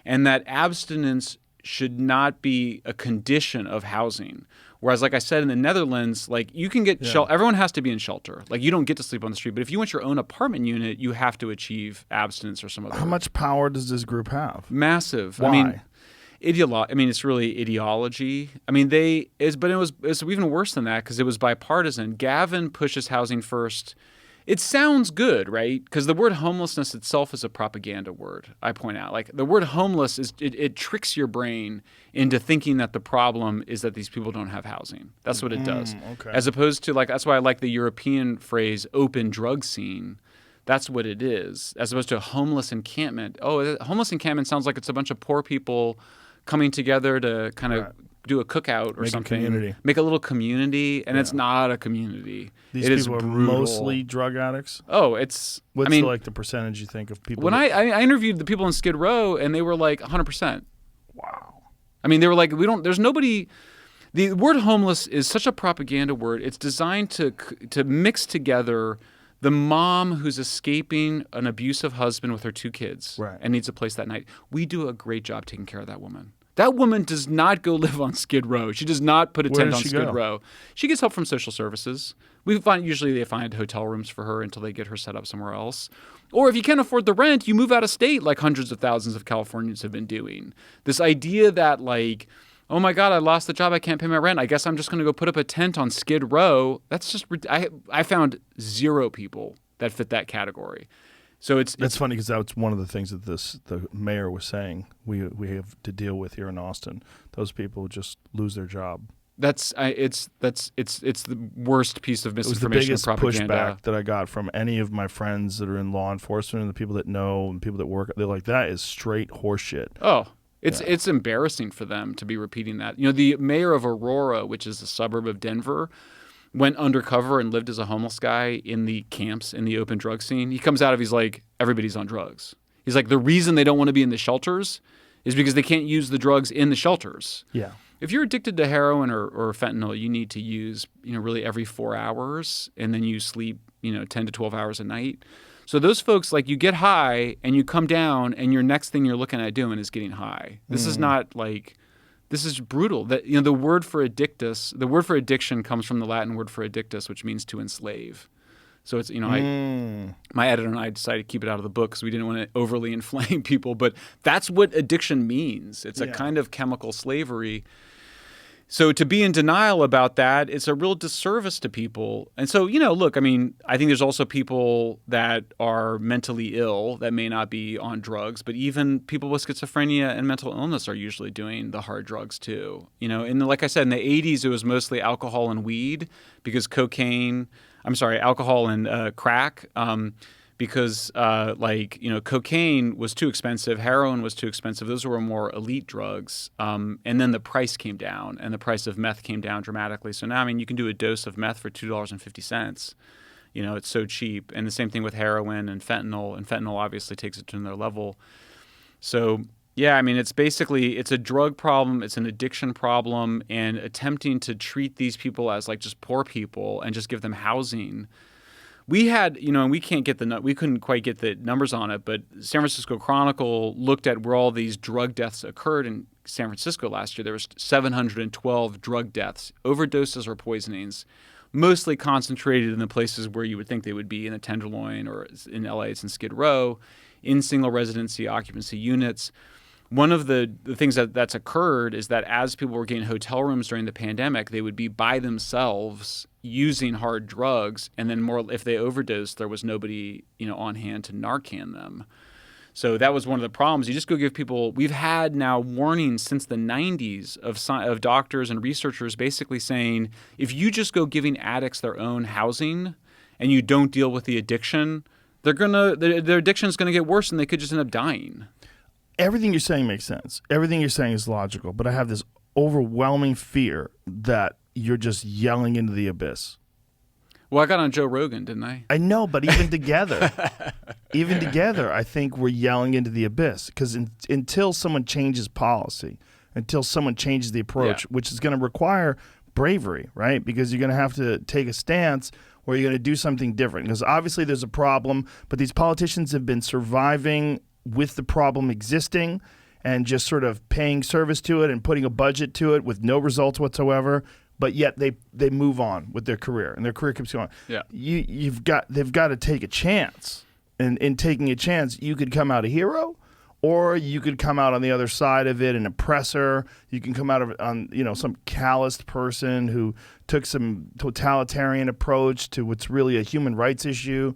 and that abstinence should not be a condition of housing. Whereas, like I said, in the Netherlands, like you can get everyone has to be in shelter. Like you don't get to sleep on the street, but if you want your own apartment unit, you have to achieve abstinence or some other. How much power does this group have? Massive. Why? I mean, it's really ideology. I mean, but it was even worse than that because it was bipartisan. Gavin pushes Housing First. It sounds good, right? Because the word homelessness itself is a propaganda word, I point out. Like the word homeless, it tricks your brain into thinking that the problem is that these people don't have housing. That's what it does. Okay. As opposed to that's why I like the European phrase open drug scene. That's what it is. As opposed to a homeless encampment. Oh, a homeless encampment sounds like it's a bunch of poor people coming together to kind of do a cookout or something. Make a little community, and it's not a community. These people are mostly drug addicts? Oh, it's... What's the percentage you think of people? When I interviewed the people in Skid Row, and they were like 100%. Wow. I mean, they were like, there's nobody... The word homeless is such a propaganda word. It's designed to mix together the mom who's escaping an abusive husband with her 2 kids and needs a place that night. We do a great job taking care of that woman. That woman does not go live on Skid Row. She does not put a tent on Skid Row. She gets help from social services. Usually they find hotel rooms for her until they get her set up somewhere else. Or if you can't afford the rent, you move out of state like hundreds of thousands of Californians have been doing. This idea that oh my God, I lost the job, I can't pay my rent, I guess I'm just going to go put up a tent on Skid Row. That's just, I found 0 people that fit that category. So that's funny because that's one of the things that the mayor was saying we have to deal with here in Austin. Those people just lose their job. It's the worst piece of misinformation and propaganda. It was the biggest pushback that I got from any of my friends that are in law enforcement and the people that know and people that work. They're like, that is straight horseshit. Oh, It's embarrassing for them to be repeating that. The mayor of Aurora, which is a suburb of Denver, went undercover and lived as a homeless guy in the camps in the open drug scene. He comes out he's like, everybody's on drugs. He's like, the reason they don't want to be in the shelters is because they can't use the drugs in the shelters. Yeah. If you're addicted to heroin or fentanyl, you need to use, really every 4 hours, and then you sleep, 10 to 12 hours a night. So those folks, like, you get high and you come down, and your next thing you're looking at doing is getting high. This is not like, this is brutal. That the word for addiction comes from the Latin word for addictus, which means to enslave. So it's, my editor and I decided to keep it out of the book because we didn't want to overly inflame people. But that's what addiction means. It's a kind of chemical slavery. So to be in denial about that, it's a real disservice to people. And so, look, I think there's also people that are mentally ill that may not be on drugs, but even people with schizophrenia and mental illness are usually doing the hard drugs too. Like I said, in the 80s, it was mostly alcohol and weed because alcohol and crack, because cocaine was too expensive, heroin was too expensive. Those were more elite drugs. And then the price came down, and the price of meth came down dramatically. So now, you can do a dose of meth for $2.50. It's so cheap. And the same thing with heroin and fentanyl. And fentanyl obviously takes it to another level. So yeah, it's a drug problem, it's an addiction problem, and attempting to treat these people as like just poor people and just give them housing. We had, and we couldn't quite get the numbers on it, but San Francisco Chronicle looked at where all these drug deaths occurred in San Francisco last year. There was 712 drug deaths, overdoses or poisonings, mostly concentrated in the places where you would think they would be, in the Tenderloin, or in LA, it's in Skid Row, in single residency occupancy units. One of the things that's occurred is that as people were getting hotel rooms during the pandemic, they would be by themselves using hard drugs, and then if they overdosed, there was nobody on hand to Narcan them. So that was one of the problems. You just go give people. We've had now warnings since the 90s of doctors and researchers basically saying, if you just go giving addicts their own housing and you don't deal with the addiction, their addiction is going to get worse, and they could just end up dying. Everything you're saying makes sense. Everything you're saying is logical, but I have this overwhelming fear that you're just yelling into the abyss. Well, I got on Joe Rogan, didn't I? I know, but even together, I think we're yelling into the abyss because until someone changes policy, until someone changes the approach, which is going to require bravery, right? Because you're going to have to take a stance where you're going to do something different. Because obviously there's a problem, but these politicians have been surviving with the problem existing and just sort of paying service to it and putting a budget to it with no results whatsoever, but yet they move on with their career, and their career keeps going. Yeah. They've got to take a chance. And in taking a chance, you could come out a hero, or you could come out on the other side of it an oppressor. You can come out of it on some calloused person who took some totalitarian approach to what's really a human rights issue.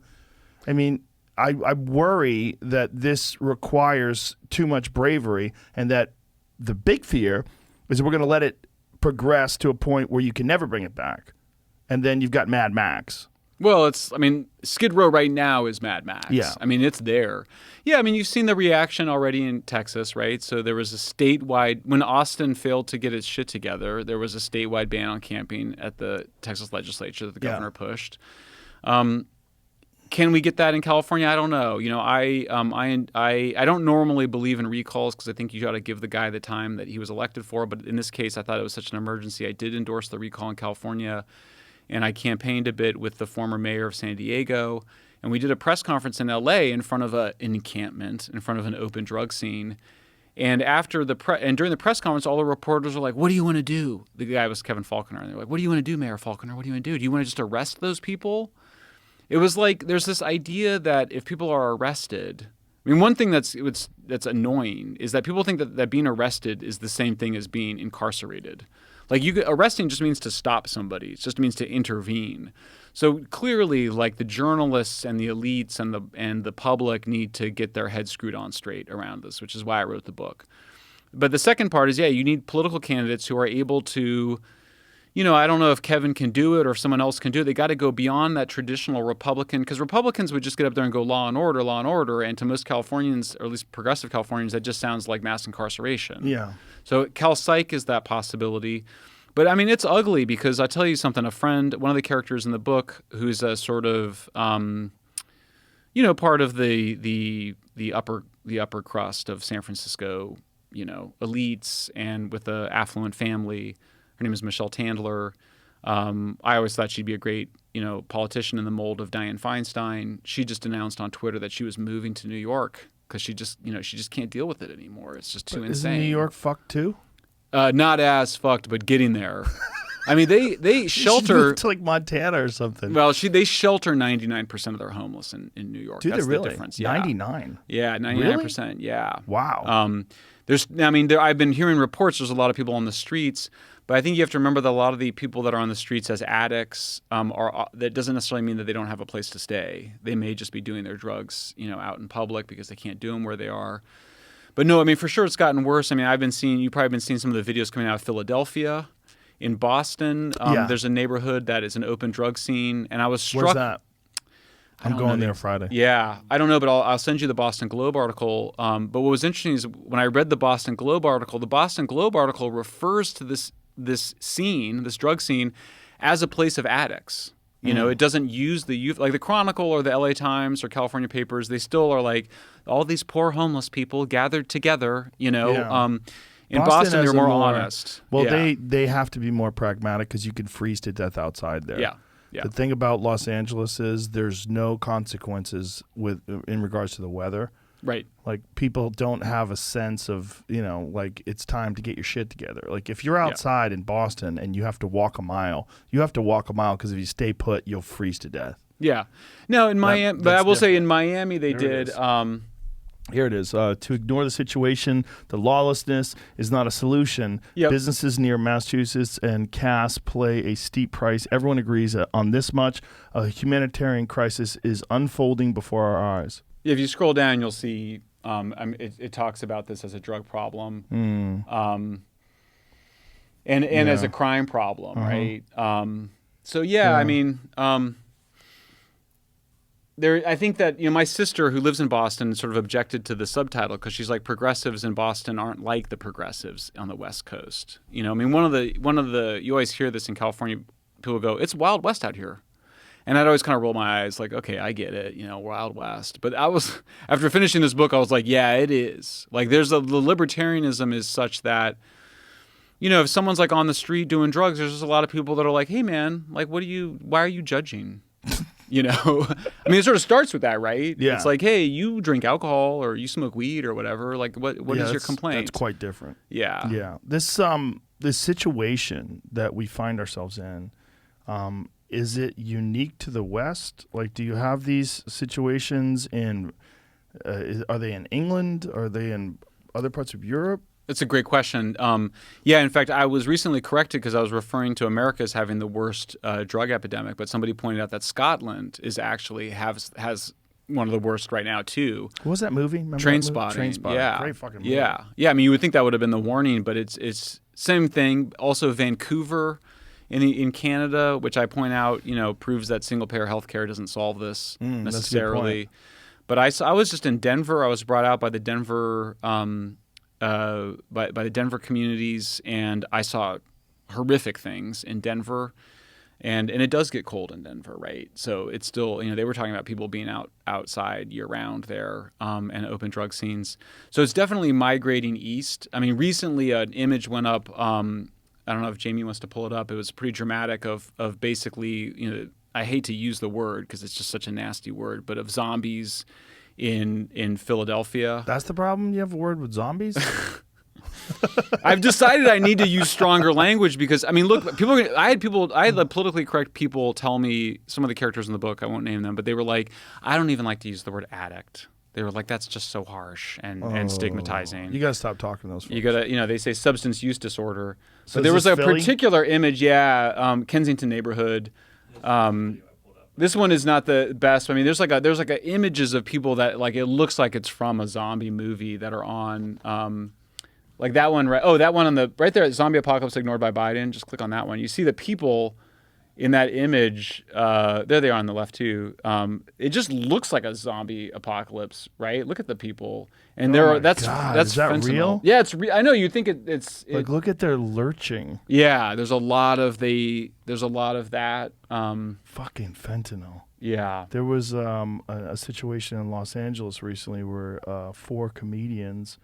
I worry that this requires too much bravery, and that the big fear is we're going to let it progress to a point where you can never bring it back. And then you've got Mad Max. Well, Skid Row right now is Mad Max. Yeah. It's there. Yeah, you've seen the reaction already in Texas, right? So there was a statewide, when Austin failed to get its shit together, there was a statewide ban on camping at the Texas legislature that the governor pushed. Can we get that in California? I don't know. I don't normally believe in recalls because I think you got to give the guy the time that he was elected for. But in this case, I thought it was such an emergency. I did endorse the recall in California, and I campaigned a bit with the former mayor of San Diego. And we did a press conference in L.A. in front of an encampment, in front of an open drug scene. And during the press conference, all the reporters were like, "What do you want to do?" The guy was Kevin Faulconer, and they're like, "What do you want to do, Mayor Faulconer? What do you want to do? Do you want to just arrest those people?" It was like there's this idea that if people are arrested, one thing that's annoying is that people think that being arrested is the same thing as being incarcerated. Like arresting just means to stop somebody. It just means to intervene. So clearly, like the journalists and the elites and the public need to get their heads screwed on straight around this, which is why I wrote the book. But the second part is, you need political candidates who are able to I don't know if Kevin can do it or if someone else can do it. They got to go beyond that traditional Republican, because Republicans would just get up there and go law and order, and to most Californians, or at least progressive Californians, that just sounds like mass incarceration. Yeah. So Cal Psych is that possibility. But I mean, it's ugly, because I'll tell you something. A friend, one of the characters in the book, who's a sort of, part of the upper crust of San Francisco, elites, and with an affluent family. Her name is Michelle Tandler. I always thought she'd be a great, politician in the mold of Dianne Feinstein. She just announced on Twitter that she was moving to New York because she just can't deal with it anymore. It's just too insane. Isn't New York fucked too? Not as fucked, but getting there. I mean, they shelter moved to like Montana or something. Well, they shelter 99% of their homeless in New York. Do That's they really? The difference. Yeah. 99. Yeah, 99%. Really? Yeah. Wow. I've been hearing reports. There's a lot of people on the streets, but I think you have to remember that a lot of the people that are on the streets as addicts that doesn't necessarily mean that they don't have a place to stay. They may just be doing their drugs, out in public because they can't do them where they are. But no, I mean, for sure it's gotten worse. I mean, you've probably been seeing some of the videos coming out of Philadelphia. In Boston, there's a neighborhood that is an open drug scene, and I was struck. Where's that? I'm going there Friday. Yeah, I don't know, but I'll send you the Boston Globe article. But what was interesting is when I read the Boston Globe article refers to this scene, this drug scene, as a place of addicts. It doesn't use the youth, like the Chronicle or the LA Times or California papers. They still are like all these poor homeless people gathered together. Yeah. In Boston, they're more honest. Well, they have to be more pragmatic because you can freeze to death outside there. Yeah. Yeah. The thing about Los Angeles is there's no consequences in regards to the weather. Right. Like people don't have a sense of, like it's time to get your shit together. Like if you're outside in Boston and you have to walk a mile, because if you stay put, you'll freeze to death. Yeah. No, in Miami, but I will say in Miami they did. Here it is. To ignore the situation, the lawlessness is not a solution. Yep. Businesses near Massachusetts and Cass pay a steep price. Everyone agrees on this much. A humanitarian crisis is unfolding before our eyes. If you scroll down, you'll see it talks about this as a drug problem and as a crime problem, right? I mean... I think that my sister who lives in Boston sort of objected to the subtitle because she's like, progressives in Boston aren't like the progressives on the West Coast. I mean, one of the you always hear this in California. People go, "It's Wild West out here," and I'd always kind of roll my eyes, like, "Okay, I get it, Wild West." But after finishing this book, I was like, "Yeah, it is." Like, the libertarianism is such that. If someone's like on the street doing drugs, there's just a lot of people that are like, "Hey, man, like, why are you judging?" I mean, it sort of starts with that, right? Yeah. It's like, hey, you drink alcohol or you smoke weed or whatever. Like, what is your complaint? That's quite different. Yeah. Yeah. This situation that we find ourselves in, is it unique to the West? Like, do you have these situations are they in England? Are they in other parts of Europe? That's a great question. In fact, I was recently corrected because I was referring to America as having the worst drug epidemic, but somebody pointed out that Scotland is actually has one of the worst right now too. What was that movie? Remember Trainspotting. Trainspotting. Yeah. Great fucking movie. Yeah. Yeah. I mean, you would think that would have been the warning, but it's same thing. Also, Vancouver in Canada, which I point out, proves that single payer healthcare doesn't solve this necessarily. But I was just in Denver. I was brought out by the Denver. By the Denver communities, and I saw horrific things in Denver, and it does get cold in Denver, right? So it's still, they were talking about people being outside year round there, and open drug scenes. So it's definitely migrating east. I mean, recently an image went up. I don't know if Jamie wants to pull it up. It was pretty dramatic of basically, I hate to use the word because it's just such a nasty word, but of zombies in Philadelphia. That's the problem? You have a word with zombies? I've decided I need to use stronger language because, I mean, look, I had the politically correct people tell me, some of the characters in the book, I won't name them, but they were like, I don't even like to use the word addict. They were like, that's just so harsh and stigmatizing. You got to stop talking to those folks. You got to, they say substance use disorder. So but there was a Philly? particular image, Kensington neighborhood. This one is not the best. I mean, there's like images of people that like it looks like it's from a zombie movie that are on Like that one, right? Oh, that one on the right there, zombie apocalypse ignored by Biden. Just click on that one. You see the people in that image. There they are on the left too. It just looks like a zombie apocalypse, right? Look at the people, and that's is that fentanyl. real? Yeah, it's real. I know you think it's Like, look at their lurching. Yeah, there's a lot of that. Fucking fentanyl. Yeah. There was a situation in Los Angeles recently where 4 comedians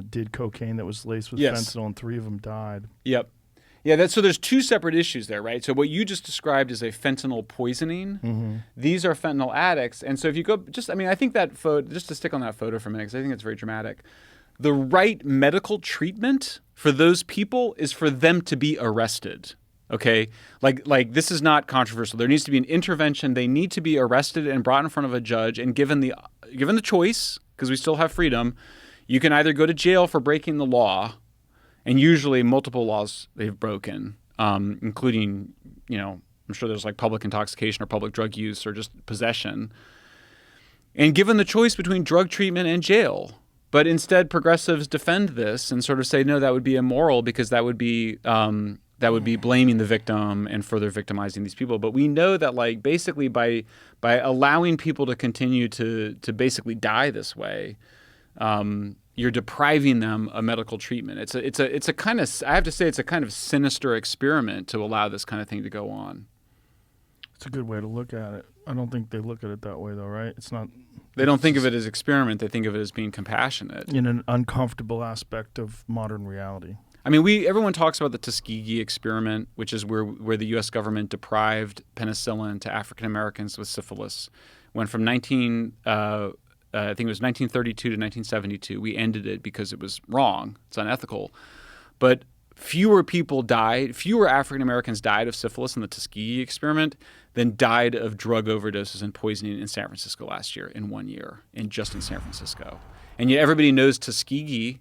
did cocaine that was laced with fentanyl, and 3 of them died. Yep. Yeah, so there's 2 separate issues there, right? So what you just described is a fentanyl poisoning. Mm-hmm. These are fentanyl addicts. And so if you go, I think that photo, just to stick on that photo for a minute, because I think it's very dramatic. The right medical treatment for those people is for them to be arrested. Okay? Like this is not controversial. There needs to be an intervention. They need to be arrested and brought in front of a judge and given the choice, because we still have freedom. You can either go to jail for breaking the law, and usually multiple laws they've broken, including, I'm sure there's like public intoxication or public drug use or just possession. And given the choice between drug treatment and jail, but instead progressives defend this and sort of say, no, that would be immoral because that would be blaming the victim and further victimizing these people. But we know that like basically by allowing people to continue to basically die this way, you're depriving them of medical treatment. It's a kind of, I have to say, it's a kind of sinister experiment to allow this kind of thing to go on. It's a good way to look at it. I don't think they look at it that way, though, right? It's not. They don't think of it as experiment. They think of it as being compassionate. In an uncomfortable aspect of modern reality. I mean, everyone talks about the Tuskegee experiment, which is where the U.S. government deprived penicillin to African Americans with syphilis. Went from I think it was 1932 to 1972. We ended it because it was wrong. It's unethical. But fewer African Americans died of syphilis in the Tuskegee experiment than died of drug overdoses and poisoning in San Francisco last year in 1 year, just in San Francisco. And yet everybody knows Tuskegee,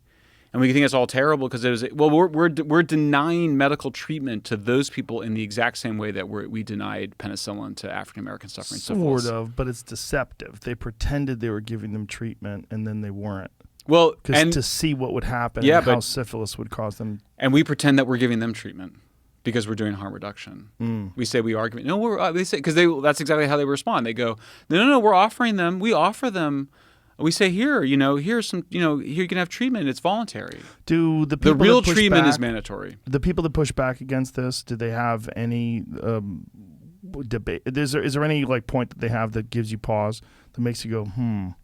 and we think it's all terrible because we're denying medical treatment to those people in the exact same way that we denied penicillin to African Americans suffering syphilis. Sort of, but it's deceptive. They pretended they were giving them treatment, and then they weren't. Well, because to see what would happen and how syphilis would cause them. And we pretend that we're giving them treatment because we're doing harm reduction. We say we are giving. No, they say because that's exactly how they respond. They go, no, we're offering them. We offer them. We say here's some, here you can have treatment. It's voluntary. Do the people real that push treatment back, is mandatory? The people that push back against this, do they have any debate? Is there any like point that they have that gives you pause that makes you go,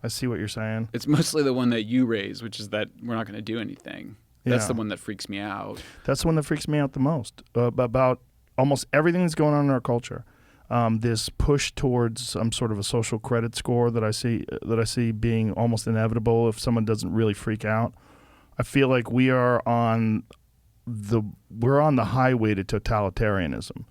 I see what you're saying? It's mostly the one that you raise, which is that we're not going to do anything. That's the one that freaks me out. That's the one that freaks me out the most about almost everything that's going on in our culture. This push towards some sort of a social credit score that I see being almost inevitable if someone doesn't really freak out. I feel like we're on the highway to totalitarianism,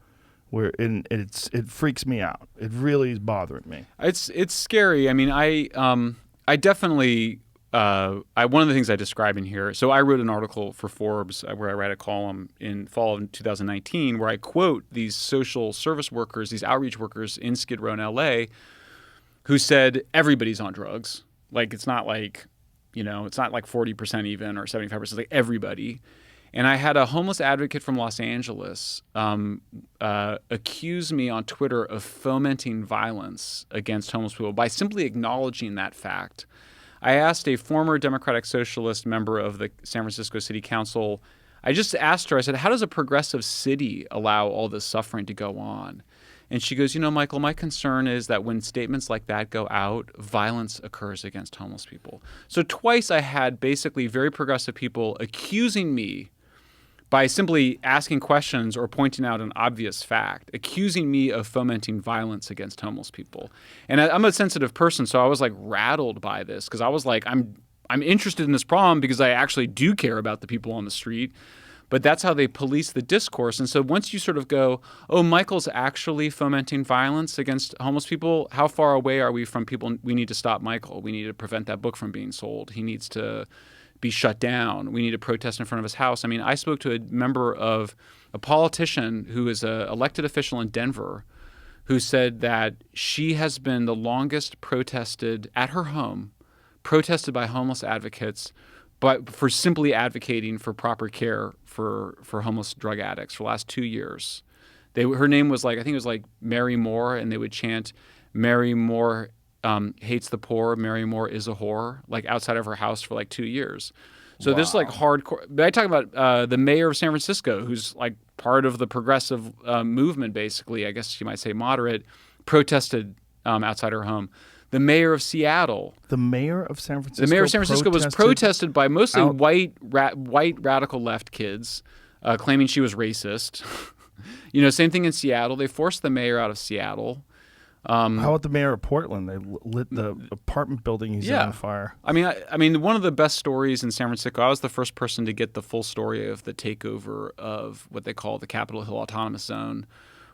where it freaks me out. It really is bothering me. It's scary. I mean, I definitely. One of the things I describe in here, so I wrote an article for Forbes where I write a column in fall of 2019 where I quote these social service workers, these outreach workers in Skid Row in LA who said everybody's on drugs. Like it's not like 40% even or 75%, it's like everybody. And I had a homeless advocate from Los Angeles accuse me on Twitter of fomenting violence against homeless people by simply acknowledging that fact. I asked a former Democratic Socialist member of the San Francisco City Council, I just asked her, I said, how does a progressive city allow all this suffering to go on? And she goes, Michael, my concern is that when statements like that go out, violence occurs against homeless people. So twice I had basically very progressive people accusing me by simply asking questions or pointing out an obvious fact, accusing me of fomenting violence against homeless people. And I'm a sensitive person, so I was like rattled by this because I was like, I'm interested in this problem because I actually do care about the people on the street. But that's how they police the discourse. And so once you sort of go, oh, Michael's actually fomenting violence against homeless people, how far away are we from people? We need to stop Michael. We need to prevent that book from being sold. He needs to be shut down. We need to protest in front of his house. I mean, I spoke to a politician who is an elected official in Denver who said that she has been the longest protested at her home, protested by homeless advocates but for simply advocating for proper care for homeless drug addicts for the last 2 years. Her name was I think it was Mary Moore, and they would chant, "Mary Moore hates the poor, Mary Moore is a whore," outside of her house for 2 years. So this is hardcore. But I talk about the mayor of San Francisco, who's part of the progressive movement, basically. I guess you might say moderate, protested outside her home. The mayor of Seattle. The mayor of San Francisco. The mayor of San Francisco was protested by mostly white radical left kids, claiming she was racist. Same thing in Seattle. They forced the mayor out of Seattle. How about the mayor of Portland? They lit the apartment building he's on fire. I mean, one of the best stories in San Francisco. I was the first person to get the full story of the takeover of what they call the Capitol Hill Autonomous Zone,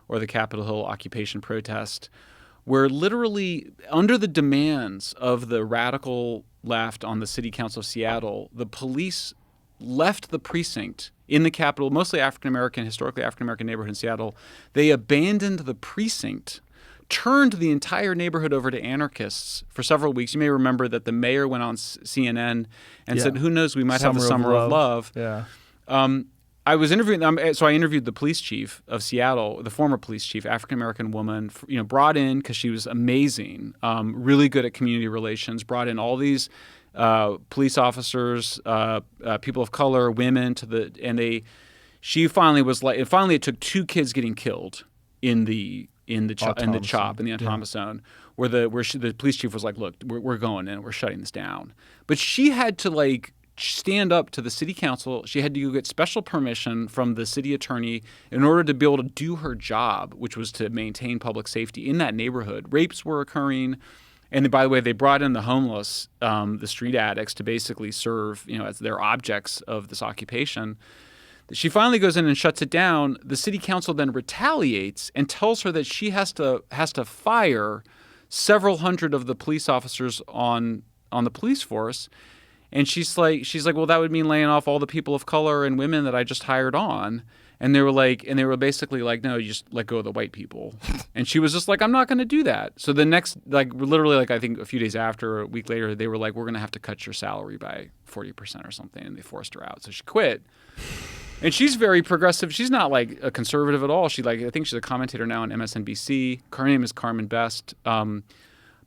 or the Capitol Hill occupation protest, where literally under the demands of the radical left on the city council of Seattle, the police left the precinct in the Capitol, mostly historically African-American neighborhood in Seattle. They abandoned the precinct, turned the entire neighborhood over to anarchists for several weeks. You may remember that the mayor went on CNN and said, "Who knows, we might have a summer of love." Yeah. I was interviewing, so I interviewed the police chief of Seattle, the former police chief, African-American woman, brought in because she was amazing, really good at community relations, brought in all these police officers, people of color, women she finally was finally it took 2 kids getting killed in the autonomous zone, where the police chief was like, "Look, we're going in, we're shutting this down." But she had to stand up to the city council. She had to go get special permission from the city attorney in order to be able to do her job, which was to maintain public safety in that neighborhood. Rapes were occurring. And by the way, they brought in the homeless, the street addicts, to basically serve, as their objects of this occupation. She finally goes in and shuts it down. The city council then retaliates and tells her that she has to fire several hundred of the police officers on the police force. And she's like, "Well, that would mean laying off all the people of color and women that I just hired on." And they were basically like, "No, you just let go of the white people." And she was just like, "I'm not going to do that." So the next, literally, I think a few days after, a week later, they were like, "We're going to have to cut your salary by 40% or something." And they forced her out. So she quit. And she's very progressive. She's not a conservative at all. I think she's a commentator now on MSNBC. Her name is Carmen Best.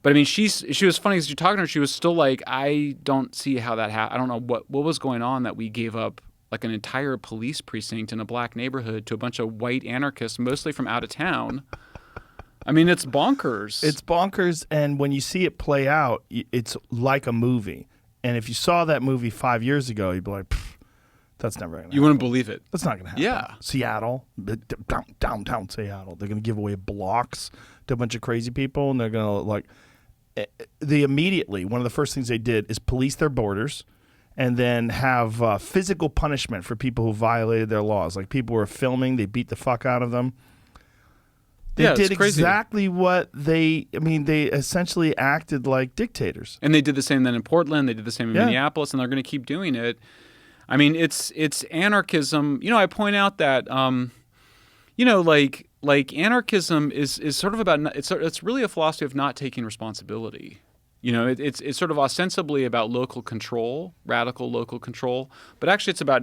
But I mean, she was funny as you're talking to her. She was still like, "I don't see how that happened. I don't know what was going on that we gave up an entire police precinct in a black neighborhood to a bunch of white anarchists, mostly from out of town." I mean, it's bonkers. It's bonkers, and when you see it play out, it's like a movie. And if you saw that movie 5 years ago, you'd be like, "That's never going to happen." You wouldn't believe it. That's not going to happen. Yeah. Seattle, downtown Seattle, they're going to give away blocks to a bunch of crazy people, and they're going to immediately, one of the first things they did is police their borders, and then have physical punishment for people who violated their laws. People were filming, they beat the fuck out of them. They did exactly what they essentially acted like dictators. And they did the same then in Portland, they did the same in Minneapolis, and they're going to keep doing it. I mean, it's anarchism. I point out that, anarchism is sort of about, it's really a philosophy of not taking responsibility. It's sort of ostensibly about local control, radical local control, but actually it's about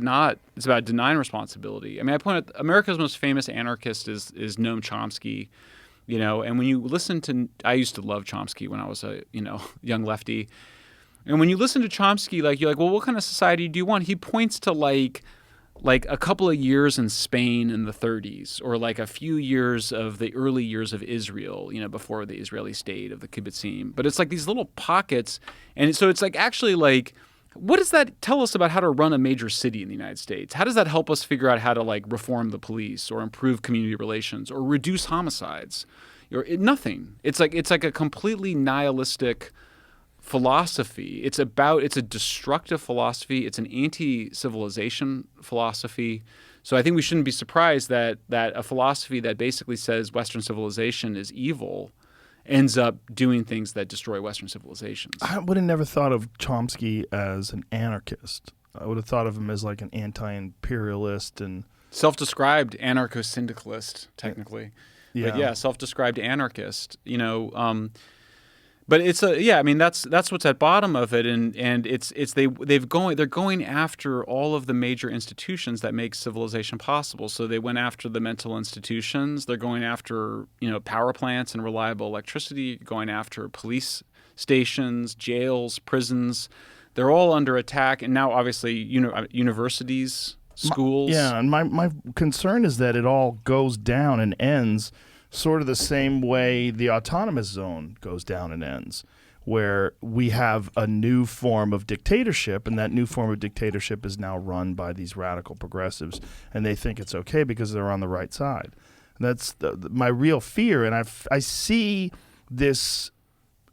denying responsibility. I mean, I point out America's most famous anarchist is Noam Chomsky, and when you listen to, I used to love Chomsky when I was a, young lefty. And when you listen to Chomsky, you're like, well, what kind of society do you want? He points to a couple of years in Spain in the 30s, or a few years of the early years of Israel, before the Israeli state of the kibbutzim. But it's these little pockets. And so it's actually what does that tell us about how to run a major city in the United States? How does that help us figure out how to reform the police or improve community relations or reduce homicides? Nothing. It's a completely nihilistic philosophy. It's a destructive philosophy. It's an anti-civilization philosophy. So I think we shouldn't be surprised that a philosophy that basically says Western civilization is evil ends up doing things that destroy Western civilizations. I would have never thought of Chomsky as an anarchist. I would have thought of him as an anti-imperialist and self-described anarcho-syndicalist, technically. Yeah. But yeah, self-described anarchist. But it's I mean that's what's at bottom of it, and they're going after all of the major institutions that make civilization possible. So they went after the mental institutions. They're going after power plants and reliable electricity. Going after police stations, jails, prisons. They're all under attack, and now obviously universities, schools. And my concern is that it all goes down and ends sort of the same way the autonomous zone goes down and ends, where we have a new form of dictatorship, and that new form of dictatorship is now run by these radical progressives, and they think it's okay because they're on the right side. That's my real fear, and I see this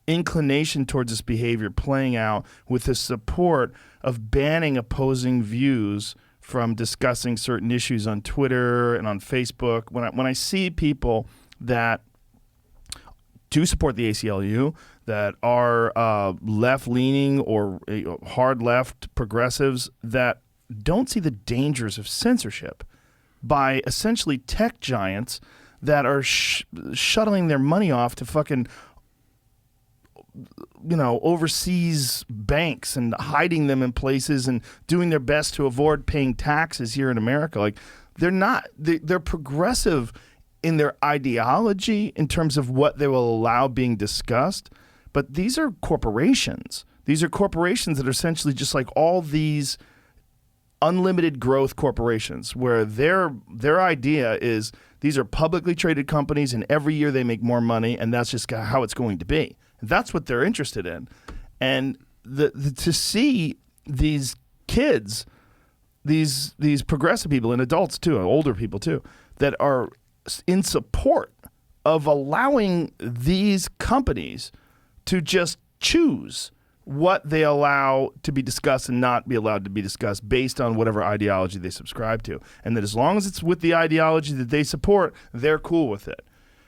inclination towards this behavior playing out with the support of banning opposing views from discussing certain issues on Twitter and on Facebook. When I see people that do support the ACLU, that are left-leaning or hard left progressives that don't see the dangers of censorship by essentially tech giants that are shuttling their money off to fucking overseas banks and hiding them in places and doing their best to avoid paying taxes here in America. Like they're progressive in their ideology in terms of what they will allow being discussed. But these are corporations. These are corporations that are essentially just like all these unlimited growth corporations where their idea is these are publicly traded companies and every year they make more money and that's just how it's going to be. That's what they're interested in. And to see these kids, these progressive people and adults too, older people too, that are in support of allowing these companies to just choose what they allow to be discussed and not be allowed to be discussed based on whatever ideology they subscribe to. And that as long as it's with the ideology that they support, they're cool with it.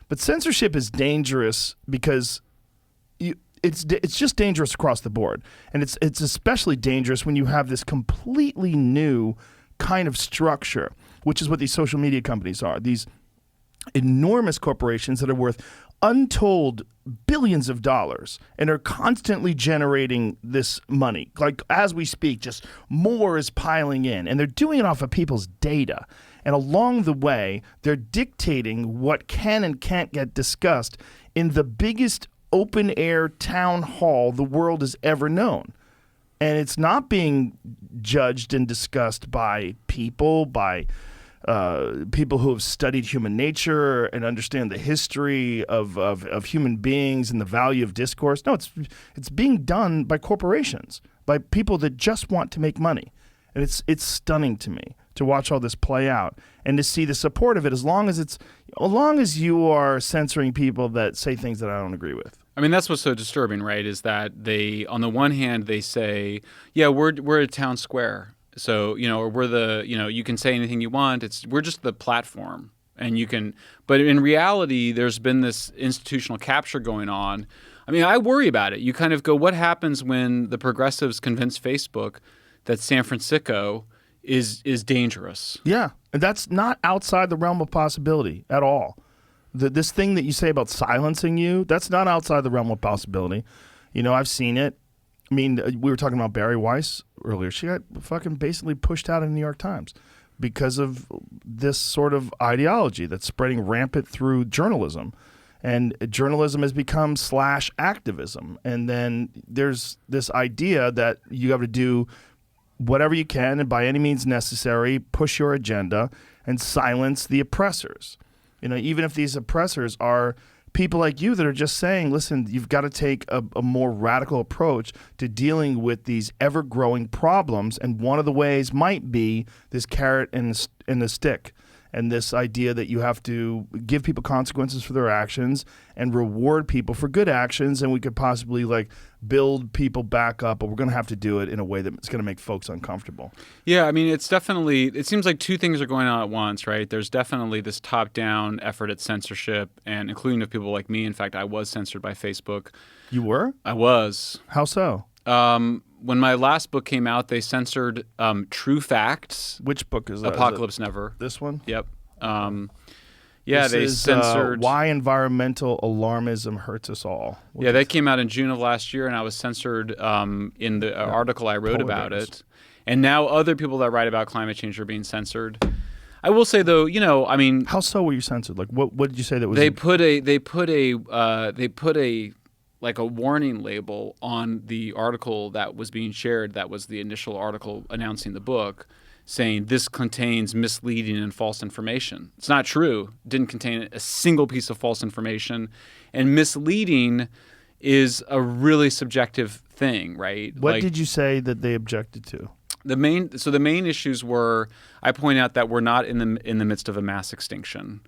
But censorship is dangerous because it's just dangerous across the board. And it's especially dangerous when you have this completely new kind of structure, which is what these social media companies are. These enormous corporations that are worth untold billions of dollars and are constantly generating this money. Like as we speak, just more is piling in, and they're doing it off of people's data. And along the way, they're dictating what can and can't get discussed in the biggest open air town hall the world has ever known. And it's not being judged and discussed by people, by people who have studied human nature and understand the history of human beings and the value of discourse. No, it's being done by corporations, by people that just want to make money. And it's stunning to me to watch all this play out and to see the support of it as long as you are censoring people that say things that I don't agree with. I mean, that's what's so disturbing, right? Is that they, on the one hand, they say, yeah, we're a town square. So, or we're the, you can say anything you want. We're just the platform, and you can. But in reality, there's been this institutional capture going on. I mean, I worry about it. You kind of go, what happens when the progressives convince Facebook that San Francisco is dangerous? Yeah, and that's not outside the realm of possibility at all. This thing that you say about silencing you, that's not outside the realm of possibility. I've seen it. I mean, we were talking about Barry Weiss earlier. She got fucking basically pushed out of the New York Times because of this sort of ideology that's spreading rampant through journalism. And journalism has become /activism. And then there's this idea that you have to do whatever you can and by any means necessary, push your agenda and silence the oppressors. Even if these oppressors are people like you that are just saying, listen, you've got to take a more radical approach to dealing with these ever-growing problems. And one of the ways might be this carrot and the stick. And this idea that you have to give people consequences for their actions and reward people for good actions. And we could possibly build people back up, but we're going to have to do it in a way that's going to make folks uncomfortable. Yeah, I mean, it seems like two things are going on at once, right? There's definitely this top-down effort at censorship, and including of people like me. In fact, I was censored by Facebook. You were? I was. How so? When my last book came out, they censored True Facts. Which book is that? Apocalypse Never. This one? Yep. Yeah, This they is, censored. why environmental alarmism hurts us all. Yeah, that came out in June of last year, and I was censored in the article I wrote polar about bears. it. And now other people that write about climate change are being censored. I will say though, I mean, How so were you censored? Like, what did you say that was? they put a like a warning label on the article that was being shared. That was the initial article announcing the book, saying this contains misleading and false information. It's not true. It didn't contain a single piece of false information, and misleading is a really subjective thing, right? What did you say that they objected to? The main issues were, I point out that we're not in the midst of a mass extinction.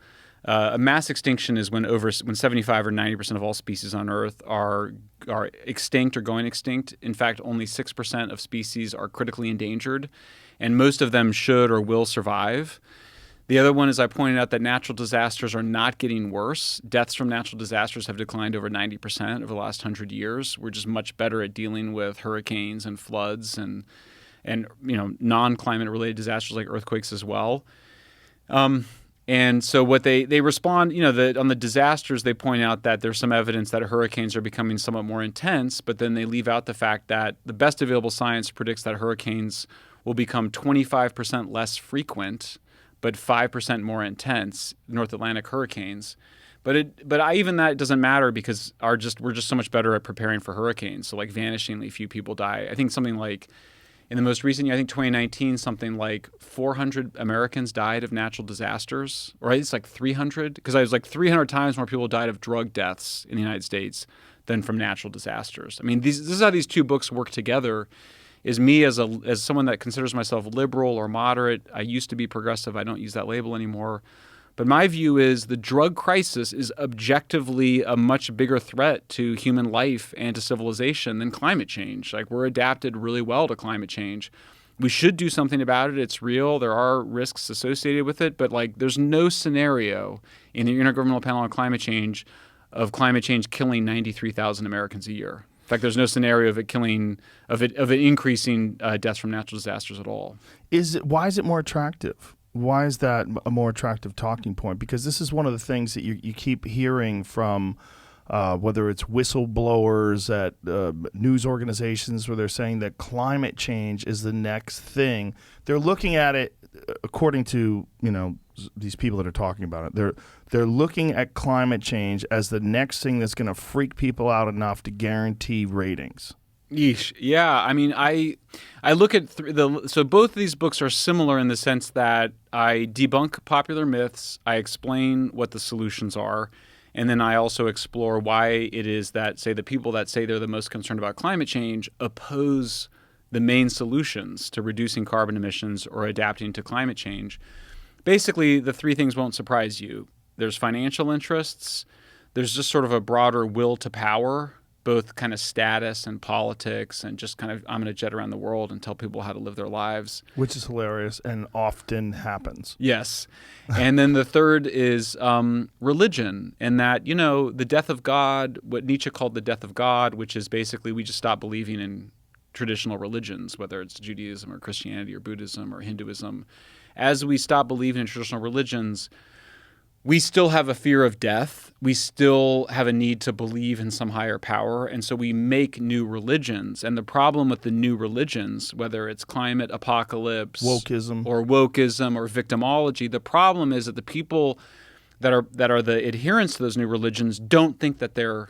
A mass extinction is when 75 or 90% of all species on Earth are extinct or going extinct. In fact, only 6% of species are critically endangered, and most of them should or will survive. The other one is I pointed out that natural disasters are not getting worse. Deaths from natural disasters have declined over 90% over the last 100 years. We're just much better at dealing with hurricanes and floods and non-climate related disasters like earthquakes as well. And so what they respond, on the disasters, they point out that there's some evidence that hurricanes are becoming somewhat more intense, but then they leave out the fact that the best available science predicts that hurricanes will become 25% less frequent, but 5% more intense, North Atlantic hurricanes. But even that doesn't matter because we're just so much better at preparing for hurricanes. So like vanishingly few people die. I think something like in the most recent year, I think 2019, something like 400 Americans died of natural disasters, or it's like 300, because I was like 300 times more people died of drug deaths in the United States than from natural disasters. I mean, this is how these two books work together. Is me as someone that considers myself liberal or moderate. I used to be progressive. I don't use that label anymore. But my view is the drug crisis is objectively a much bigger threat to human life and to civilization than climate change. Like, we're adapted really well to climate change. We should do something about it. It's real. There are risks associated with it. But like, there's no scenario in the Intergovernmental Panel on Climate Change of climate change killing 93,000 Americans a year. In fact, there's no scenario of it increasing deaths from natural disasters at all. Why is it more attractive? Why is that a more attractive talking point? Because this is one of the things that you keep hearing from whether it's whistleblowers at news organizations where they're saying that climate change is the next thing. They're looking at it according to these people that are talking about it. They're looking at climate change as the next thing that's going to freak people out enough to guarantee ratings. Yeesh. Yeah. I mean, I look at so both of these books are similar in the sense that I debunk popular myths, I explain what the solutions are, and then I also explore why it is that, say, the people that say they're the most concerned about climate change oppose the main solutions to reducing carbon emissions or adapting to climate change. Basically, the three things won't surprise you. There's financial interests, there's just sort of a broader will to power, both kind of status and politics, and just kind of, I'm going to jet around the world and tell people how to live their lives. Which is hilarious and often happens. Yes. And then the third is religion, and that, the death of God, what Nietzsche called the death of God, which is basically we just stop believing in traditional religions, whether it's Judaism or Christianity or Buddhism or Hinduism. As we stop believing in traditional religions, we still have a fear of death. We still have a need to believe in some higher power. And so we make new religions. And the problem with the new religions, whether it's climate apocalypse, wokeism or victimology, the problem is that the people that are the adherents to those new religions don't think that they're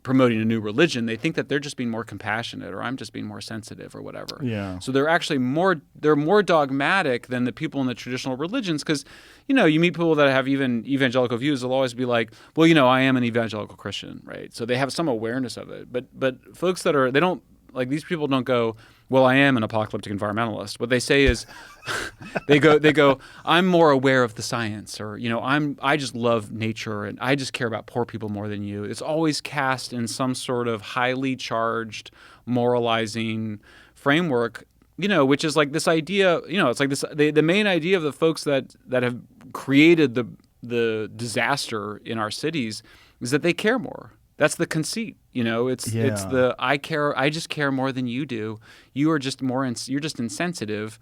promoting a new religion. They think that they're just being more compassionate, or I'm just being more sensitive, or whatever. Yeah. So they're actually more dogmatic than the people in the traditional religions, because you meet people that have even evangelical views. They'll always be like, well, I am an evangelical Christian, right? So they have some awareness of it. But folks these people don't go, well, I am an apocalyptic environmentalist. What they say is, they go, I'm more aware of the science, or I just love nature, and I just care about poor people more than you. It's always cast in some sort of highly charged, moralizing framework, which is like this idea. It's like this. The main idea of the folks that have created the disaster in our cities is that they care more. That's the conceit, It's the I just care more than you do. You are just you're just insensitive,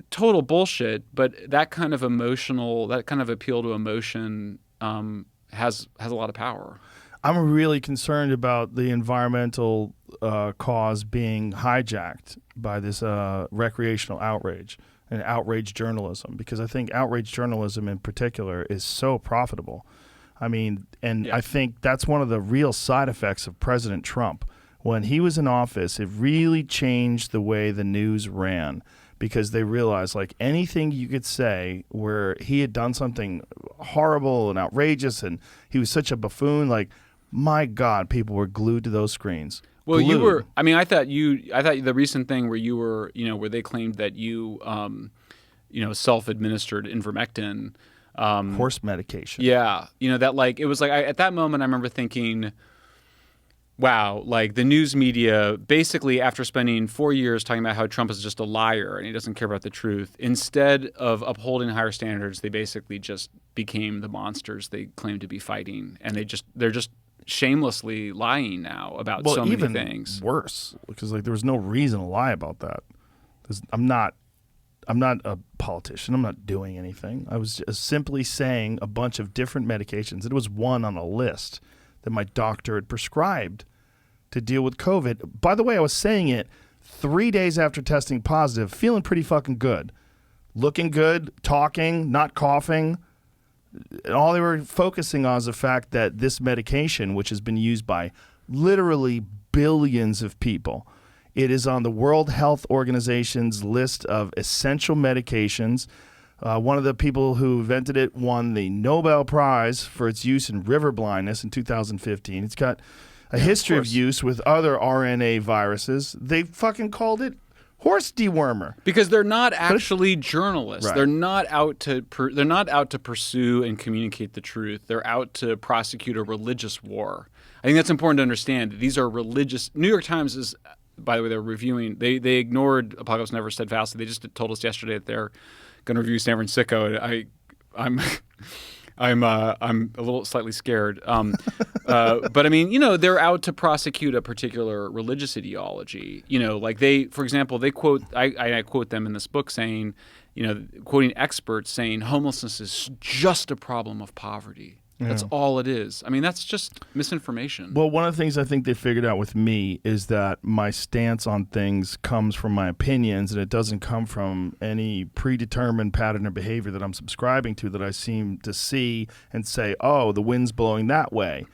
total bullshit. But that kind of appeal to emotion has a lot of power. I'm really concerned about the environmental cause being hijacked by this recreational outrage and outrage journalism, because I think outrage journalism in particular is so profitable. I mean, I think that's one of the real side effects of President Trump. When he was in office, it really changed the way the news ran, because they realized, like, anything you could say where he had done something horrible and outrageous and he was such a buffoon, like, my God, people were glued to those screens. Well, glued. you were. I mean, I thought the recent thing where you were, where they claimed that you, self-administered ivermectin, horse medication. Yeah, that, like, it was like at that moment I remember thinking, wow, like the news media basically, after spending 4 years talking about how Trump is just a liar and he doesn't care about the truth, instead of upholding higher standards, they basically just became the monsters they claimed to be fighting, and they're just shamelessly lying now about so many things. Worse, because like there was no reason to lie about that. I'm not a politician. I'm not doing anything. I was just simply saying a bunch of different medications. It was one on a list that my doctor had prescribed to deal with COVID. By the way, I was saying it 3 days after testing positive, feeling pretty fucking good, looking good, talking, not coughing. And all they were focusing on is the fact that this medication, which has been used by literally billions of people, it is on the World Health Organization's list of essential medications. One of the people who invented it won the Nobel Prize for its use in river blindness in 2015. It's got a history of use with other RNA viruses. They fucking called it horse dewormer, because they're not actually journalists. Right. They're not out to pursue and communicate the truth. They're out to prosecute a religious war. I think that's important to understand. These are religious. New York Times is, by the way, they're reviewing. They ignored Apocalypse Never steadfastly. They just told us yesterday that they're going to review San Fransicko. I'm a little slightly scared. But I mean, they're out to prosecute a particular religious ideology. Like for example, they quote, I quote them in this book saying, quoting experts saying homelessness is just a problem of poverty. That's all it is. I mean, that's just misinformation. Well, one of the things I think they figured out with me is that my stance on things comes from my opinions, and it doesn't come from any predetermined pattern of behavior that I'm subscribing to, that I seem to see and say, oh, the wind's blowing that way.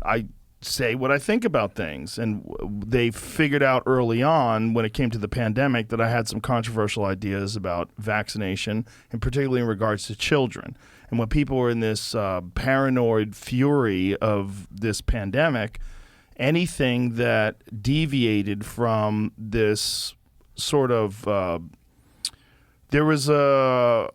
I say what I think about things. And they figured out early on, when it came to the pandemic, that I had some controversial ideas about vaccination, and particularly in regards to children. And when people were in this paranoid fury of this pandemic, anything that deviated from this sort of there's some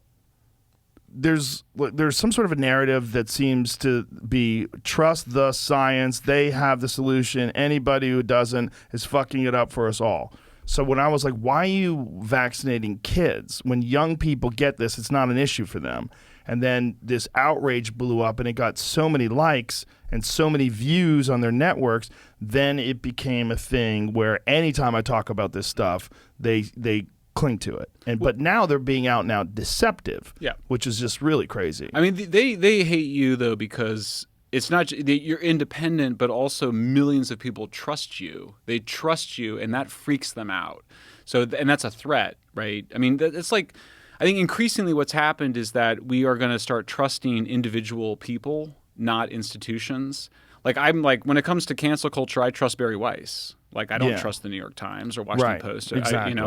sort of a narrative that seems to be trust the science. They have the solution. Anybody who doesn't is fucking it up for us all. So when I was like, why are you vaccinating kids? When young people get this, it's not an issue for them. And then this outrage blew up, and it got so many likes and so many views on their networks. Then it became a thing where anytime I talk about this stuff, they cling to it. But now they're being out and out deceptive, which is just really crazy. I mean, they hate you, though, because it's not you're independent, but also millions of people trust you. They trust you, and that freaks them out. So, and that's a threat, right? I mean, it's like, I think increasingly what's happened is that we are going to start trusting individual people, not institutions. Like, when it comes to cancel culture, I trust Barry Weiss. Like, I don't trust the New York Times or Washington Post. Exactly.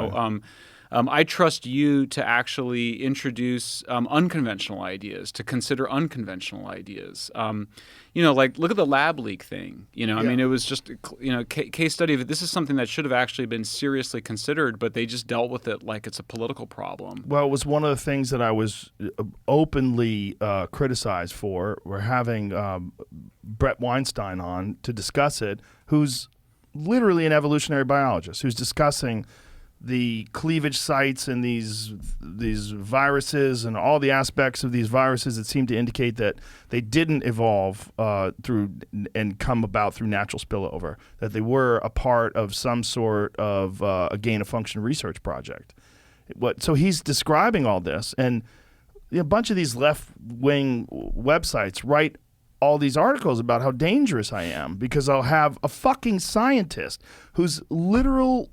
I trust you to actually introduce unconventional ideas, to consider unconventional ideas. Like, look at the lab leak thing. I mean, it was just case study of it. This is something that should have actually been seriously considered, but they just dealt with it like it's a political problem. Well, it was one of the things that I was openly criticized for. We're having Brett Weinstein on to discuss it, who's literally an evolutionary biologist, who's discussing the cleavage sites and these viruses and all the aspects of these viruses that seem to indicate that they didn't evolve through and come about through natural spillover, that they were a part of some sort of a gain-of-function research project. So he's describing all this, and a bunch of these left-wing websites write all these articles about how dangerous I am because I'll have a fucking scientist whose literal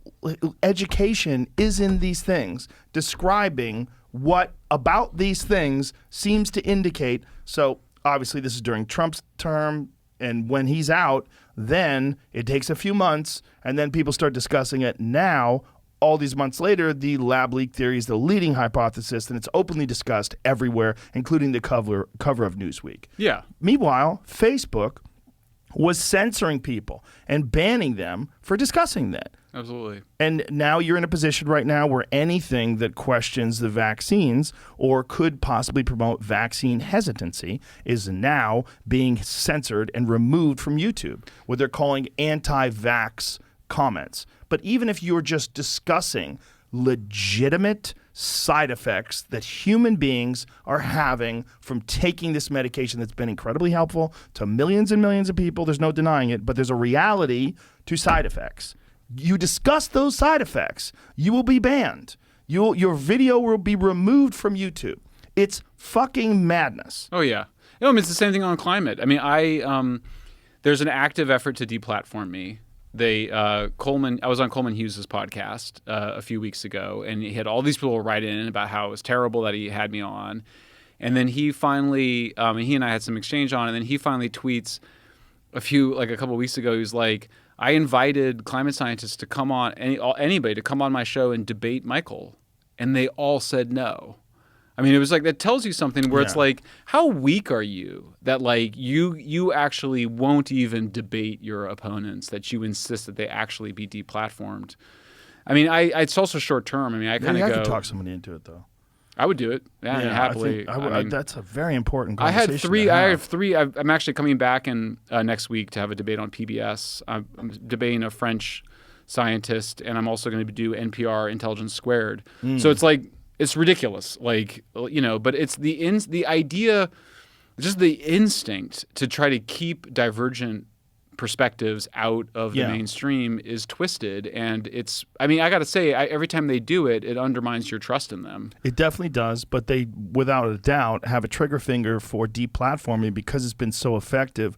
education is in these things describing what about these things seems to indicate. So obviously this is during Trump's term, and when he's out, then it takes a few months, and then people start discussing it. Now, all these months later, the lab leak theory is the leading hypothesis, and it's openly discussed everywhere, including the cover of Newsweek. Yeah. Meanwhile, Facebook was censoring people and banning them for discussing that. Absolutely. And now you're in a position right now where anything that questions the vaccines or could possibly promote vaccine hesitancy is now being censored and removed from YouTube, what they're calling anti-vax comments. But even if you're just discussing legitimate side effects that human beings are having from taking this medication that's been incredibly helpful to millions and millions of people, there's no denying it, but there's a reality to side effects. You discuss those side effects, you will be banned. Your video will be removed from YouTube. It's fucking madness. Oh, yeah. No, I mean, it's the same thing on climate. I mean, there's an active effort to deplatform me. I was on Coleman Hughes' podcast a few weeks ago, and he had all these people write in about how it was terrible that he had me on. And then he finally, he and I had some exchange on, and then he finally tweets a couple of weeks ago, he was like, I invited climate scientists to come on, anybody to come on my show and debate Michael, and they all said no. I mean, it was like, that tells you something where it's like, how weak are you that like you actually won't even debate your opponents, that you insist that they actually be deplatformed. I mean, it's also short term. I mean, I kind of I could talk somebody into it though. I would do it. Yeah, I mean, happily. I mean, that's a very important I conversation. have three. I'm actually coming back in next week to have a debate on PBS. I'm debating a French scientist, and I'm also going to do NPR Intelligence Squared. So it's like, it's ridiculous, like, you know, but it's the idea, just the instinct to try to keep divergent perspectives out of the mainstream is twisted. And it's, I mean, I got to say, every time they do it, it undermines your trust in them. It definitely does, but they, without a doubt, have a trigger finger for deplatforming because it's been so effective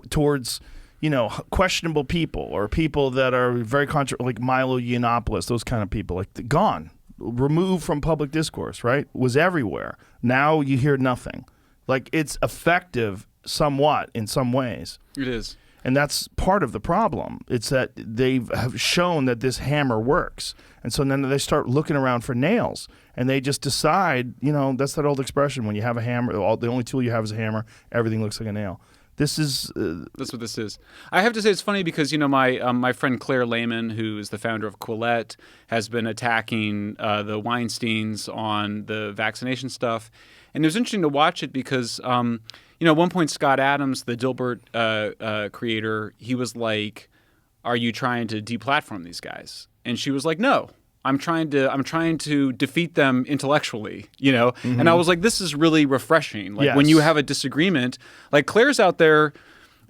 towards, you know, questionable people or people that are very like Milo Yiannopoulos, those kind of people, like gone. Removed from public discourse, right? Was everywhere. Now you hear nothing. Like, it's effective somewhat in some ways. It is. And that's part of the problem. It's that they have shown that this hammer works. And so then they start looking around for nails. And they just decide, you know, that's that old expression, when you have a hammer, the only tool you have is a hammer, everything looks like a nail. This is... That's what this is. I have to say it's funny because, you know, my friend Claire Lehman, who is the founder of Quillette, has been attacking the Weinsteins on the vaccination stuff. And it was interesting to watch it because, you know, at one point Scott Adams, the Dilbert creator, he was like, are you trying to deplatform these guys? And she was like, no. I'm trying to defeat them intellectually, you know? Mm-hmm. And I was like, this is really refreshing. Like, when you have a disagreement, like Claire's out there,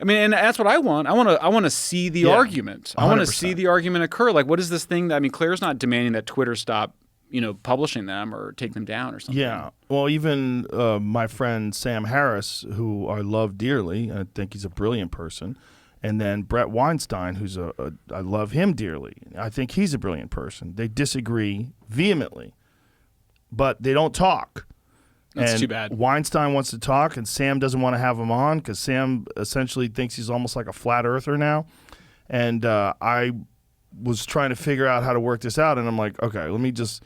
I mean, and that's what I want. I want to see the argument. 100%. I want to see the argument occur. Like, what is this thing that, I mean, Claire's not demanding that Twitter stop, you know, publishing them or take them down or something. Yeah. Well, even my friend Sam Harris, who I love dearly, I think he's a brilliant person. And then Brett Weinstein, who's I love him dearly. I think he's a brilliant person. They disagree vehemently, but they don't talk. That's too bad. Weinstein wants to talk, and Sam doesn't want to have him on because Sam essentially thinks he's almost like a flat earther now. And I was trying to figure out how to work this out, and I'm like, okay, let me just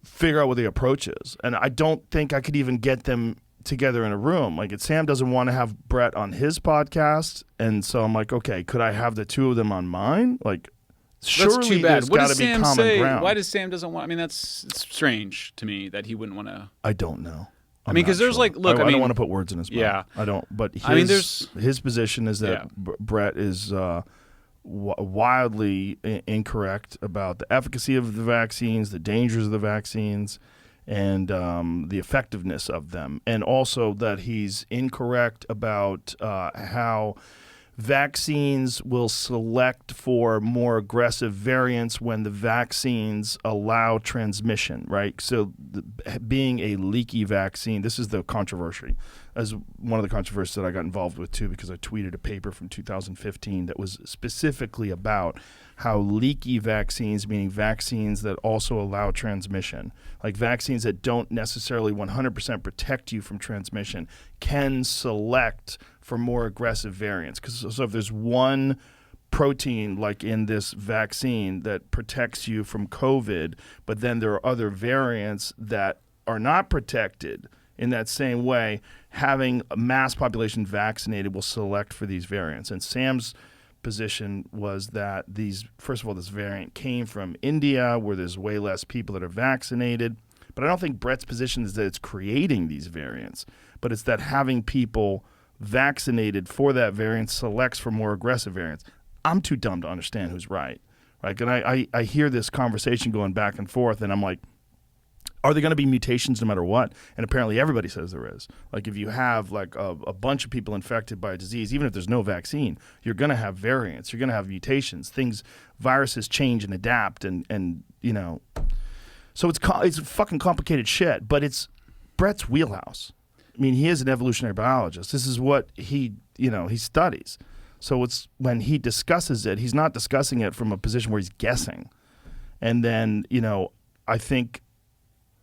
figure out what the approach is. And I don't think I could even get them together in a room. Like, Sam doesn't want to have Brett on his podcast, and so I'm like, okay, could I have the two of them on mine? Like, surely that's too bad. There's got to be common ground. Why does Sam doesn't want? I mean, it's strange to me that he wouldn't want to. I don't know. I mean, because there's like, look, I don't want to put words in his mouth. Yeah, I don't. But his position is that Brett is wildly incorrect about the efficacy of the vaccines, the dangers of the vaccines, and the effectiveness of them, and also that he's incorrect about how vaccines will select for more aggressive variants when the vaccines allow transmission, right? So being a leaky vaccine, this is the controversy, as one of the controversies that I got involved with too, because I tweeted a paper from 2015 that was specifically about how leaky vaccines, meaning vaccines that also allow transmission, like vaccines that don't necessarily 100% protect you from transmission, can select for more aggressive variants. So if there's one protein like in this vaccine that protects you from COVID, but then there are other variants that are not protected in that same way, having a mass population vaccinated will select for these variants. And Sam's position was that first of all, this variant came from India, where there's way less people that are vaccinated. But I don't think Brett's position is that it's creating these variants, but it's that having people vaccinated for that variant selects for more aggressive variants. I'm too dumb to understand who's right. Right? And I hear this conversation going back and forth, and I'm like, are there going to be mutations no matter what? And apparently everybody says there is. Like if you have like a bunch of people infected by a disease, even if there's no vaccine, you're going to have variants. You're going to have mutations. Viruses change and adapt, and you know. So it's fucking complicated shit, but it's Brett's wheelhouse. I mean, he is an evolutionary biologist. This is what he studies. So it's when he discusses it, he's not discussing it from a position where he's guessing. And then, I think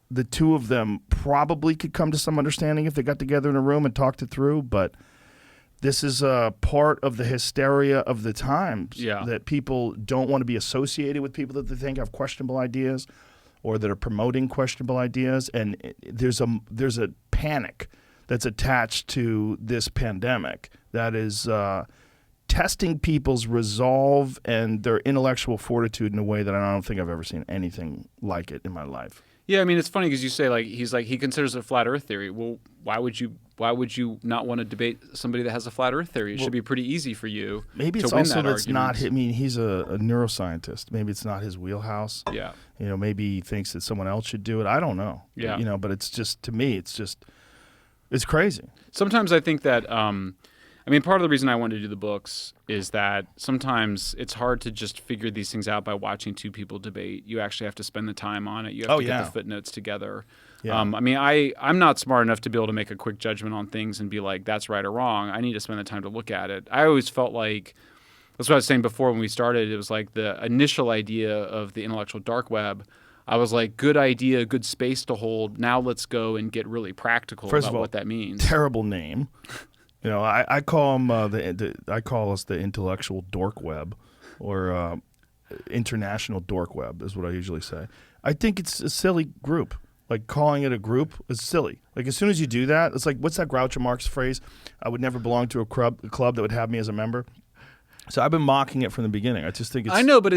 the two of them probably could come to some understanding if they got together in a room and talked it through, but this is a part of the hysteria of the times that people don't want to be associated with people that they think have questionable ideas or that are promoting questionable ideas, and there's a panic that's attached to this pandemic that is testing people's resolve and their intellectual fortitude in a way that I don't think I've ever seen anything like it in my life. Yeah, I mean, it's funny because you say he considers it a flat Earth theory. Well, why would you not want to debate somebody that has a flat Earth theory? It should be pretty easy for you. Maybe it's also that's not. I mean, he's a neuroscientist. Maybe it's not his wheelhouse. Yeah. Maybe he thinks that someone else should do it. I don't know. Yeah. But it's just, to me, it's crazy. Sometimes I think that. Part of the reason I wanted to do the books is that sometimes it's hard to just figure these things out by watching two people debate. You actually have to spend the time on it. You have to get the footnotes together. Yeah. I'm not smart enough to be able to make a quick judgment on things and be like, that's right or wrong. I need to spend the time to look at it. I always felt like, that's what I was saying before when we started, it was like the initial idea of the intellectual dark web. I was like, good idea, good space to hold. Now let's go and get really practical about what that means. Terrible name. I call them I call us the intellectual dork web, or international dork web is what I usually say. I think it's a silly group. Like calling it a group is silly. Like as soon as you do that, it's like, what's that Groucho Marx phrase? I would never belong to a club that would have me as a member. So I've been mocking it from the beginning. I just think it's. I know, but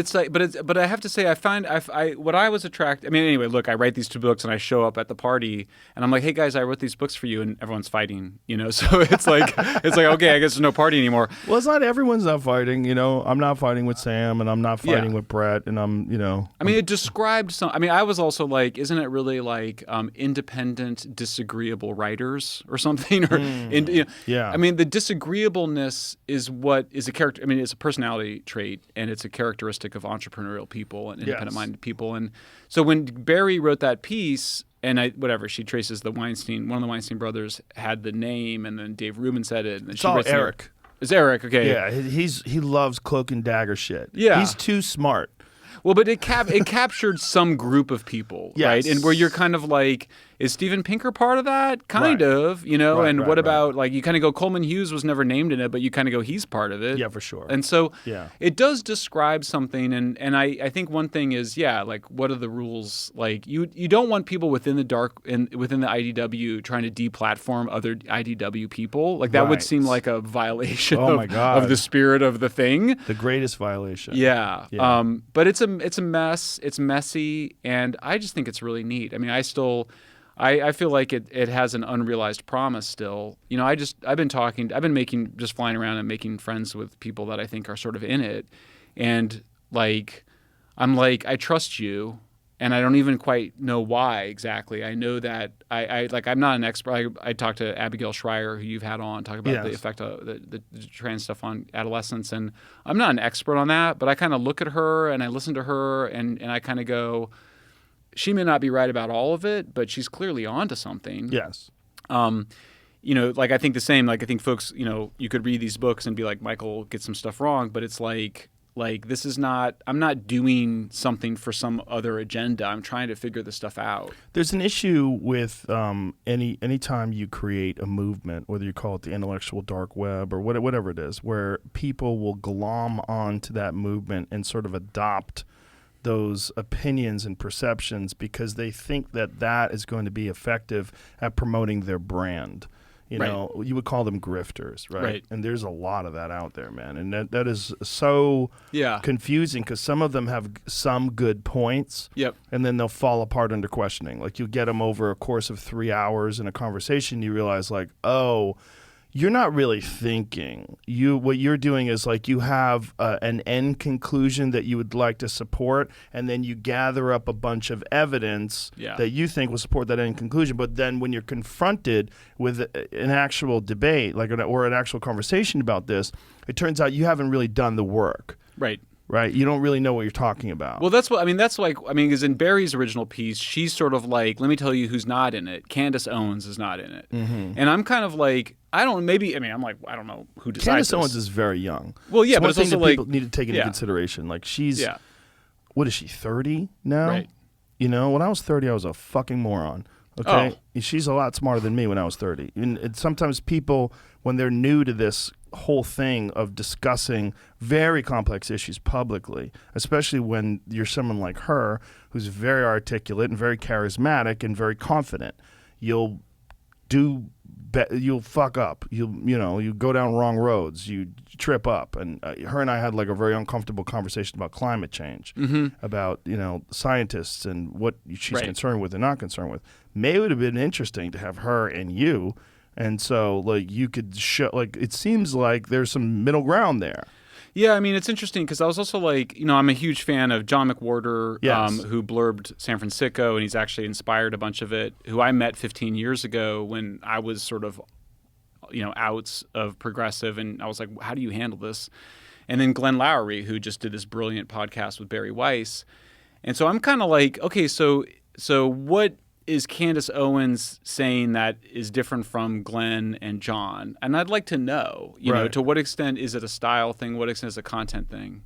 but I have to say, I find what I was attracted. I mean, anyway, look, I write these two books and I show up at the party and I'm like, hey guys, I wrote these books for you, and everyone's fighting, So it's like okay, I guess there's no party anymore. Well, it's not everyone's not fighting, I'm not fighting with Sam, and I'm not fighting with Brett, and I'm. I mean, it described some. I mean, I was also like, isn't it really like independent, disagreeable writers or something? Or yeah. I mean, the disagreeableness is what is a character. I mean, it's a personality trait, and it's a characteristic of entrepreneurial people and independent-minded people. And so when Barry wrote that piece, and she traces one of the Weinstein brothers had the name, and then Dave Rubin said it. And it's all Eric. It's Eric, okay. Yeah, he loves cloak and dagger shit. Yeah. He's too smart. Well, but it captured some group of people, right? And where you're kind of like, is Steven Pinker part of that? Kind of, and what about, like, you kind of go, Coleman Hughes was never named in it, but you kind of go, he's part of it. Yeah, for sure. And so it does describe something, and I think one thing is, like, what are the rules? Like, you don't want people within the IDW trying to deplatform other IDW people. Like, that would seem like a violation of the spirit of the thing. The greatest violation. Yeah. But it's a mess. It's messy, and I just think it's really neat. I mean, I feel like it has an unrealized promise still. I've been flying around and making friends with people that I think are sort of in it, and like, I'm like, I trust you, and I don't even quite know why exactly. I know that I'm not an expert. I talked to Abigail Schreier, who you've had on, talk about the effect of the trans stuff on adolescents, and I'm not an expert on that, but I kind of look at her and I listen to her and I kind of go, she may not be right about all of it, but she's clearly onto something. Yes. I think the same. Like I think folks, you could read these books and be like, Michael gets some stuff wrong, but it's like this is not. I'm not doing something for some other agenda. I'm trying to figure this stuff out. There's an issue with any time you create a movement, whether you call it the intellectual dark web or whatever it is, where people will glom onto that movement and sort of adopt those opinions and perceptions because they think that is going to be effective at promoting their brand. You know, you would call them grifters, right? And there's a lot of that out there, man. And that is so confusing because some of them have some good points, and then they'll fall apart under questioning. Like you get them over a course of 3 hours in a conversation, you realize like, oh, you're not really thinking. What you're doing is like you have an end conclusion that you would like to support, and then you gather up a bunch of evidence that you think will support that end conclusion. But then when you're confronted with an actual debate, or an actual conversation about this, it turns out you haven't really done the work. Right, you don't really know what you're talking about. Well, because in Barry's original piece, she's sort of like, let me tell you who's not in it. Candace Owens is not in it, and I'm kind of like, I don't know who decides. Candace Owens is very young. Well, yeah, but it's also like people need to take into consideration. Like she's, what is she, 30 now? Right. When I was 30, I was a fucking moron. Okay, she's a lot smarter than me when I was 30. And sometimes people, when they're new to this whole thing of discussing very complex issues publicly, especially when you're someone like her who's very articulate and very charismatic and very confident, you'll fuck up. You go down wrong roads. You trip up. And her and I had like a very uncomfortable conversation about climate change, about scientists and what she's concerned with and not concerned with. May would have been interesting to have her and you. And so, like, you could show, like, it seems like there's some middle ground there. Yeah, I mean, it's interesting because I was also like, I'm a huge fan of John McWhorter, who blurbed San Fransicko, and he's actually inspired a bunch of it, who I met 15 years ago when I was sort of, outs of progressive, and I was like, how do you handle this? And then Glenn Lowry, who just did this brilliant podcast with Barry Weiss. And so I'm kind of like, okay, so what is Candace Owens saying that is different from Glenn and John? And I'd like to know, to what extent is it a style thing? What extent is it a content thing?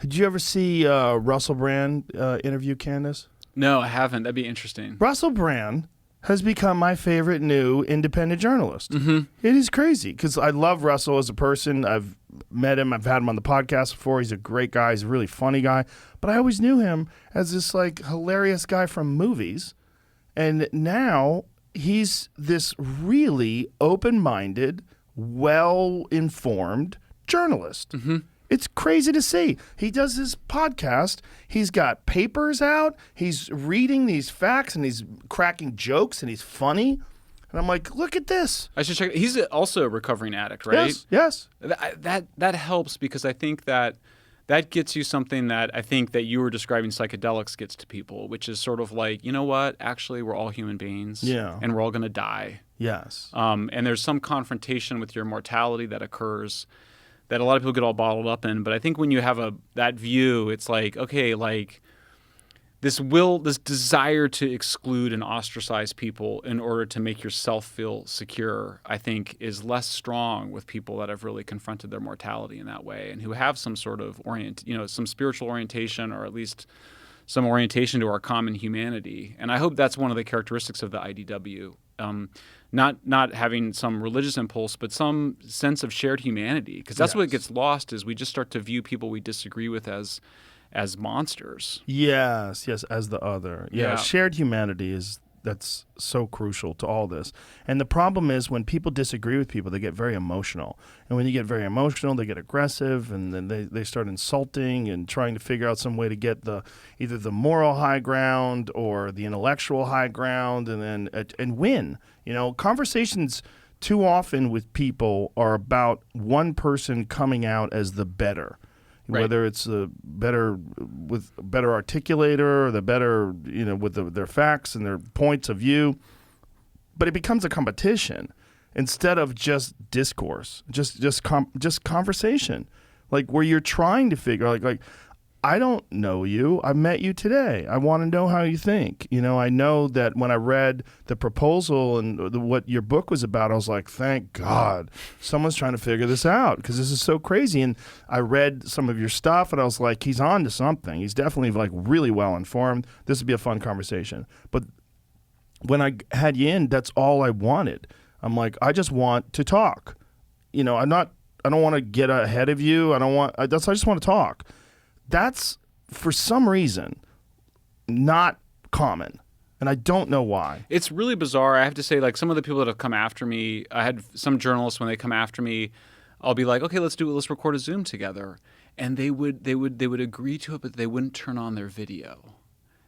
Did you ever see Russell Brand interview Candace? No, I haven't. That'd be interesting. Russell Brand has become my favorite new independent journalist. It is crazy because I love Russell as a person. I've met him. I've had him on the podcast before. He's a great guy. He's a really funny guy. But I always knew him as this like hilarious guy from movies. And now he's this really open-minded, well-informed journalist. It's crazy to see. He does his podcast. He's got papers out. He's reading these facts, and he's cracking jokes, and he's funny. And I'm like, look at this. I should check. He's also a recovering addict, right? Yes. That helps because I think that gets you something that I think that you were describing psychedelics gets to people, which is sort of like, you know what? Actually, we're all human beings. Yeah. And we're all going to die. Yes. And there's some confrontation with your mortality that occurs that a lot of people get all bottled up in. But I think when you have that view, it's like, okay, like this desire to exclude and ostracize people in order to make yourself feel secure, I think is less strong with people that have really confronted their mortality in that way and who have some sort of some spiritual orientation or at least some orientation to our common humanity. And I hope that's one of the characteristics of the IDW. Not having some religious impulse, but some sense of shared humanity. Because that's what gets lost is we just start to view people we disagree with as monsters. Yes, as the other. Yeah, shared humanity that's so crucial to all this. And the problem is when people disagree with people, they get very emotional. And when you get very emotional, they get aggressive, and then they start insulting and trying to figure out some way to get either the moral high ground or the intellectual high ground, and win. Conversations too often with people are about one person coming out as the better. Right. whether it's a better articulator or the better, with their facts and their points of view. But it becomes a competition instead of just discourse, just conversation, like where you're trying to figure like I don't know you. I met you today. I want to know how you think. I know that when I read the proposal and what your book was about, I was like, thank God someone's trying to figure this out because this is so crazy. And I read some of your stuff and I was like, he's on to something. He's definitely like really well informed. This would be a fun conversation. But when I had you in, that's all I wanted. I'm like, I just want to talk. I don't want to get ahead of you. I just want to talk. That's, for some reason, not common. And I don't know why. It's really bizarre. I have to say, like, some of the people that have come after me, I had some journalists, when they come after me, I'll be like, okay, let's record a Zoom together. And they would agree to it, but they wouldn't turn on their video.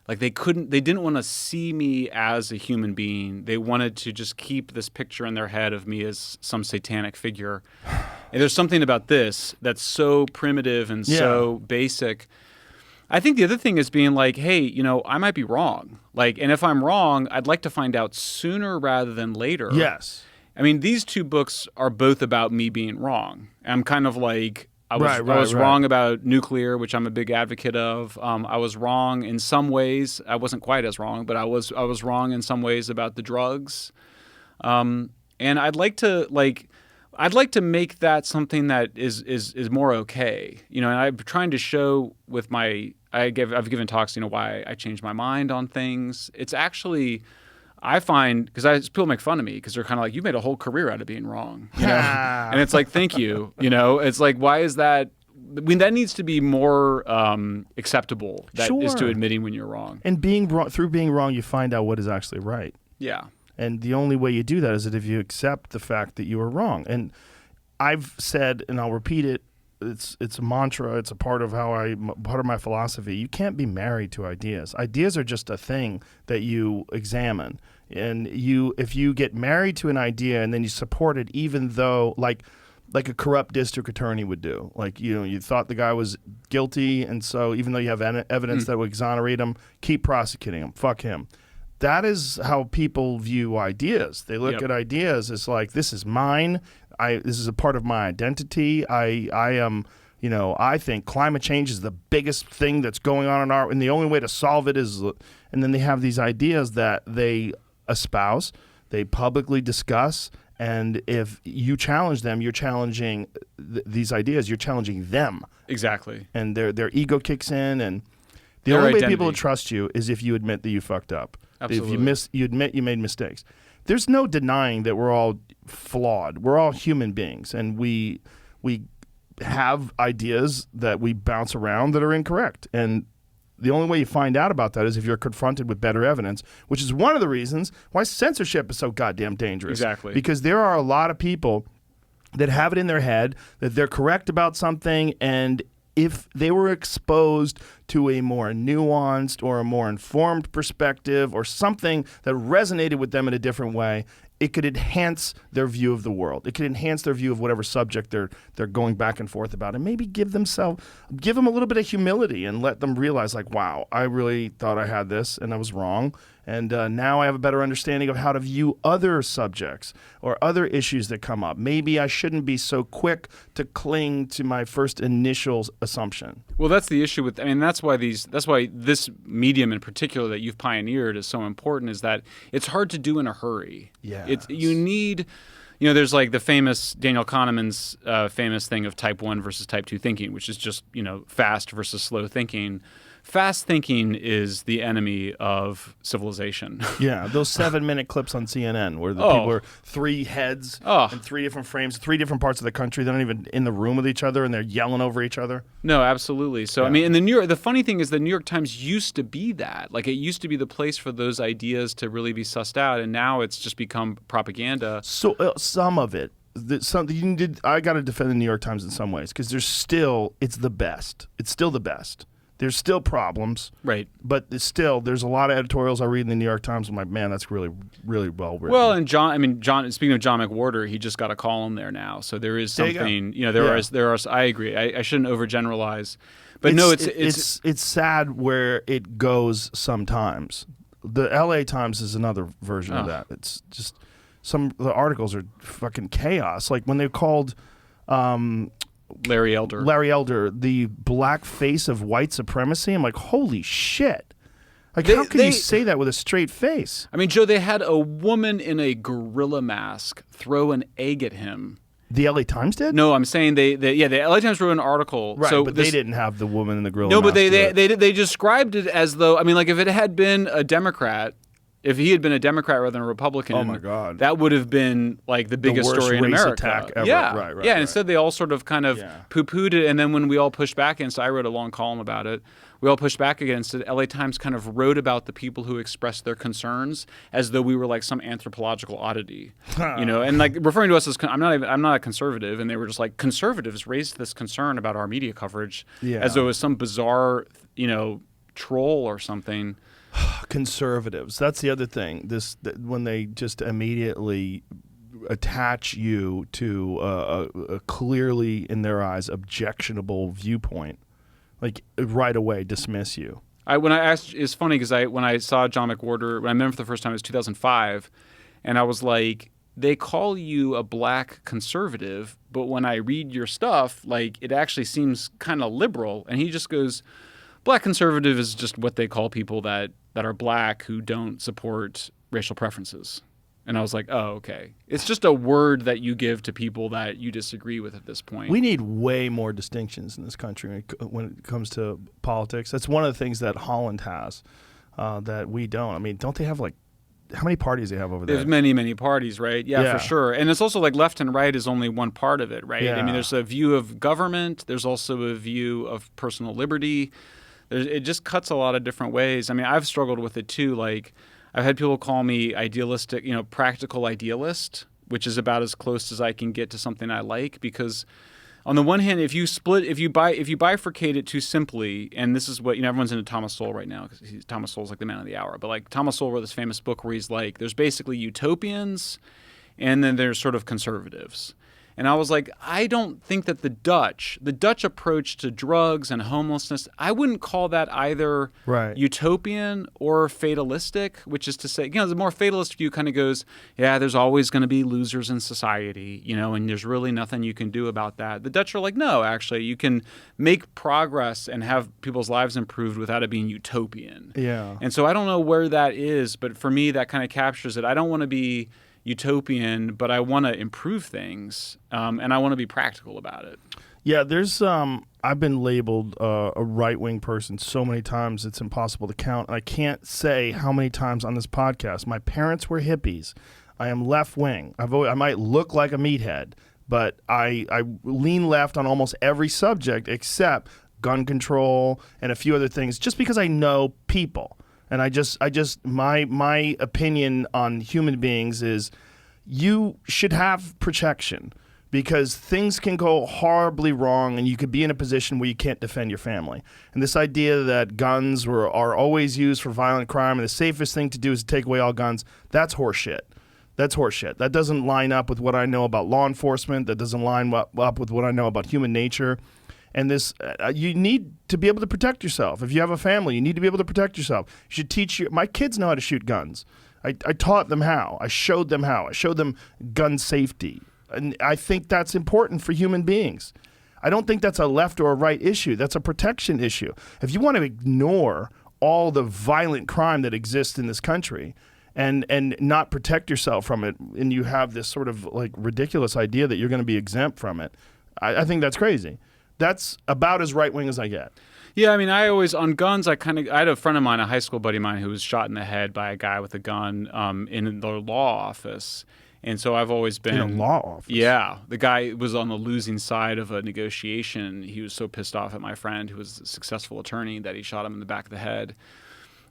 Like they didn't want to see me as a human being. They wanted to just keep this picture in their head of me as some satanic figure. And there's something about this that's so primitive and so basic. I think the other thing is being like, hey, I might be wrong. Like, and if I'm wrong, I'd like to find out sooner rather than later. Yes. I mean, these two books are both about me being wrong. I'm kind of like, I was wrong about nuclear, which I'm a big advocate of. I was wrong in some ways. I wasn't quite as wrong, but I was wrong in some ways about the drugs. And I'd like to make that something that is more okay. And I'm trying to show with I've given talks, why I changed my mind on things. It's actually, I find, because people make fun of me because they're kind of like, you made a whole career out of being wrong, and it's like, thank you, it's like, why is that? I mean, that needs to be more acceptable. That is to admitting when you're wrong. And through being wrong, you find out what is actually right. Yeah. And the only way you do that is that if you accept the fact that you are wrong. And I've said, and I'll repeat it, it's a mantra. It's a part of part of my philosophy. You can't be married to ideas. Ideas are just a thing that you examine. And if you get married to an idea and then you support it, even though like a corrupt district attorney would do, like you thought the guy was guilty, and so even though you have evidence that would exonerate him, keep prosecuting him. Fuck him. That is how people view ideas. They look at ideas as like, this is mine. This is a part of my identity. I am, I think climate change is the biggest thing that's going on and the only way to solve it is, and then they have these ideas that they espouse, they publicly discuss, and if you challenge them, you're challenging these ideas. You're challenging them. Exactly. And their ego kicks in, and the Their only way identity. people will trust you is if you admit that you fucked up. Absolutely. If you admit you made mistakes. There's no denying that we're all flawed. We're all human beings, and we have ideas that we bounce around that are incorrect. And the only way you find out about that is if you're confronted with better evidence, which is one of the reasons why censorship is so goddamn dangerous. Exactly. Because there are a lot of people that have it in their head that they're correct about something, and if they were exposed to a more nuanced or a more informed perspective or something that resonated with them in a different way, it could enhance their view of the world. It could enhance their view of whatever subject they're going back and forth about, and maybe give them a little bit of humility and let them realize, like, wow, I really thought I had this and I was wrong. And now I have a better understanding of how to view other subjects or other issues that come up. Maybe I shouldn't be so quick to cling to my first initial assumption. Well, that's the issue that's why this medium in particular that you've pioneered is so important, is that it's hard to do in a hurry. Yeah. You need, there's like the famous Daniel Kahneman's famous thing of type 1 versus type 2 thinking, which is just, fast versus slow thinking. Fast thinking is the enemy of civilization. Yeah, those 7-minute clips on CNN where the people are 3 heads and 3 different frames, 3 different parts of the country. They're not even in the room with each other, and they're yelling over each other. No, absolutely. So, yeah. In the funny thing is the New York Times used to be that. Like, it used to be the place for those ideas to really be sussed out, and now it's just become propaganda. So some of it. I got to defend the New York Times in some ways because it's the best. It's still the best. There's still problems, Right. but there's a lot of editorials I read in the New York Times. I'm like, man, that's really, really well written. Well, and John. Speaking of John McWhorter, he just got a column there now, so there is something. There are. I agree. I shouldn't overgeneralize, but it's sad where it goes sometimes. The L.A. Times is another version of that. It's just some of the articles are fucking chaos. Like when they called. Larry Elder, the black face of white supremacy. I'm like, holy shit! Like, how can you say that with a straight face? I mean, Joe, they had a woman in a gorilla mask throw an egg at him. The LA Times did? No, I'm saying the LA Times wrote an article. Right, so but they didn't have the woman in the gorilla mask. No, but they described it as though, I mean, like if it had been a Democrat. If he had been a Democrat rather than a Republican, oh my God, that would have been like the biggest story in America. Attack ever. Yeah, right. And instead they all sort of kind of poo-pooed it, and then when we all pushed back against it, I wrote a long column about it. We all pushed back against it. LA Times kind of wrote about the people who expressed their concerns as though we were like some anthropological oddity, and like referring to us as I'm not a conservative, and they were just like conservatives raised this concern about our media coverage as though it was some bizarre troll or something. Conservatives. That's the other thing. When they just immediately attach you to a clearly, in their eyes, objectionable viewpoint, like right away dismiss you. It's funny because when I saw John McWhorter, when I met him for the first time, it was 2005, and I was like, they call you a black conservative, but when I read your stuff, like it actually seems kind of liberal, and he just goes, black conservative is just what they call people that are black who don't support racial preferences. And I was like, oh, okay. It's just a word that you give to people that you disagree with at this point. We need way more distinctions in this country when it comes to politics. That's one of the things that Holland has that we don't. I mean, don't they have like, how many parties do they have over there? There's many, many parties, right? Yeah, for sure. And it's also like left and right is only one part of it, right? Yeah. I mean, there's a view of government. There's also a view of personal liberty. It just cuts a lot of different ways. I mean, I've struggled with it too. Like, I've had people call me idealistic, practical idealist, which is about as close as I can get to something I like. Because on the one hand, if you bifurcate it too simply, and this is what everyone's into Thomas Sowell right now because Thomas Sowell's like the man of the hour. But like Thomas Sowell wrote this famous book where he's like, there's basically utopians, and then there's sort of conservatives. And I was like, I don't think that the Dutch approach to drugs and homelessness, I wouldn't call that either utopian or fatalistic, which is to say, the more fatalist view kind of goes, yeah, there's always going to be losers in society, and there's really nothing you can do about that. The Dutch are like, no, actually, you can make progress and have people's lives improved without it being utopian. Yeah. And so I don't know where that is, but for me, that kind of captures it. I don't want to be utopian, but I want to improve things, and I want to be practical about it. Yeah, there's I've been labeled a right-wing person so many times it's impossible to count. I can't say how many times on this podcast. My parents were hippies. I am left-wing. I might look like a meathead, but I lean left on almost every subject except gun control and a few other things, just because I know people. And my opinion on human beings is you should have protection because things can go horribly wrong and you could be in a position where you can't defend your family. And this idea that guns are always used for violent crime and the safest thing to do is to take away all guns, that's horseshit. That's horseshit. That doesn't line up with what I know about law enforcement. That doesn't line up with what I know about human nature. And this, you need to be able to protect yourself. If you have a family, you need to be able to protect yourself. You should teach my kids know how to shoot guns. I taught them how. I showed them how. I showed them gun safety. And I think that's important for human beings. I don't think that's a left or a right issue. That's a protection issue. If you want to ignore all the violent crime that exists in this country and not protect yourself from it, and you have this sort of like ridiculous idea that you're going to be exempt from it, I think that's crazy. That's about as right-wing as I get. Yeah, I mean, on guns, I had a friend of mine, a high school buddy of mine, who was shot in the head by a guy with a gun in the law office. And so I've always been... In a law office? Yeah. The guy was on the losing side of a negotiation. He was so pissed off at my friend, who was a successful attorney, that he shot him in the back of the head.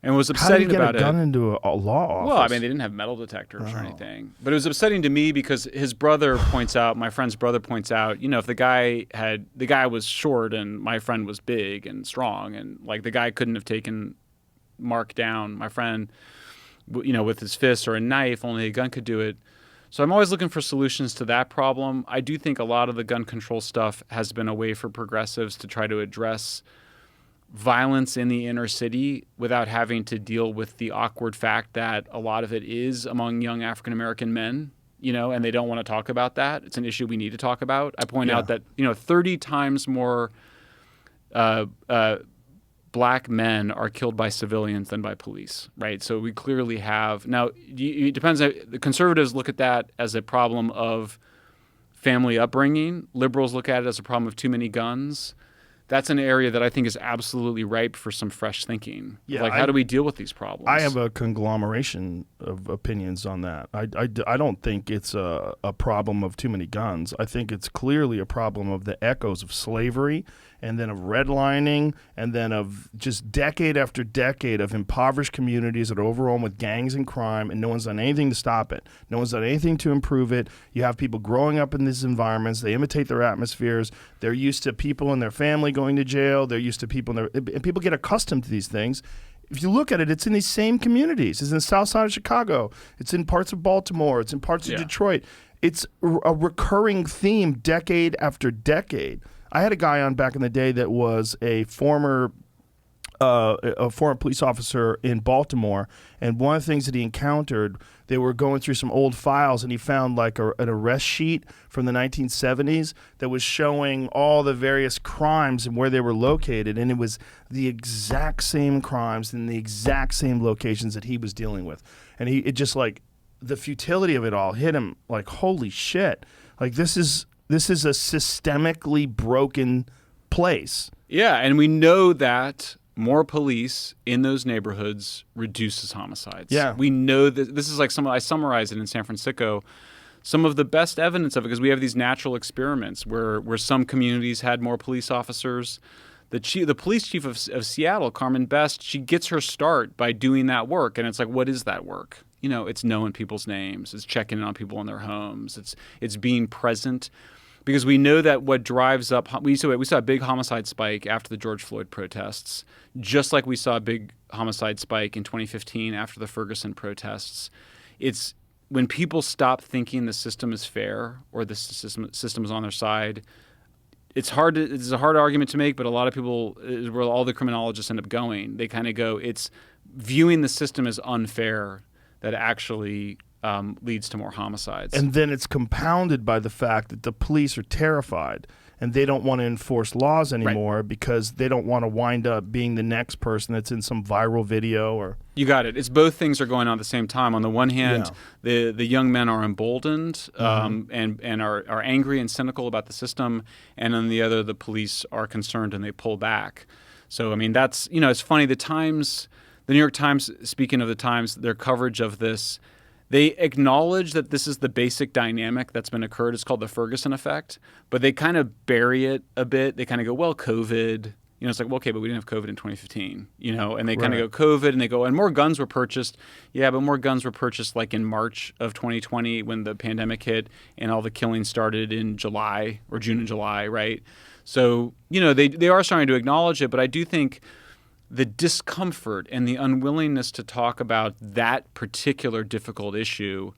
And what was How do you upsetting get about a it. gun into a law office? Well, I mean, they didn't have metal detectors or anything. But it was upsetting to me because his brother points out, my friend's brother points out, if the guy was short and my friend was big and strong, and like the guy couldn't have taken Mark down, my friend, with his fist or a knife, only a gun could do it. So I'm always looking for solutions to that problem. I do think a lot of the gun control stuff has been a way for progressives to try to address violence in the inner city without having to deal with the awkward fact that a lot of it is among young African-American men, and they don't want to talk about that. It's an issue we need to talk about. I point out that, 30 times more black men are killed by civilians than by police, right? So we clearly have – now, it depends. The conservatives look at that as a problem of family upbringing. Liberals look at it as a problem of too many guns. That's an area that I think is absolutely ripe for some fresh thinking. Yeah, how do we deal with these problems? I have a conglomeration of opinions on that. I don't think it's a problem of too many guns. I think it's clearly a problem of the echoes of slavery and then of redlining and then of just decade after decade of impoverished communities that are overrun with gangs and crime, and no one's done anything to stop it. No one's done anything to improve it. You have people growing up in these environments. They imitate their atmospheres. They're used to people in their family going to jail. They're used to people and people get accustomed to these things. If you look at it, it's in these same communities. It's in the south side of Chicago. It's in parts of Baltimore. It's in parts of Detroit. It's a recurring theme decade after decade. I had a guy on back in the day that was a former police officer in Baltimore, and one of the things that he encountered, they were going through some old files, and he found like an arrest sheet from the 1970s that was showing all the various crimes and where they were located, and it was the exact same crimes in the exact same locations that he was dealing with. And it just like the futility of it all hit him like, holy shit, like this is a systemically broken place. Yeah, and we know that more police in those neighborhoods reduces homicides. Yeah. We know that this is like I summarize it in San Fransicko. Some of the best evidence of it, because we have these natural experiments where some communities had more police officers. The police chief of Seattle, Carmen Best, she gets her start by doing that work. And it's like, what is that work? It's knowing people's names. It's checking in on people in their homes. It's being present. Because we know that what drives up – we saw a big homicide spike after the George Floyd protests, just like we saw a big homicide spike in 2015 after the Ferguson protests. It's when people stop thinking the system is fair or the system is on their side. It's a hard argument to make, but a lot of people – where all the criminologists end up going, they kind of go, it's viewing the system as unfair that actually – leads to more homicides. And then it's compounded by the fact that the police are terrified and they don't want to enforce laws anymore because they don't want to wind up being the next person that's in some viral video or... You got it. It's both things are going on at the same time. On the one hand, the young men are emboldened and are angry and cynical about the system. And on the other, the police are concerned and they pull back. So, I mean, that's, it's funny. The New York Times, speaking of the Times, their coverage of this, they acknowledge that this is the basic dynamic that's been occurred. It's called the Ferguson effect, but they kind of bury it a bit. They kind of go, well, COVID, it's like, well, okay, but we didn't have COVID in 2015, and they kind of go COVID and they go, and more guns were purchased. Yeah, but more guns were purchased like in March of 2020 when the pandemic hit and all the killing started in July or June and July, right? So, they are starting to acknowledge it, but I do think the discomfort and the unwillingness to talk about that particular difficult issue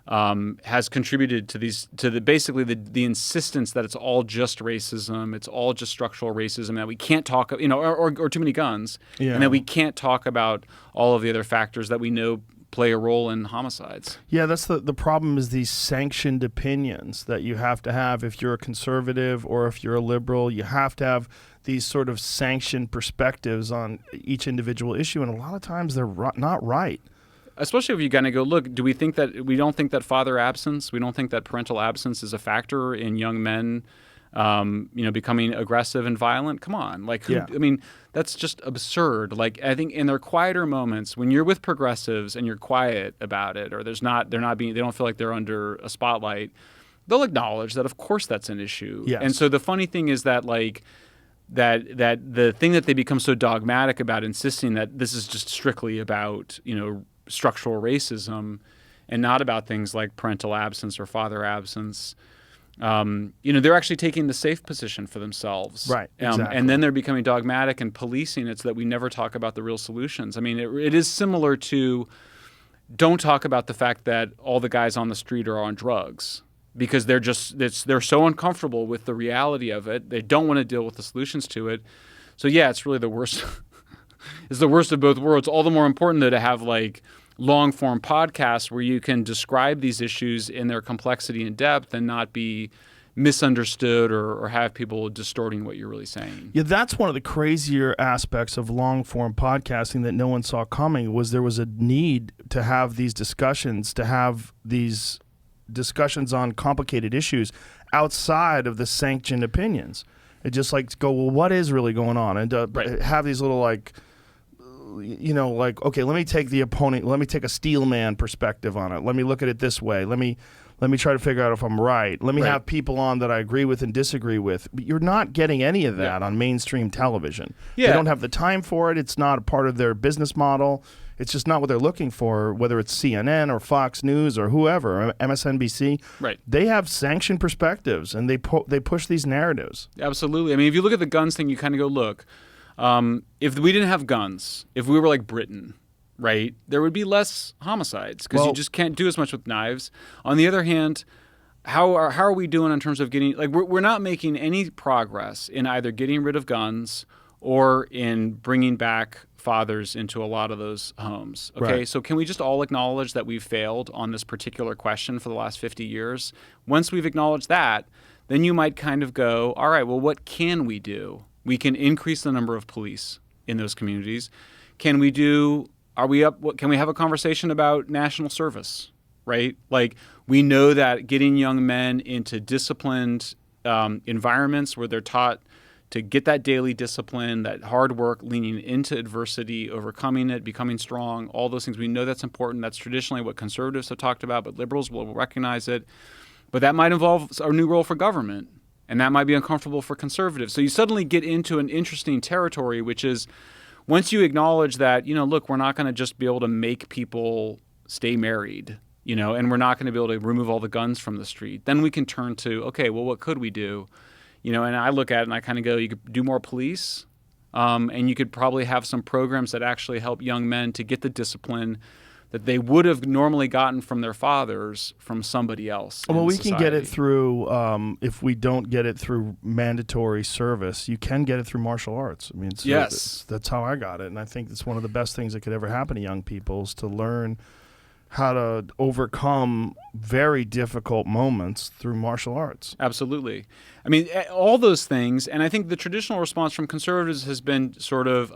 has contributed to the insistence that it's all just racism, it's all just structural racism, that we can't talk, or too many guns, and that we can't talk about all of the other factors that we know play a role in homicides. Yeah, that's the problem is these sanctioned opinions that you have to have if you're a conservative or if you're a liberal. You have to have these sort of sanctioned perspectives on each individual issue, and a lot of times they're not right. Especially if you're going to go, look, we don't think that father absence, we don't think that parental absence is a factor in young men becoming aggressive and violent. Come on. I mean, that's just absurd. Like, I think in their quieter moments, when you're with progressives and you're quiet about it, or they don't feel like they're under a spotlight, they'll acknowledge that, of course, that's an issue. Yes. And so the funny thing is that, like, that the thing that they become so dogmatic about, insisting that this is just strictly about, structural racism and not about things like parental absence or father absence, they're actually taking the safe position for themselves. Right. Exactly. And then they're becoming dogmatic and policing it so that we never talk about the real solutions. I mean, it is similar to don't talk about the fact that all the guys on the street are on drugs because they're so uncomfortable with the reality of it. They don't want to deal with the solutions to it. So yeah, it's really the worst. It's the worst of both worlds. All the more important though to have like long-form podcasts where you can describe these issues in their complexity and depth and not be misunderstood or have people distorting what you're really saying. Yeah, that's one of the crazier aspects of long-form podcasting that no one saw coming was there was a need to have these discussions, on complicated issues outside of the sanctioned opinions. It just like go, well, what is really going on? And have these little like, okay, let me take the opponent, let me take a steel man perspective on it. Let me look at it this way. Let me try to figure out if I'm right. Let me have people on that I agree with and disagree with. But you're not getting any of that on mainstream television. Yeah. They don't have the time for it. It's not a part of their business model. It's just not what they're looking for, whether it's CNN or Fox News or whoever, MSNBC. Right. They have sanctioned perspectives, and they push these narratives. Absolutely. I mean, if you look at the guns thing, you kind of go, look, if we didn't have guns, if we were like Britain, right, there would be less homicides because you just can't do as much with knives. On the other hand, how are we doing in terms of getting, like, we're not making any progress in either getting rid of guns or in bringing back fathers into a lot of those homes. Okay, Right. So can we just all acknowledge that we've failed on this particular question for the last 50 years? Once we've acknowledged that, then you might kind of go, all right, well, what can we do? We can increase the number of police in those communities. Can we have a conversation about national service, right? Like, we know that getting young men into disciplined environments where they're taught to get that daily discipline, that hard work, leaning into adversity, overcoming it, becoming strong, all those things. We know that's important. That's traditionally what conservatives have talked about, but liberals will recognize it. But that might involve a new role for government, and that might be uncomfortable for conservatives. So you suddenly get into an interesting territory, which is once you acknowledge that, look, we're not going to just be able to make people stay married, and we're not going to be able to remove all the guns from the street, then we can turn to, okay, well, what could we do? And I look at it and I kind of go, you could do more police, and you could probably have some programs that actually help young men to get the discipline that they would have normally gotten from their fathers from somebody else. Well, we can get it through, if we don't get it through mandatory service, you can get it through martial arts. I mean, yes. That's how I got it. And I think it's one of the best things that could ever happen to young people is to learn how to overcome very difficult moments through martial arts. Absolutely. I mean, all those things. And I think the traditional response from conservatives has been sort of,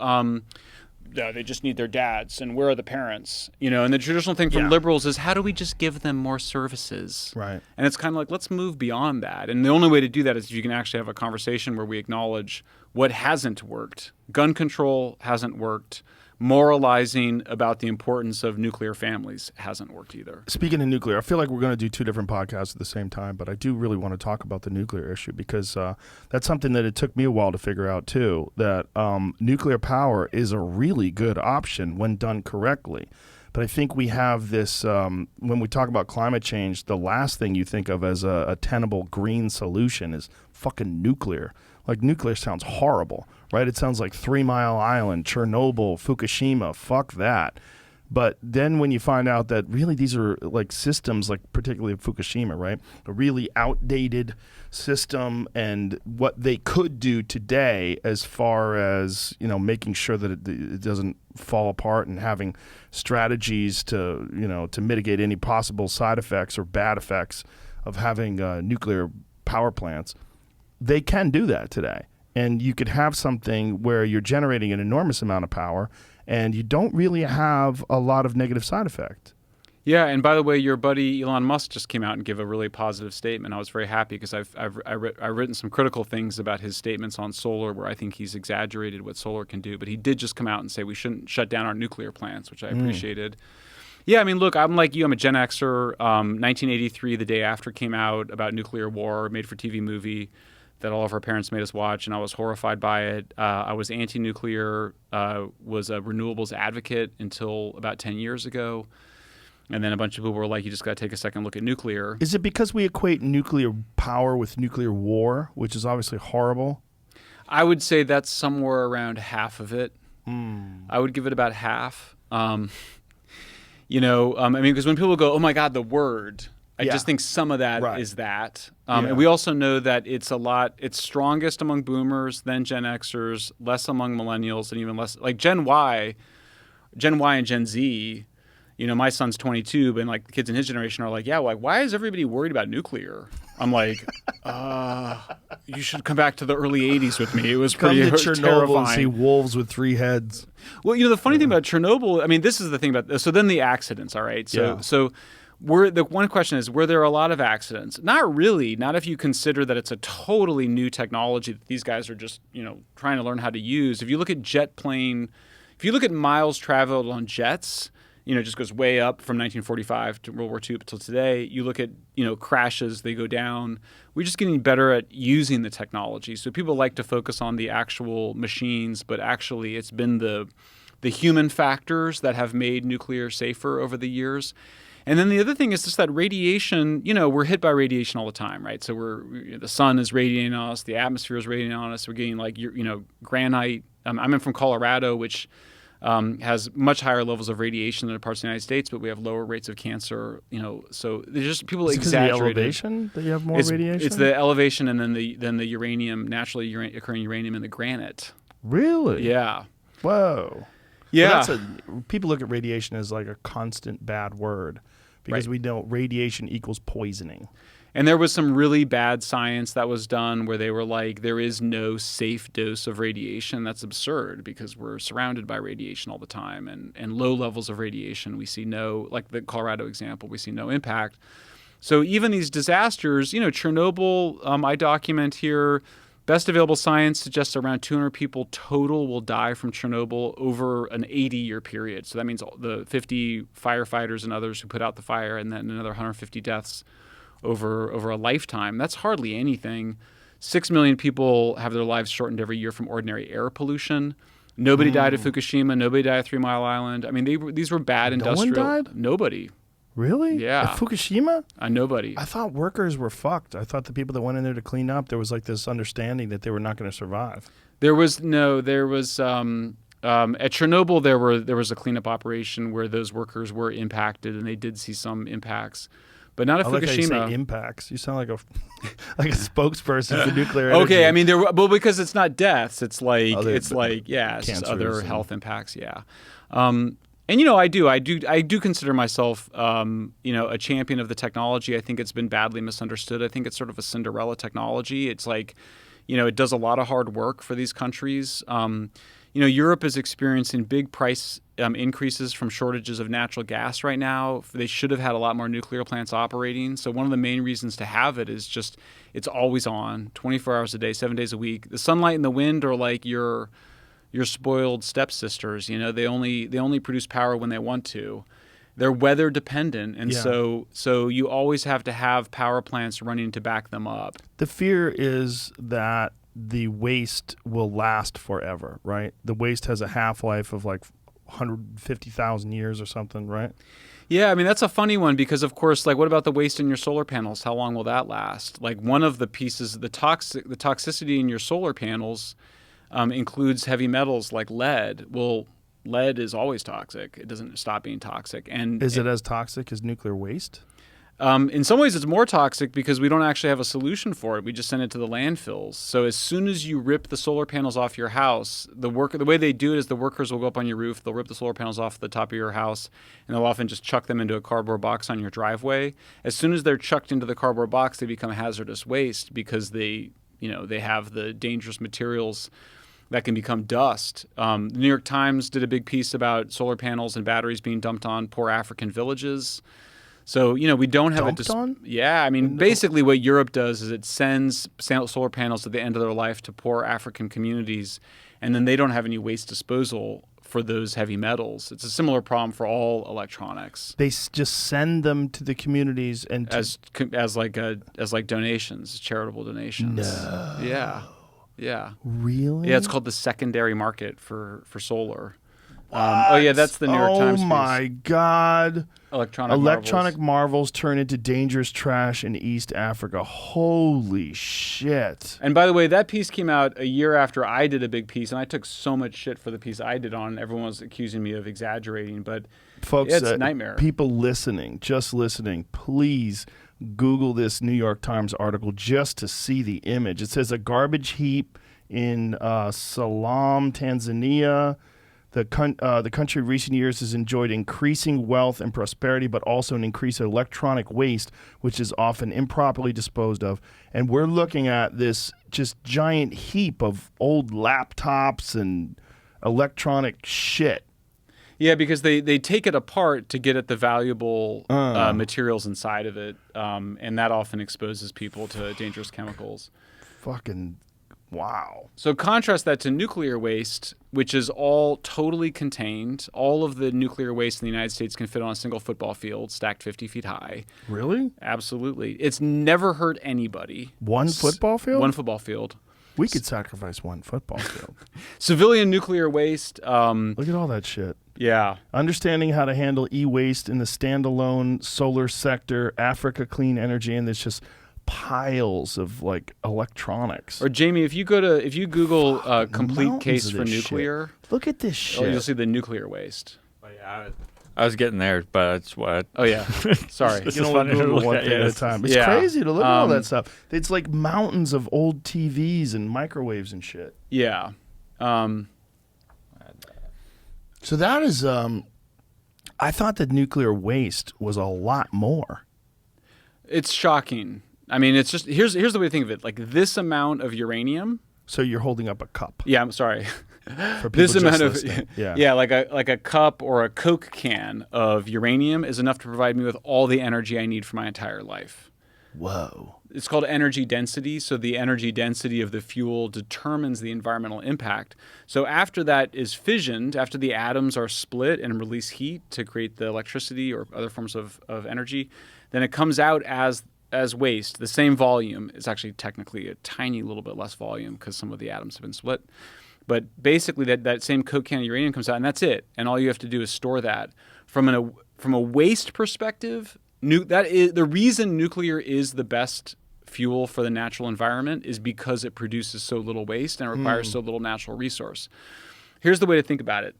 they just need their dads, and where are the parents? And the traditional thing from liberals is, how do we just give them more services? Right. And it's kind of like, let's move beyond that. And the only way to do that is if you can actually have a conversation where we acknowledge what hasn't worked. Gun control hasn't worked. Moralizing about the importance of nuclear families hasn't worked either. Speaking of nuclear, I feel like we're going to do two different podcasts at the same time, but I do really want to talk about the nuclear issue because that's something that it took me a while to figure out too, that nuclear power is a really good option when done correctly. But I think we have this, when we talk about climate change, the last thing you think of as a tenable green solution is fucking nuclear. Like, nuclear sounds horrible, right? It sounds like 3 Mile Island, Chernobyl, Fukushima, fuck that. But then when you find out that really these are like systems, like particularly Fukushima, right? A really outdated system, and what they could do today as far as, making sure that it doesn't fall apart and having strategies to mitigate any possible side effects or bad effects of having nuclear power plants. They can do that today. And you could have something where you're generating an enormous amount of power and you don't really have a lot of negative side effect. Yeah, and by the way, your buddy Elon Musk just came out and gave a really positive statement. I was very happy because I've written some critical things about his statements on solar where I think he's exaggerated what solar can do. But he did just come out and say we shouldn't shut down our nuclear plants, which I appreciated. Yeah, I mean, look, I'm like you. I'm a Gen Xer. 1983, the day after, came out about nuclear war, made-for-TV movie. that all of our parents made us watch, and I was horrified by it. I was anti-nuclear, was a renewables advocate until about 10 years ago. And then a bunch of people were like, you just got to take a second look at nuclear. Is it because we equate nuclear power with nuclear war, which is obviously horrible? I would say that's somewhere around half of it. I would give it about half. Because when people go, oh my God, the word, I just think some of that is that. And we also know that it's strongest among boomers, then Gen Xers, less among millennials, and even less, like Gen Y and Gen Z. My son's 22, but like the kids in his generation are like, yeah, like why is everybody worried about nuclear? I'm like, you should come back to the early 80s with me. It was pretty terrifying. Come to Chernobyl and see wolves with 3 heads. Well, the funny thing about Chernobyl, I mean, this is the thing about, so then the accidents, all right? So the one question is, were there a lot of accidents? Not really, not if you consider that it's a totally new technology that these guys are just, trying to learn how to use. If you look at if you look at miles traveled on jets, it just goes way up from 1945 to World War II until today. You look at, crashes, they go down. We're just getting better at using the technology. So people like to focus on the actual machines, but actually it's been the human factors that have made nuclear safer over the years. And then the other thing is just that radiation, we're hit by radiation all the time, right? So the sun is radiating on us, the atmosphere is radiating on us. We're getting granite. I'm from Colorado, which has much higher levels of radiation than other parts of the United States, but we have lower rates of cancer. So there's just people exaggerate. Is it the elevation that you have more radiation? It's the elevation, and then the uranium, naturally occurring uranium in the granite. Really? Yeah. Whoa. Yeah. People look at radiation as like a constant bad word because we know radiation equals poisoning. And there was some really bad science that was done where they were like, there is no safe dose of radiation. That's absurd because we're surrounded by radiation all the time. And low levels of radiation, we see like the Colorado example, we see no impact. So even these disasters, Chernobyl, I document here, best available science suggests around 200 people total will die from Chernobyl over an 80-year period. So that means the 50 firefighters and others who put out the fire, and then another 150 deaths over a lifetime. That's hardly anything. 6 million people have their lives shortened every year from ordinary air pollution. Nobody died at Fukushima. Nobody died at 3 Mile Island. I mean, these were bad industrial. No one died? Nobody. Really? Yeah. At Fukushima? Nobody. I thought workers were fucked. I thought the people that went in there to clean up, there was like this understanding that they were not going to survive. There was at Chernobyl, there was a cleanup operation where those workers were impacted, and they did see some impacts. But not at Fukushima. Like how you say impacts. You sound like a spokesperson for nuclear energy. Okay, I mean, because it's not deaths. It's like it's just other health impacts. Yeah, and I do consider myself a champion of the technology. I think it's been badly misunderstood. I think it's sort of a Cinderella technology. It's like, it does a lot of hard work for these countries. Europe is experiencing big price increases from shortages of natural gas right now. They should have had a lot more nuclear plants operating. So one of the main reasons to have it is just it's always on, 24 hours a day, 7 days a week. The sunlight and the wind are like your spoiled stepsisters. They only produce power when they want to. They're weather dependent, and so you always have to have power plants running to back them up. The fear is that the waste will last forever, right? The waste has a half-life of like 150,000 years or something, right? Yeah, I mean, that's a funny one because, of course, like what about the waste in your solar panels? How long will that last? Like one of the pieces, the toxicity in your solar panels includes heavy metals like lead. Well, lead is always toxic. It doesn't stop being toxic. And is it as toxic as nuclear waste? In some ways, it's more toxic because we don't actually have a solution for it. We just send it to the landfills. So as soon as you rip the solar panels off your house, the way they do it is the workers will go up on your roof, they'll rip the solar panels off the top of your house, and they'll often just chuck them into a cardboard box on your driveway. As soon as they're chucked into the cardboard box, they become hazardous waste because they have the dangerous materials that can become dust. The New York Times did a big piece about solar panels and batteries being dumped on poor African villages. So, we don't have Yeah, I mean, basically what Europe does is it sends solar panels at the end of their life to poor African communities, and then they don't have any waste disposal for those heavy metals. It's a similar problem for all electronics. They just send them to the communities and as donations, charitable donations. No. Yeah. Really? Yeah, it's called the secondary market for solar. Oh yeah, that's the New York Times piece. Oh my God! Electronic marvels turn into dangerous trash in East Africa. Holy shit! And by the way, that piece came out a year after I did a big piece, and I took so much shit for the piece I did on. Everyone was accusing me of exaggerating, but folks, it's a nightmare. People just listening, please Google this New York Times article just to see the image. It says a garbage heap in Salam, Tanzania. The country in recent years has enjoyed increasing wealth and prosperity, but also an increase in electronic waste, which is often improperly disposed of. And we're looking at this just giant heap of old laptops and electronic shit. Yeah, because they take it apart to get at the valuable materials inside of it, and that often exposes people to dangerous chemicals. Fucking wow. So contrast that to nuclear waste, which is all totally contained. All of the nuclear waste in the United States can fit on a single football field, stacked 50 feet high. Really? Absolutely. It's never hurt anybody. One football field? One football field. We could sacrifice one football field. Civilian nuclear waste. Look at all that shit. Yeah. Understanding how to handle e-waste in the standalone solar sector, Africa Clean Energy, and there's just piles of like electronics. Or Jamie, if you Google complete case for shit. nuclear, look at this shit. You'll see the nuclear waste. Oh, yeah, I was getting there, but it's what. Oh yeah, sorry. You can only Google one thing at a time. It's crazy to look at all that stuff. It's like mountains of old TVs and microwaves and shit. Yeah. So that is. I thought that nuclear waste was a lot more. It's shocking. I mean, it's just here's the way to think of it. Like this amount of uranium. So you're holding up a cup. Yeah, I'm sorry. For This amount of yeah, like a cup or a Coke can of uranium is enough to provide me with all the energy I need for my entire life. Whoa. It's called energy density. So the energy density of the fuel determines the environmental impact. So after that is fissioned, after the atoms are split and release heat to create the electricity or other forms of energy, then it comes out as waste, the same volume. It's actually technically a tiny little bit less volume because some of the atoms have been split. But basically that same Coke can of uranium comes out, and that's it. And all you have to do is store that. From a waste perspective, that is the reason nuclear is the best fuel for the natural environment is because it produces so little waste and requires so little natural resource. Here's the way to think about it.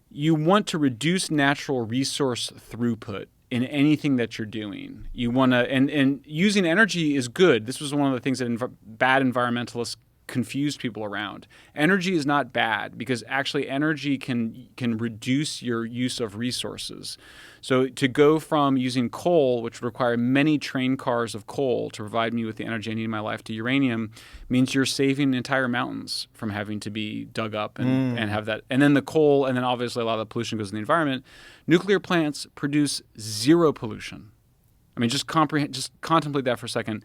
You want to reduce natural resource throughput in anything that you're doing. You want to, and using energy is good. This was one of the things that bad environmentalists confused people around. Energy is not bad because actually energy can reduce your use of resources. So to go from using coal, which would require many train cars of coal to provide me with the energy I need in my life, to uranium means you're saving entire mountains from having to be dug up and have that. And then the coal, and then obviously a lot of the pollution goes in the environment. Nuclear plants produce zero pollution. I mean, just contemplate that for a second.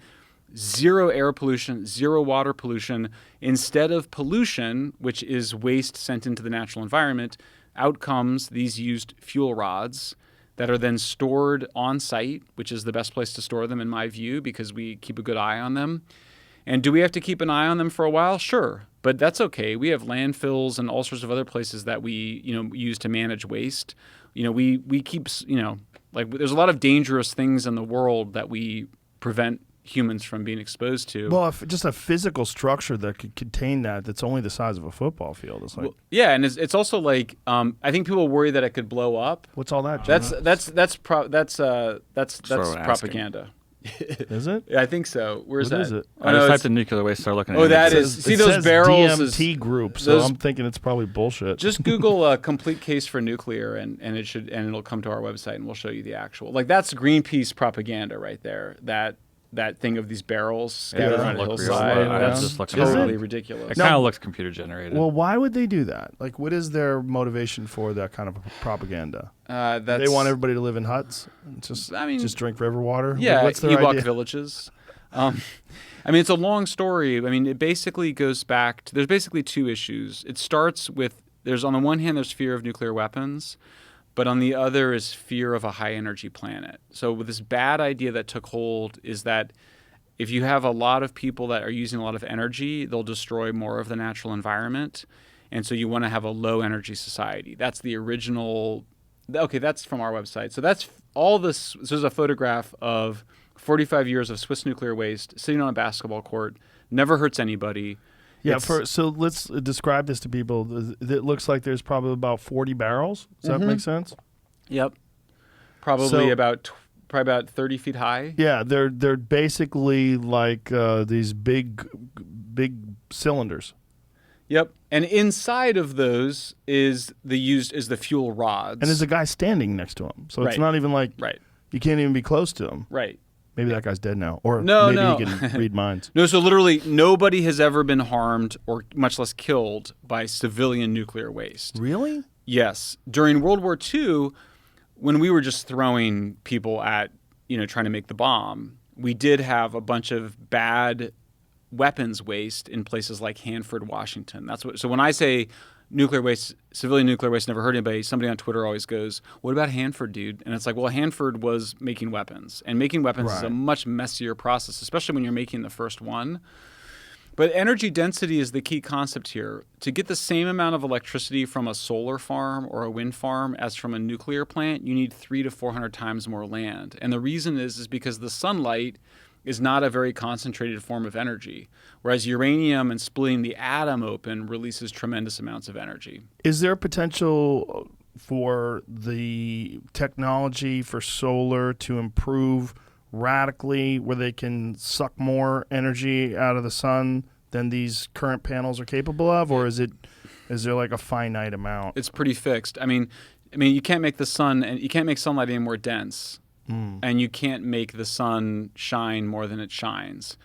Zero air pollution, zero water pollution. Instead of pollution, which is waste sent into the natural environment, out comes these used fuel rods that are then stored on site, which is the best place to store them in my view because we keep a good eye on them. And do we have to keep an eye on them for a while? Sure, but that's okay. We have landfills and all sorts of other places that we use to manage waste. We keep like there's a lot of dangerous things in the world that we prevent humans from being exposed to. Well, just a physical structure that could contain that's only the size of a football field. It's like, yeah, and it's also like I think people worry that it could blow up. What's all that? Jim? That's propaganda. Is it? Yeah, I think so. Where's that? Is it? I just typed in nuclear waste, start looking at it. Oh, that is. See those says barrels? DMT group. So I'm thinking it's probably bullshit. Just Google a complete case for nuclear, and it'll come to our website, and we'll show you the actual. Like that's Greenpeace propaganda right there. That thing of these barrels scattered on a hillside. That's totally ridiculous. It kind of looks computer generated. Well, why would they do that? Like, what is their motivation for that kind of propaganda? They want everybody to live in huts, just drink river water. Yeah, what's their Ewok idea? villages. I mean, it's a long story. I mean, it basically goes back to there's basically two issues. It starts with on the one hand, there's fear of nuclear weapons, but on the other is fear of a high energy planet. So with this bad idea that took hold is that if you have a lot of people that are using a lot of energy, they'll destroy more of the natural environment. And so you want to have a low energy society. That's the original. Okay, that's from our website. So that's all this. So there's a photograph of 45 years of Swiss nuclear waste sitting on a basketball court. Never hurts anybody. Yeah, so let's describe this to people. It looks like there's probably about 40 barrels. Does that make sense? Yep. Probably about 30 feet high. Yeah, they're basically like these big cylinders. Yep. And inside of those is the fuel rods. And there's a guy standing next to him. So it's Right. not even like Right. you can't even be close to him. Right. Maybe that guy's dead now. Or No, maybe no. he can read minds. No, so literally nobody has ever been harmed or much less killed by civilian nuclear waste. Really? Yes. During World War II, when we were just throwing people at, trying to make the bomb, we did have a bunch of bad weapons waste in places like Hanford, Washington. So when I say nuclear waste, civilian nuclear waste never hurt anybody, somebody on Twitter always goes, "What about Hanford, dude?" And it's like, well, Hanford was making weapons. And making weapons is a much messier process, especially when you're making the first one. But energy density is the key concept here. To get the same amount of electricity from a solar farm or a wind farm as from a nuclear plant, you need 300 to 400 times more land. And the reason is because the sunlight is not a very concentrated form of energy, whereas uranium and splitting the atom open releases tremendous amounts of energy. Is there potential for the technology for solar to improve radically where they can suck more energy out of the sun than these current panels are capable of, or is there like a finite amount? It's pretty fixed. I mean, you can't make the sun, and you can't make sunlight any more dense. And you can't make the sun shine more than it shines.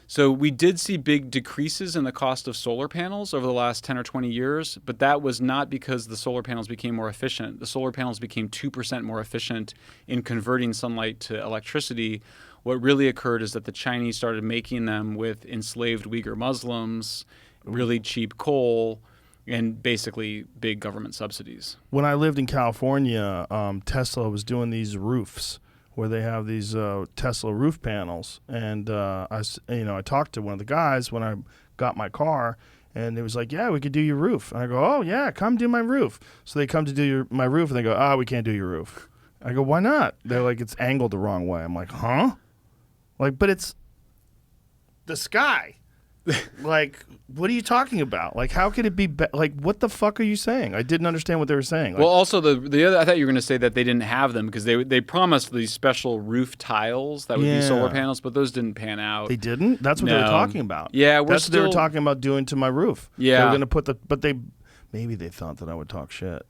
So we did see big decreases in the cost of solar panels over the last 10 or 20 years, but that was not because the solar panels became more efficient. The solar panels became 2% more efficient in converting sunlight to electricity. What really occurred is that the Chinese started making them with enslaved Uyghur Muslims, really cheap coal, and basically big government subsidies. When I lived in California, Tesla was doing these roofs where they have these Tesla roof panels, and I talked to one of the guys when I got my car, and it was like, "Yeah, we could do your roof." And I go, "Oh yeah, come do my roof." So they come to do my roof, and they go, we can't do your roof." I go, "Why not?" They're like, "It's angled the wrong way." I'm like, "Huh?" Like, but it's the sky. Like, what are you talking about? Like, how could it be like, what the fuck are you saying? I didn't understand what they were saying. Like, Well, also the other, I thought you were going to say that they didn't have them because they promised these special roof tiles that would be solar panels, but those didn't pan out. they didn't? That's what they were talking about. Yeah, that's what they were talking about doing to my roof. Yeah. They were going to put but maybe they thought that I would talk shit.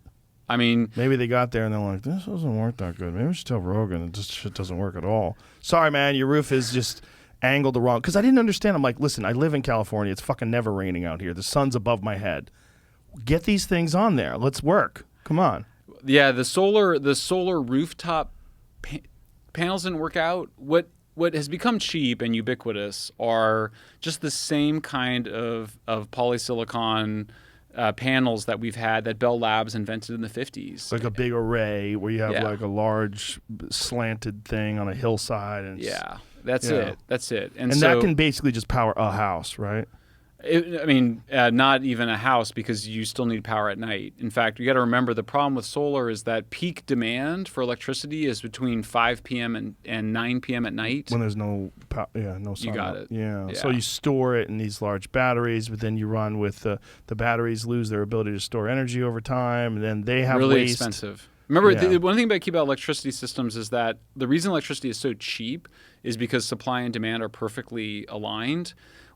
I mean, Maybe they got there and they're like, "This doesn't work that good. Maybe we should tell Rogan this shit doesn't work at all." Sorry, man, your roof is just angled the wrong. Because I didn't understand. I'm like, listen, I live in California. It's fucking never raining out here. The sun's above my head. Get these things on there. Let's work. Come on. yeah, the solar rooftop panels didn't work out. What has become cheap and ubiquitous are just the same kind of polysilicon panels that we've had that Bell Labs invented in the 50s. Like a big array where you have Yeah. like a large slanted thing on a hillside. And That's Yeah. it. That's it. And so, that can basically just power a house, right? Not even a house because you still need power at night. In fact, you got to remember the problem with solar is that peak demand for electricity is between 5 p.m. and 9 p.m. at night. When there's no sun. You got it. Yeah. So Yeah. you store it in these large batteries, but then you run with the batteries lose their ability to store energy over time, and then they have really waste. expensive. Remember, Yeah. one thing about electricity systems is that the reason electricity is so cheap is because supply and demand are perfectly aligned.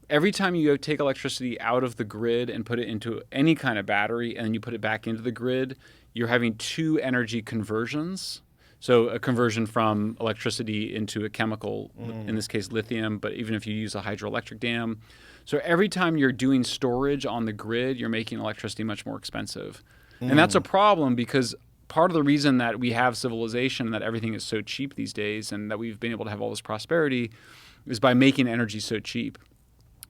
Every time you take electricity out of the grid and put it into any kind of battery and then you put it back into the grid, you're having two energy conversions. So a conversion from electricity into a chemical, in this case lithium, but even if you use a hydroelectric dam. So every time you're doing storage on the grid, you're making electricity much more expensive. And that's a problem because part of the reason that we have civilization, that everything is so cheap these days and that we've been able to have all this prosperity is by making energy so cheap.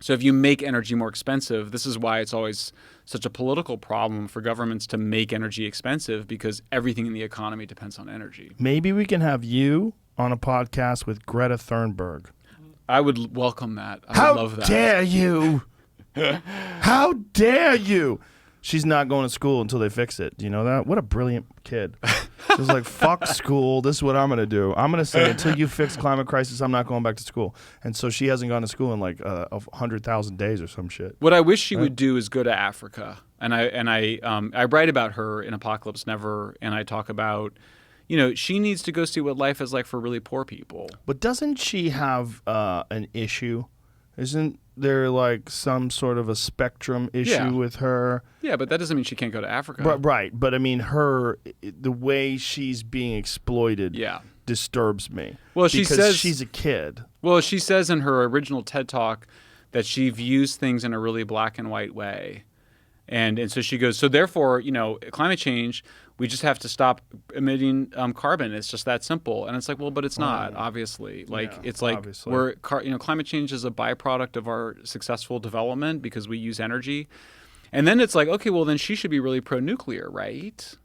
So if you make energy more expensive, this is why it's always such a political problem for governments to make energy expensive, because everything in the economy depends on energy. Maybe we can have you on a podcast with Greta Thunberg. I would welcome that. I would love that. How dare you? How dare you? She's not going to school until they fix it. Do you know that? What a brilliant kid. She's like, fuck school. This is what I'm going to do. I'm going to say, until you fix climate crisis, I'm not going back to school. And so she hasn't gone to school in like 100,000 days or some shit. What I wish she would do is go to Africa. And I write about her in Apocalypse Never, and I talk about, she needs to go see what life is like for really poor people. But doesn't she have an issue? Isn't there like some sort of a spectrum issue with her? Yeah, but that doesn't mean she can't go to Africa. Right. But I mean, the way she's being exploited disturbs me. Well, she says she's a kid. Well, she says in her original TED Talk that she views things in a really black and white way. And so she goes, so therefore, climate change, we just have to stop emitting carbon. It's just that simple. And it's like, well, but it's not, obviously. It's like obviously. Climate change is a byproduct of our successful development because we use energy. And then it's like, okay, well, then she should be really pro-nuclear, right?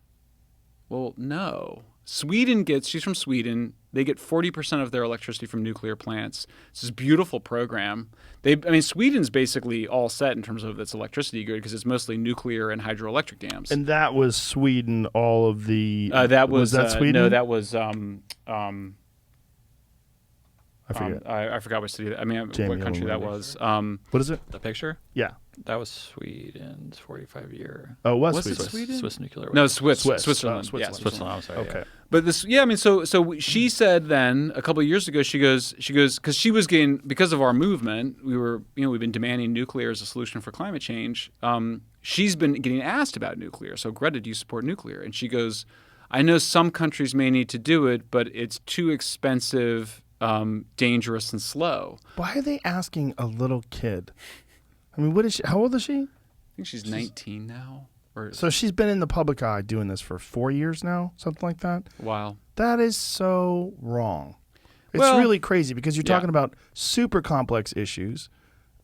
Well, no. She's from Sweden. They get 40% of their electricity from nuclear plants. It's this beautiful program. Sweden's basically all set in terms of its electricity grid because it's mostly nuclear and hydroelectric dams. And that was Sweden, all of the... was that Sweden? No, that was... I forget. I forgot what city. Jamie what country that was. What is it? The picture? Yeah. That was Sweden's 45-year. Oh, it was it Sweden? Sweden? Swiss nuclear. No, Switzerland. Switzerland. Switzerland. Yeah, Switzerland. I'm sorry. Okay. Yeah. But this, so she said then a couple of years ago, she goes, because she was getting, because of our movement, we've been demanding nuclear as a solution for climate change. She's been getting asked about nuclear. So Greta, do you support nuclear? And she goes, I know some countries may need to do it, but it's too expensive, dangerous, and slow. Why are they asking a little kid? I mean, what is she? How old is she? I think she's 19 now. So she's been in the public eye doing this for 4 years now, something like that. Wow. That is so wrong. It's Well, really crazy because you're talking about super complex issues.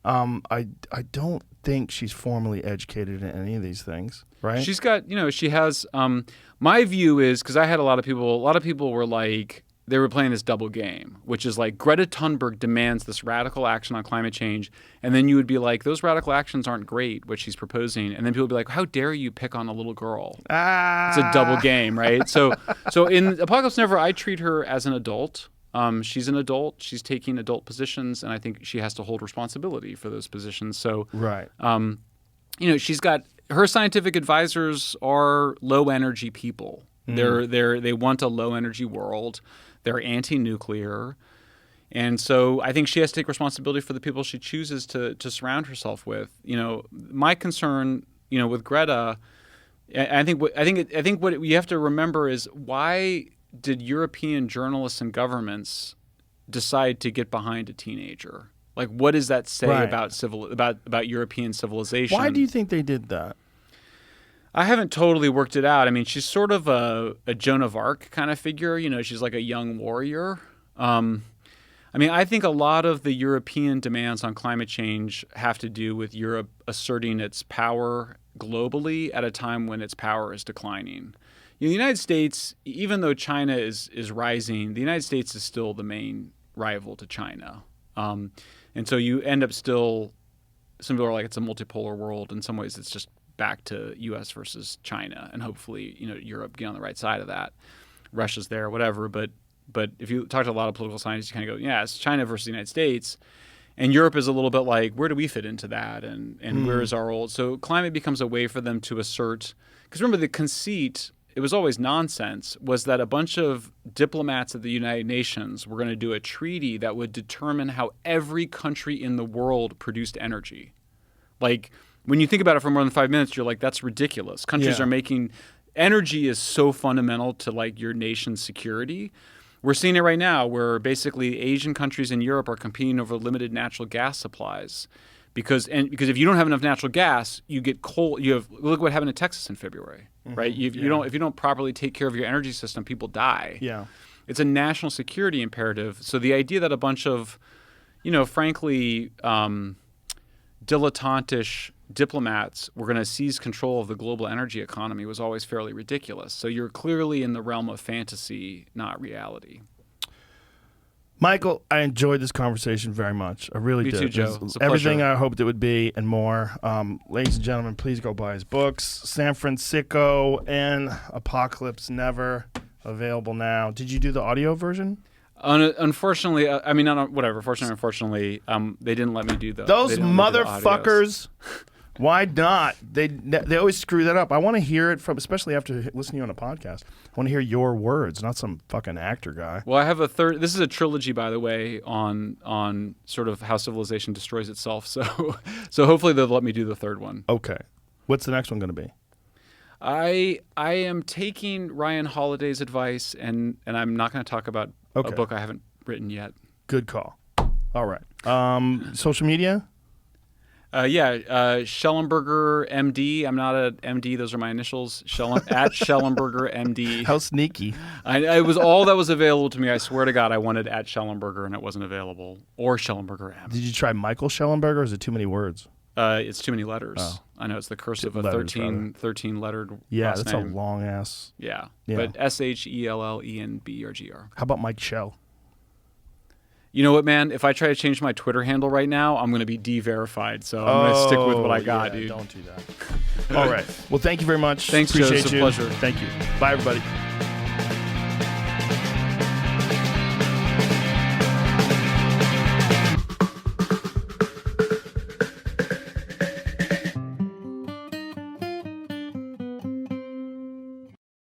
I don't think she's formally educated in any of these things, right? She's got, she has, my view is, because I had a lot of people were like, they were playing this double game, which is like Greta Thunberg demands this radical action on climate change, and then you would be like, those radical actions aren't great, what she's proposing, and then people would be like, how dare you pick on a little girl? It's a double game, right? So in Apocalypse Never, I treat her as an adult. She's an adult. She's taking adult positions, and I think she has to hold responsibility for those positions. So, right. She's got her scientific advisors are low energy people. They want a low energy world. They're anti-nuclear. And so I think she has to take responsibility for the people she chooses to surround herself with. My concern, with Greta, I think what you have to remember is, why did European journalists and governments decide to get behind a teenager? Like, what does that say about European civilization? Why do you think they did that? I haven't totally worked it out. I mean, she's sort of a Joan of Arc kind of figure. She's like a young warrior. I think a lot of the European demands on climate change have to do with Europe asserting its power globally at a time when its power is declining. The United States, even though China is rising, the United States is still the main rival to China. And so you end up still, some people are like, it's a multipolar world. In some ways, it's just back to U.S. versus China, and hopefully, Europe get on the right side of that. Russia's there, whatever. But if you talk to a lot of political scientists, you kind of go, yeah, it's China versus the United States, and Europe is a little bit like, where do we fit into that, and where is our role? So climate becomes a way for them to assert. Because remember, the conceit, it was always nonsense, was that a bunch of diplomats at the United Nations were going to do a treaty that would determine how every country in the world produced energy. Like, when you think about it for more than 5 minutes, you're like, that's ridiculous. Countries are making energy is so fundamental to like your nation's security. We're seeing it right now where basically Asian countries in Europe are competing over limited natural gas supplies. Because if you don't have enough natural gas, you get coal. Look what happened in Texas in February, right? If you don't properly take care of your energy system, people die. Yeah. It's a national security imperative. So the idea that a bunch of, frankly, dilettantish diplomats were going to seize control of the global energy economy was always fairly ridiculous. So you're clearly in the realm of fantasy, not reality. Michael, I enjoyed this conversation very much. I really Me did. too, Joe. It was It's a everything pleasure. I hoped it would be and more. Ladies and gentlemen, please go buy his books. San Fransicko and Apocalypse Never, available now. Did you do the audio version? Unfortunately, I mean, whatever. Fortunately, unfortunately, they didn't let me do the. Those they didn't let me do the audios. motherfuckers. Why not? They always screw that up. I want to hear it from, especially after listening to you on a podcast. I want to hear your words, not some fucking actor guy. Well, I have a third. This is a trilogy, by the way, on sort of how civilization destroys itself. So, so hopefully they'll let me do the third one. Okay. What's the next one going to be? I am taking Ryan Holiday's advice, and I'm not going to talk about a book I haven't written yet. Good call. All right. Social media? Shellenberger MD. I'm not an MD. Those are my initials. At Shellenberger MD. How sneaky. It was all that was available to me. I swear to God, I wanted at Shellenberger, and it wasn't available. Or Shellenberger M. Did you try Michael Shellenberger, or is it too many words? It's too many letters. Oh. I know it's the curse of a Letters, 13 lettered Yeah, last that's name. a long ass. Yeah. Yeah. But SHELLENBERGR. How about Mike Shell? You know what, man? If I try to change my Twitter handle right now, I'm going to be de-verified. So I'm going to stick with what I got, dude. Don't do that. All right. Well, thank you very much. Thanks, Joe. Appreciate It's a you. pleasure. Thank you. Bye, everybody.